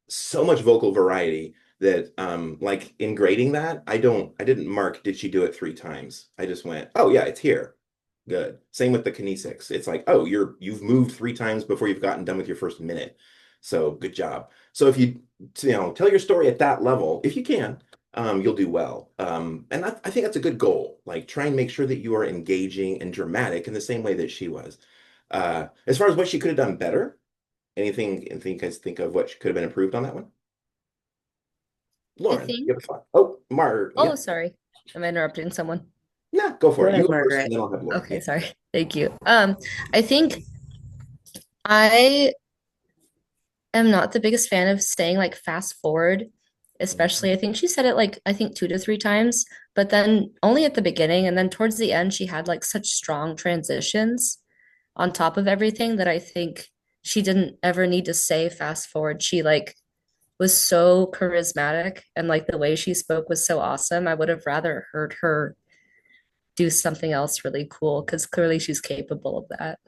so much vocal variety that like in grading that, I didn't mark did she do it 3 times. I just went, oh yeah, it's here. Good. Same with the kinesics. It's like, oh, you've moved 3 times before you've gotten done with your first minute. So good job. So if you tell your story at that level, if you can, you'll do well. And I think that's a good goal. Like try and make sure that you are engaging and dramatic in the same way that she was. As far as what she could have done better, anything you guys think of what could have been improved on that one? Lauren, you have a thought. Oh, Margaret. Oh, Yeah. sorry. Am I interrupting someone? Yeah, go for Go it. ahead, You go first, Margaret. and then I'll have Lauren. Okay, sorry. Thank you. I think I am not the biggest fan of saying like fast forward, especially I think she said it like I think 2 to 3 times, but then only at the beginning, and then towards the end she had like such strong transitions on top of everything that I think she didn't ever need to say fast forward. She like was so charismatic, and like the way she spoke was so awesome. I would have rather heard her do something else really cool because clearly she's capable of that.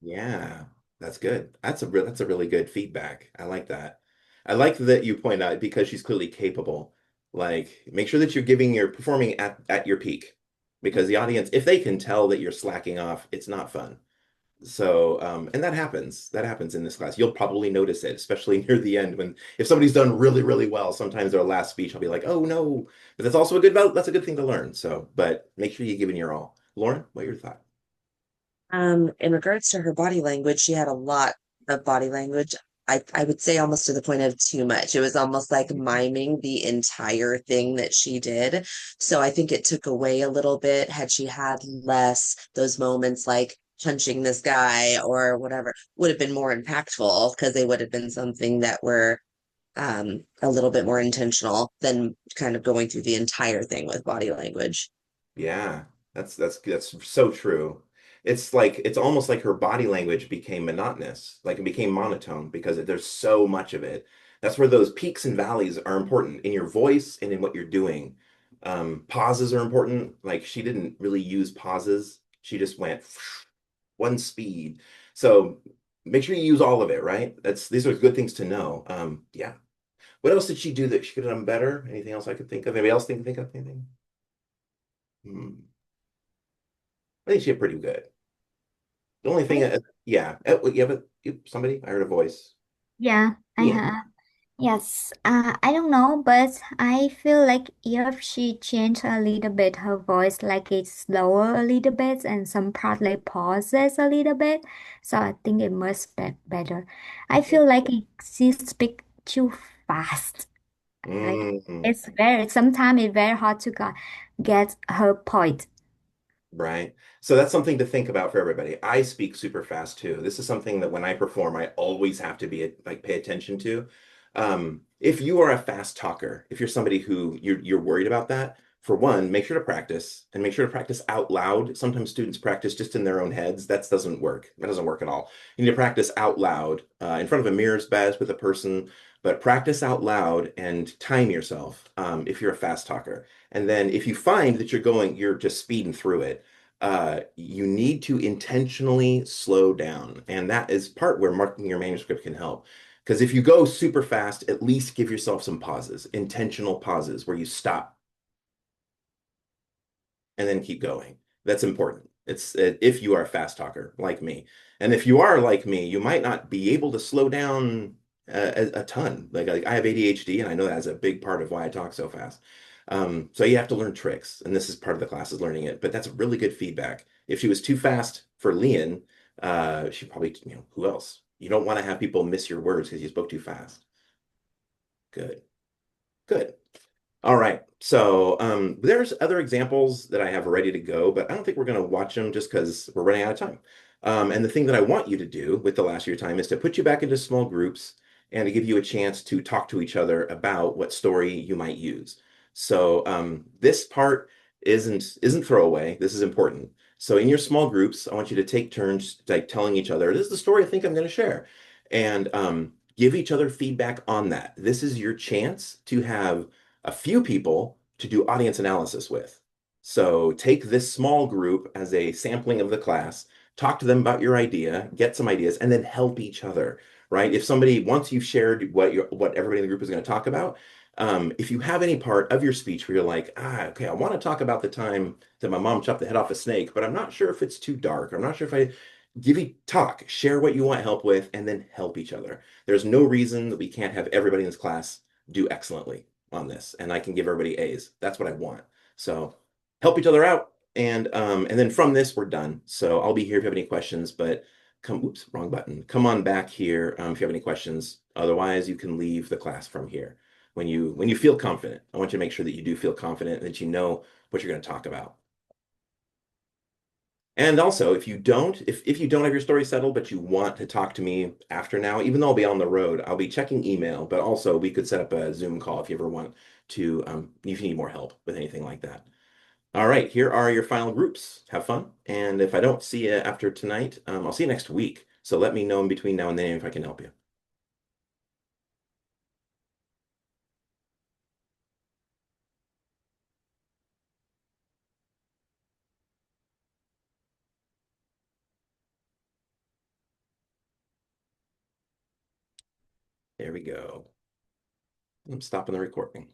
Yeah, that's good. That's a really good feedback. I like that. I like that you point out because she's clearly capable. Like, make sure that you're performing at your peak, because the audience, if they can tell that you're slacking off, it's not fun. So, and that happens. That happens in this class. You'll probably notice it, especially near the end when if somebody's done really, really well, sometimes their last speech, I'll be like, oh no. But that's also that's a good thing to learn. So, but make sure you're giving your all. Lauren, what your thought? In regards to her body language, she had a lot of body language. I would say almost to the point of too much. It was almost like miming the entire thing that she did. So I think it took away a little bit had she had less those moments like punching this guy or whatever would have been more impactful because they would have been something that were a little bit more intentional than kind of going through the entire thing with body language. Yeah, that's so true. it's almost like her body language became monotonous, like it became monotone because there's so much of it. That's where those peaks and valleys are important in your voice and in what you're doing. Pauses are important. Like she didn't really use pauses. She just went one speed. So make sure you use all of it, right? These are good things to know. Yeah. What else did she do that she could have done better? Anything else I could think of? Anybody else think of anything? I think she did pretty good. The only thing, yeah, you have somebody? I heard a voice. Yeah, I Ian. have. Yes, I don't know, but I feel like if she changed a little bit her voice, like it's slower a little bit, and some part like pauses a little bit, so I think it must be better. I feel like she speak too fast. Like it's very sometimes it's very hard to get her point. Right. So that's something to think about for everybody. I speak super fast too. This is something that when I perform, I always have to be like pay attention to. If you are a fast talker, if you're somebody who you're worried about that, for one, make sure to practice and make sure to practice out loud. Sometimes students practice just in their own heads. That doesn't work. That doesn't work at all. You need to practice out loud. In front of a mirror is best with a person, but practice out loud and time yourself if you're a fast talker. And then if you find that you're just speeding through it, you need to intentionally slow down. And that is part where marking your manuscript can help. Because if you go super fast, at least give yourself some pauses, intentional pauses where you stop and then keep going. That's important. It's if you are a fast talker like me. And if you are like me, you might not be able to slow down a ton. Like I have ADHD, and I know that's a big part of why I talk so fast. So you have to learn tricks, and this is part of the class is learning it. But that's really good feedback. If she was too fast for Leon, she probably, who else? You don't want to have people miss your words because you spoke too fast. Good. Good. All right. So there's other examples that I have ready to go, but I don't think we're going to watch them just because we're running out of time. And the thing that I want you to do with the last of your time is to put you back into small groups and to give you a chance to talk to each other about what story you might use. So this part isn't throwaway. This is important. So in your small groups, I want you to take turns like telling each other, this is the story I think I'm going to share. And give each other feedback on that. This is your chance to have a few people to do audience analysis with. So take this small group as a sampling of the class, talk to them about your idea, get some ideas, and then help each other, right? If somebody, once you've shared what everybody in the group is going to talk about, if you have any part of your speech where you're like, okay, I want to talk about the time that my mom chopped the head off a snake, but I'm not sure if it's too dark. I'm not sure if I talk, share what you want help with, and then help each other. There's no reason that we can't have everybody in this class do excellently on this, and I can give everybody A's. That's what I want. So help each other out, and then from this we're done. So I'll be here if you have any questions, but oops, wrong button. Come on back here if you have any questions. Otherwise, you can leave the class from here. When you feel confident, I want you to make sure that you do feel confident and that you know what you're going to talk about. And also, if you don't have your story settled, but you want to talk to me after now, even though I'll be on the road, I'll be checking email, but also we could set up a Zoom call if you ever want to, if you need more help with anything like that. All right, here are your final groups. Have fun. And if I don't see you after tonight, I'll see you next week. So let me know in between now and then if I can help you. There we go. I'm stopping the recording.